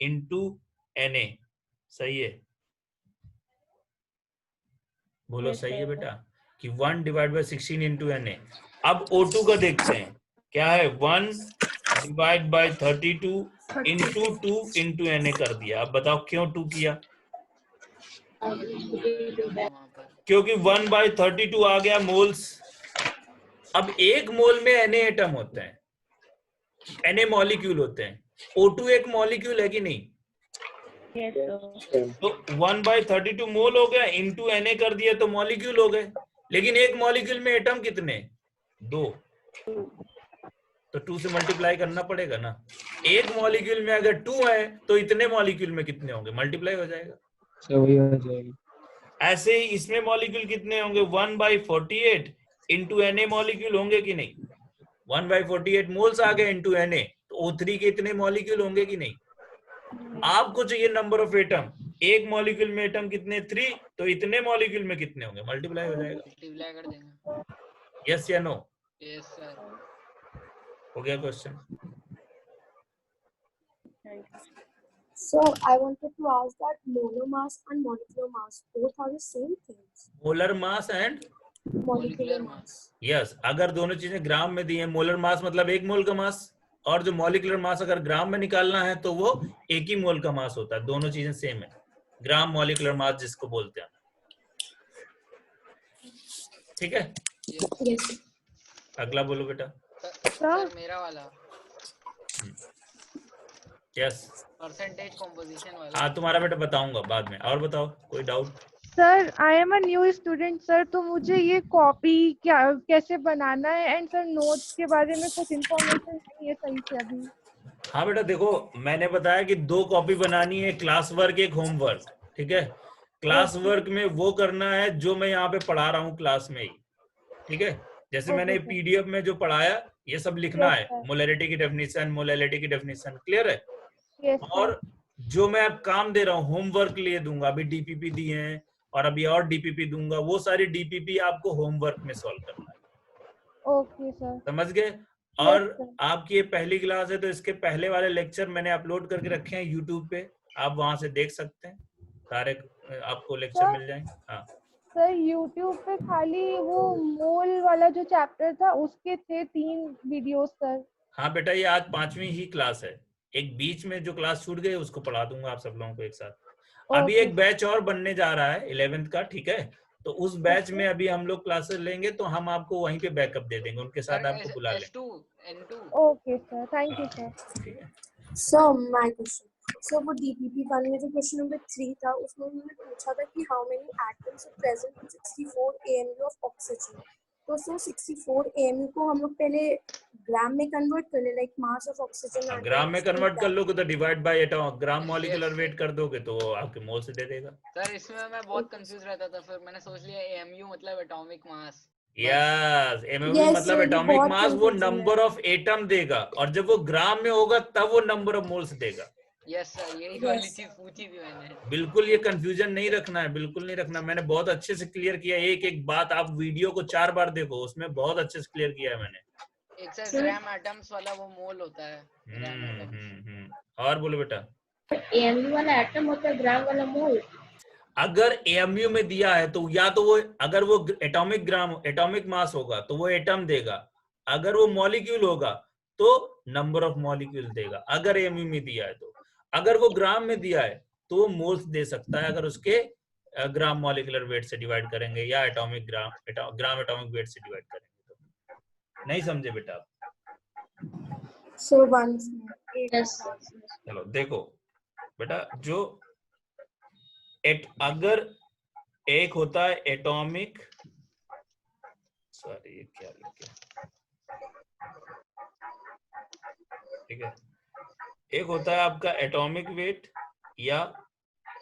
इनटू Na, सही है? बोलो yes, सही है बेटा कि 1 डिवाइड बाय 16 इंटू Na। अब O2 का देखते हैं क्या है, 1 divide by 32 into 2 into Na कर दिया। अब बताओ क्यों 2 किया? क्योंकि 1 बाय 32 आ गया मोल्स। अब एक मोल में Na एटम होते हैं, Na मॉलिक्यूल होते हैं, O2 एक मॉलिक्यूल है कि नहीं? yes, तो 1 बाय 32 मोल हो गया, इंटू Na कर दिया तो मॉलिक्यूल हो गए। लेकिन एक मॉलिक्यूल में एटम कितने? 2, तो 2 से मल्टीप्लाई करना पड़ेगा ना। एक मॉलिक्यूल में अगर 2 है तो इतने मॉलिक्यूल में कितने होंगे, मल्टीप्लाई हो जाएगा। वही हो जाएगी। ऐसे ही इसमें मॉलिक्यूल कितने होंगे, 1 बाई 48 इंटू Na मॉलिक्यूल होंगे कि नहीं? 1 बाई 48 मोल्स आ गए इंटू Na, तो O3 के इतने मॉलिक्यूल होंगे कि नहीं? आपको चाहिए नंबर ऑफ एटम, एक मॉलिक्यूल में एटम कितने? 3, तो इतने मॉलिक्यूल में कितने होंगे, मल्टीप्लाई हो जाएगा। मल्टीप्लाई कर देंगे। यस या नो? Yes sir. हो गया question? So I wanted to ask that molar mass and molecular mass both are the same things. Molar mass and Molecular mass. Yes, अगर दोनों चीजें ग्राम में दी हैं, मोलर मास मतलब 1 मोल का मास, और जो मॉलिक्यूलर मास अगर ग्राम में निकालना है तो वो 1 ही मोल का मास होता है। दोनों चीजें सेम है, ग्राम मॉलिक्यूलर मास जिसको बोलते हैं, ठीक है? Yes. अगला बोलो बेटा। सर मेरा वाला यस, परसेंटेज कंपोजिशन वाला। हाँ तुम्हारा बेटा बताऊंगा बाद में। और बताओ कोई doubt? Sir I am a new student sir, तो मुझे ये कॉपी क्या कैसे बनाना है, एंड सर नोट्स के बारे में कुछ इन्फॉर्मेशन नहीं है सही से अभी। हाँ बेटा देखो, मैंने बताया कि 2 कॉपी बनानी है, क्लास वर्क एक होमवर्क, ठीक है? क्लास वर्क में वो करना है जो मैं यहाँ पे पढ़ा रहा हूँ क्लास में ही, ठीक है? जैसे मैंने पीडीएफ में जो पढ़ाया ये सब लिखना है, मोलैलिटी की डेफिनेशन, मोलैलिटी की डेफिनेशन, क्लियर है? और जो मैं अब काम दे रहा हूँ होमवर्क लिए दूंगा, अभी डीपीपी दिए हैं और अभी और डीपीपी दूंगा, वो सारी डीपीपी आपको होमवर्क में सॉल्व करना है। ओके सर, समझ गए? और आपकी ये पहली क्लास है तो इसके पहले वाले लेक्चर मैंने अपलोड करके रखे हैं यूट्यूब पे, आप वहां से देख सकते हैं, सारे आपको लेक्चर मिल जाएंगे। हाँ सर यूट्यूब पे खाली वो मोल वाला जो चैप्टर था उसके थे 3 वीडियोस सर। हाँ बेटा, ये आज 5वीं ही क्लास है, एक बीच में जो क्लास छूट गई उसको पढ़ा दूंगा आप सब लोगों को एक साथ। अभी एक बैच और बनने जा रहा है 11th का, ठीक है? तो उस बैच में अभी हम लोग क्लासेस लेंगे तो हम आपको वहीं पे बैकअप दे देंगे, उनके साथ आपको बुला लेंगे। Okay sir, thank you sir. ठीक है। So my question. So वो DPP वाले में जो क्वेश्चन नंबर 3 था उसमें उन्होंने पूछा था कि how many atoms are present in 64 AMU of oxygen. तो सर 64 AMU को हम लोग पहले ग्राम में कन्वर्ट कर ले, लाइक मास ऑफ ऑक्सीजन। ग्राम में कन्वर्ट कर लोगे तो divide by gram molecular weight कर दोगे तो वो आपके मोल से दे देगा। सर इसमें मैं बहुत कंफ्यूज रहता था, फिर मैंने सोच लिया AMU मतलब एटॉमिक मास। यस, एमएमयू मतलब एटॉमिक मास, वो नंबर ऑफ एटम देगा, और जब वो ग्राम में होगा तब वो नंबर ऑफ मोल्स देगा। यस सर, यही वाली चीज पूछी थी मैंने। बिल्कुल ये कंफ्यूजन नहीं रखना है, बिल्कुल नहीं रखना। मैंने बहुत अच्छे से क्लियर किया, एक एक बात आप वीडियो को 4 बार देखो, उसमें बहुत अच्छे से क्लियर किया है मैंने। एक सर ग्राम एटम्स वाला वो मोल होता है। और बोलो बेटा। AMU वाला एटम होता है, ग्राम वाला मोल। अगर AMU में दिया है तो या तो वो, अगर वो एटॉमिक ग्राम एटॉमिक मास होगा तो वो एटम देगा, अगर वो मॉलिक्यूल होगा तो नंबर ऑफ मॉलिक्यूल देगा, अगर AMU में दिया है तो। अगर वो ग्राम में दिया है तो वो मोल्स दे सकता है, अगर उसके ग्राम मॉलिक्यूलर वेट से डिवाइड करेंगे या एटॉमिक ग्राम एटॉमिक वेट से डिवाइड करेंगे तो। नहीं समझे बेटा आप? सो चलो देखो बेटा, जो अगर एक होता है एटॉमिक, सॉरी ये क्या लिख गया, ठीक है, एक होता है आपका एटॉमिक वेट या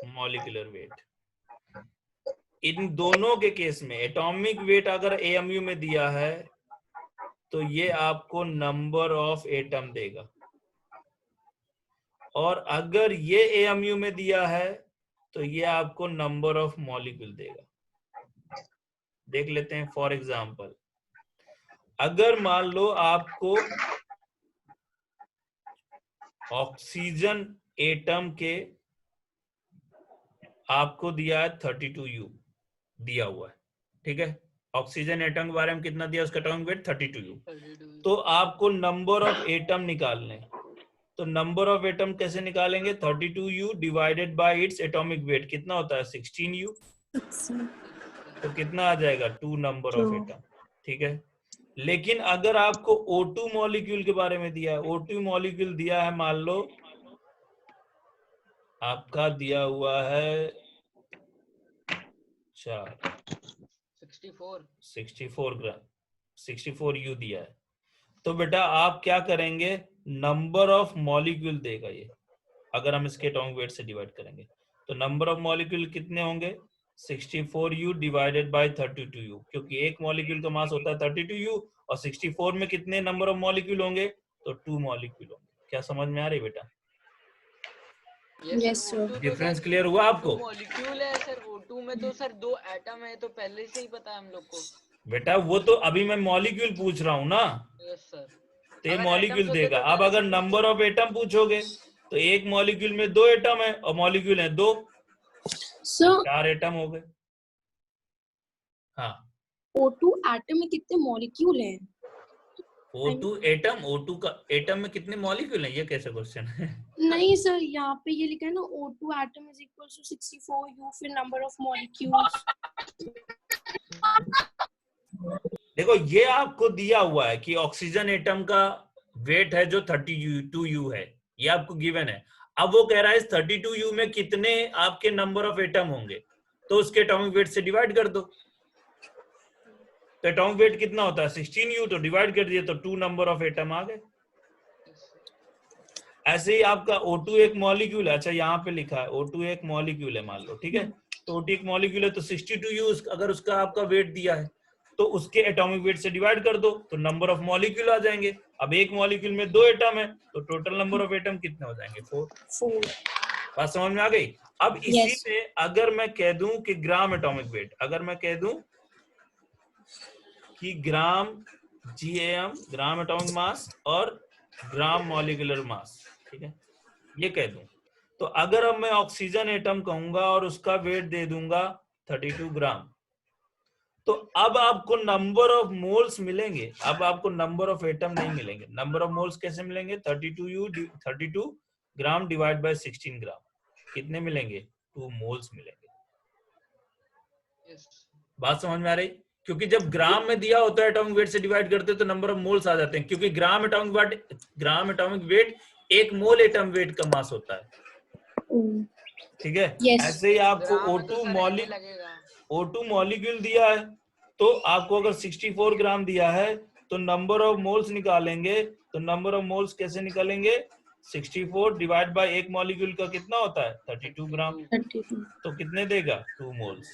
मॉलिक्यूलर वेट। इन दोनों के केस में एटॉमिक वेट अगर AMU में दिया है तो ये आपको नंबर ऑफ एटम देगा, और अगर ये AMU में दिया है तो ये आपको नंबर ऑफ मॉलिक्यूल देगा। देख लेते हैं फॉर एग्जांपल, अगर मान लो आपको ऑक्सीजन एटम के आपको दिया है 32U दिया हुआ है, ठीक है, ऑक्सीजन एटम के बारे में कितना दिया, उसका एटॉमिक वेट 32U, तो आपको नंबर ऑफ एटम निकालने। तो नंबर ऑफ एटम कैसे निकालेंगे, 32U divided by its atomic weight कितना होता है 16U, तो कितना आ जाएगा 2 नंबर ऑफ एटम, ठीक है। लेकिन अगर आपको O2 मॉलिक्यूल के बारे में दिया है, O2 मॉलिक्यूल दिया है, मान लो आपका दिया हुआ है 64 ग्राम, 64U दिया है, तो बेटा आप क्या करेंगे, नंबर ऑफ मॉलिक्यूल देगा ये, अगर हम इसके एटॉमिक वेट से डिवाइड करेंगे तो नंबर ऑफ मॉलिक्यूल कितने होंगे 64U डिवाइडेड बाय 32U, क्योंकि एक मॉलिक्यूल का मास होता है 32U और 64 में कितने नंबर ऑफ मॉलिक्यूल होंगे, तो 2 मॉलिक्यूल होंगे। क्या समझ में आ रही बेटा? Yes sir. डिफरेंस क्लियर हुआ आपको? मॉलिक्यूल है सर, O2 में तो सर 2 एटम है, तो पहले से ही पता है हम लोग को। बेटा वो तो अभी मैं मॉलिक्यूल पूछ रहा हूँ ना, यस सर, तो ये मॉलिक्यूल देगा। अब अगर नंबर ऑफ एटम पूछोगे तो एक मॉलिक्यूल में 2 एटम है और मॉलिक्यूल है 2, 4 एटम हो गए। हाँ, O2 एटम में कितने मॉलिक्यूल हैं? O2 एटम, O2 का एटम में कितने मॉलिक्यूल हैं, ये कैसे क्वेश्चन है? नहीं सर, यहाँ पे ये लिखा है ना, O2 atom is equal to 64U फिर नंबर ऑफ मॉलिक्यूल्स। देखो ये आपको दिया हुआ है कि ऑक्सीजन एटम का वेट है जो 32U है, ये आपको गिवन है। अब वो कह रहा है इस 32U में कितने आपके नंबर ऑफ एटम होंगे, तो उसके एटॉमिक वेट से डिवाइड कर दो। तो एटॉमिक वेट कितना होता है 16U, तो डिवाइड कर दिए तो 2 नंबर ऑफ एटम आ गए। ऐसे ही आपका O2 एक मॉलिक्यूल है, अच्छा यहाँ पे लिखा है O2 एक मॉलिक्यूल है मान लो, ठीक है, तो O2 एक मॉलिक्यूल है तो 62U अगर उसका आपका वेट दिया है तो उसके एटॉमिक वेट से डिवाइड कर दो तो नंबर ऑफ मॉलिक्यूल आ जाएंगे। अब एक मॉलिक्यूल में 2 एटम है तो टोटल नंबर ऑफ एटम कितने हो जाएंगे 4। बात समझ में आ गई? अब इसी में अगर मैं कह दूं कि ग्राम एटॉमिक वेट, अगर मैं कह दूं कि ग्राम GAM ग्राम एटॉमिक मास और ग्राम मॉलिक्यूलर मास, ठीक है, ये कह दूं, तो अगर अब मैं ऑक्सीजन एटम कहूंगा और उसका वेट दे दूंगा 32 ग्राम, तो अब आपको नंबर ऑफ मोल्स मिलेंगे, अब आपको नंबर ऑफ एटम नहीं मिलेंगे। नंबर ऑफ मोल्स कैसे मिलेंगे, 32 ग्राम डिवाइड बाय 16 ग्राम, कितने मिलेंगे 2 मोल्स मिलेंगे। बात समझ में आ रही? क्योंकि जब ग्राम में दिया होता है एटॉमिक वेट से डिवाइड करते हैं तो नंबर ऑफ मोल्स आ जाते हैं, क्योंकि gram atomic weight 1 mole atom weight का मास होता है, ठीक है। ऐसे ही आपको O2 मॉलिक्यूल दिया है तो आपको अगर 64 ग्राम दिया है तो नंबर ऑफ मोल्स निकालेंगे, तो नंबर ऑफ मोल्स कैसे निकालेंगे? 64 डिवाइड बाय एक मॉलिक्यूल का कितना होता है? 32 ग्राम। तो कितने देगा? 2 मोल्स।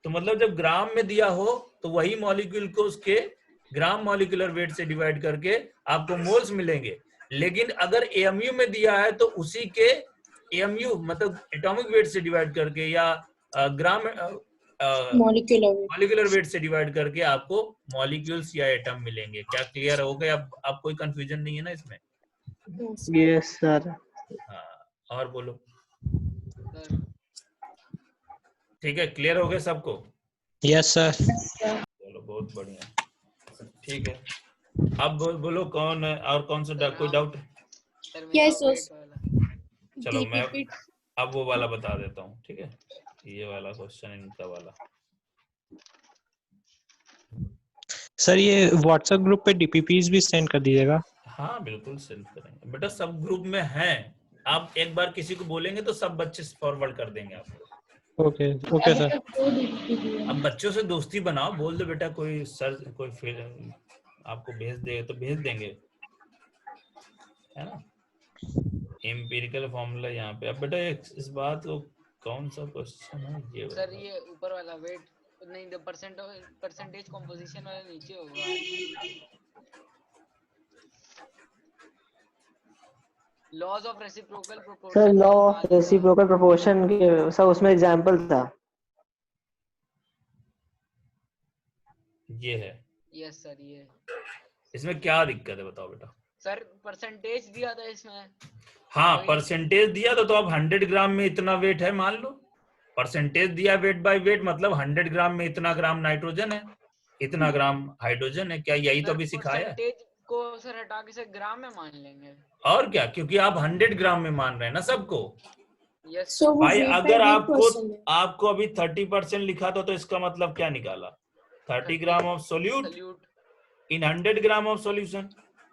तो मतलब जब ग्राम में दिया हो तो वही मॉलिक्यूल को उसके ग्राम मॉलिक्यूलर वेट से डिवाइड करके आपको मोल्स मिलेंगे। लेकिन अगर एएमयू में दिया है तो उसी के एएमयू मतलब एटॉमिक वेट से डिवाइड करके या ग्राम मॉलिक्यूलर वेट से डिवाइड करके आपको मॉलिक्यूल्स या एटम मिलेंगे। क्या क्लियर हो गया? अब कोई कंफ्यूजन नहीं है ना इसमें? Yes sir. हाँ, और बोलो। ठीक है, क्लियर हो गया सबको? Yes sir. चलो बहुत बढ़िया, ठीक है। अब बोलो कौन है और कौन सा कोई डाउट? यस चलो मैं अब वो वाला बता देता हूँ, ठीक है? ये वाला क्वेश्चन इनका वाला। सर ये व्हाट्सएप ग्रुप पे डीपीपीज भी सेंड कर दीजिएगा। हाँ बिल्कुल सेंड करेंगे बेटा, सब ग्रुप में हैं। आप एक बार किसी को बोलेंगे तो सब बच्चे फॉरवर्ड कर देंगे आपको। Okay okay sir. अब बच्चों से दोस्ती बनाओ, बोल दो बेटा कोई सर कोई फिर आपको भेज दे तो भेज देंगे, है ना? एम्पिरिकल फॉर्मूला यहाँ पे। अब बेटा इस बात को कौन सा क्वेश्चन है ये? सर ये ऊपर वाला वेट नहीं, द परसेंटेज कंपोजिशन वाला नीचे होगा। Laws of reciprocal proportion. Sir law of reciprocal proportion के सर उसमें एग्जांपल था। ये है। यस सर ये। इसमें क्या दिक्कत है बताओ बेटा? सर परसेंटेज दिया था इसमें। हाँ परसेंटेज दिया तो अब 100 ग्राम में इतना वेट है मान लो। परसेंटेज दिया वेट बाय वेट, मतलब 100 ग्राम में इतना ग्राम नाइट्रोजन है, इतना ग्राम हाइड्रोजन है। क्या यही तो अभी सिखाया? परसेंटेज को सर हटा के सर ग्राम में मान लेंगे। और क्या, क्योंकि आप 100 ग्राम में मान रहे हैं ना सबको। यस भाई अगर आपको अभी 30% लिखा था तो इसका मतलब क्या निकाला? 30 gram of solute in 100 gram of solution.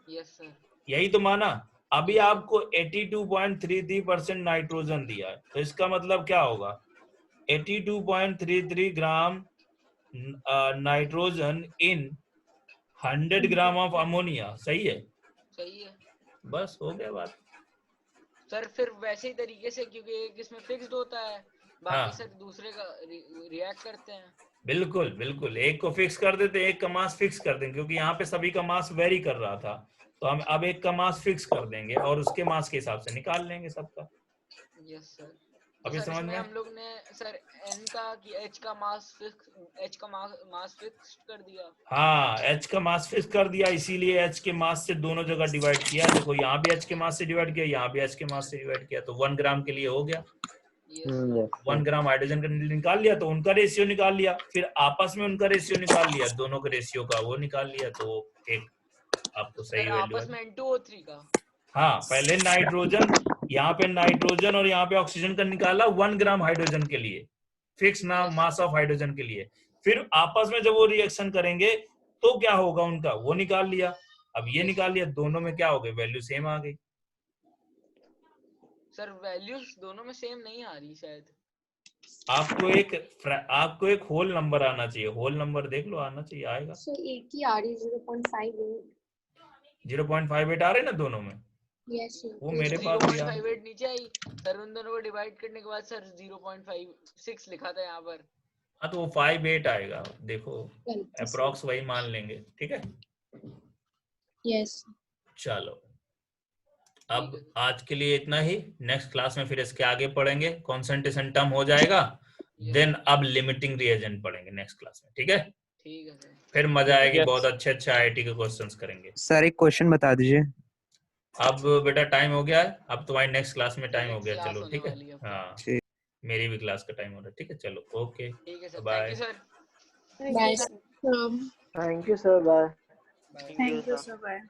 Yes sir यही तो माना। अभी आपको 82.33% नाइट्रोजन दिया है तो इसका मतलब क्या होगा? 82.33 gram nitrogen in 100 gram of ammonia. सही है? सही है। बस हो गया बात। सर फिर वैसे ही तरीके से, क्योंकि एक इसमें फिक्स्ड होता है, बाकी हाँ। सर दूसरे का रिएक्ट करते हैं। बिल्कुल बिल्कुल, एक को फिक्स कर देते, एक का मास फिक्स कर देंगे, क्योंकि यहाँ पे सभी का मास वेरी कर रहा था तो हम अब एक का मास फिक्स कर देंगे और उसके मास के हिसाब से निकाल लेंगे सबका। Yes sir. अभी सर समझ में? हम लोग ने सर n का कि h का मास फिक्स कर दिया। हाँ h का मास फिक्स कर दिया, इसीलिए h के मास से दोनों जगह डिवाइड किया। देखो यहाँ भी h के मास से डिवाइड किया, यहाँ भी h के मास से डिवाइड किया, तो 1 ग्राम के लिए हो गया। 1 ग्राम हाइड्रोजन का निकाल लिया तो उनका रेशियो निकाल लिया, फिर आपस में उनका रेशियो निकाल लिया, दोनों के रेशियो का वो निकाल लिया, तो एक आपको सही वैल्यू आपस में N2O3 का। हाँ पहले नाइट्रोजन, यहाँ पे नाइट्रोजन और यहाँ पे ऑक्सीजन का निकाला 1 ग्राम हाइड्रोजन के लिए, फिक्स ना मास ऑफ हाइड्रोजन के लिए। फिर आपस में जब वो रिएक्शन करेंगे तो क्या होगा उनका, वो निकाल लिया। अब ये निकाल लिया, दोनों में क्या हो गई? वैल्यू सेम आ गई। सर वैल्यूज दोनों में सेम नहीं आ रही शायद। आपको एक होल नंबर आना चाहिए, होल नंबर देख लो, आना चाहिए, आएगा। सर एक ही आ रही है 0.58। 0.58 आ रहे ना दोनों में? Yes sir. वो मेरे पास भी आ 0.58 नीचे आई सर, उन दोनों को डिवाइड करने के बाद सर 0.56 लिखा था यहाँ पर। हाँ तो वो 58 आएगा, देखो अप्रॉक्स वही मान लेंगे, ठीक है? यस। चलो अब आज के लिए इतना ही, नेक्स्ट क्लास में फिर इसके आगे पढ़ेंगे, कॉन्सेंट्रेशन टर्म हो जाएगा, देन अब लिमिटिंग रिएजेंट पढ़ेंगे नेक्स्ट क्लास में, ठीक है? ठीक है सर। फिर मजा आएगी, बहुत अच्छे अच्छे आईआईटी के क्वेश्चंस करेंगे। सर एक क्वेश्चन बता दीजिए। अब बेटा टाइम हो गया है, अब तुम्हारी नेक्स्ट क्लास में टाइम हो गया, चलो ठीक है? हाँ मेरी भी क्लास का टाइम हो रहा है, ठीक है? चलो okay bye. Bye sir. Thank you sir. Bye. Thank you sir. Bye.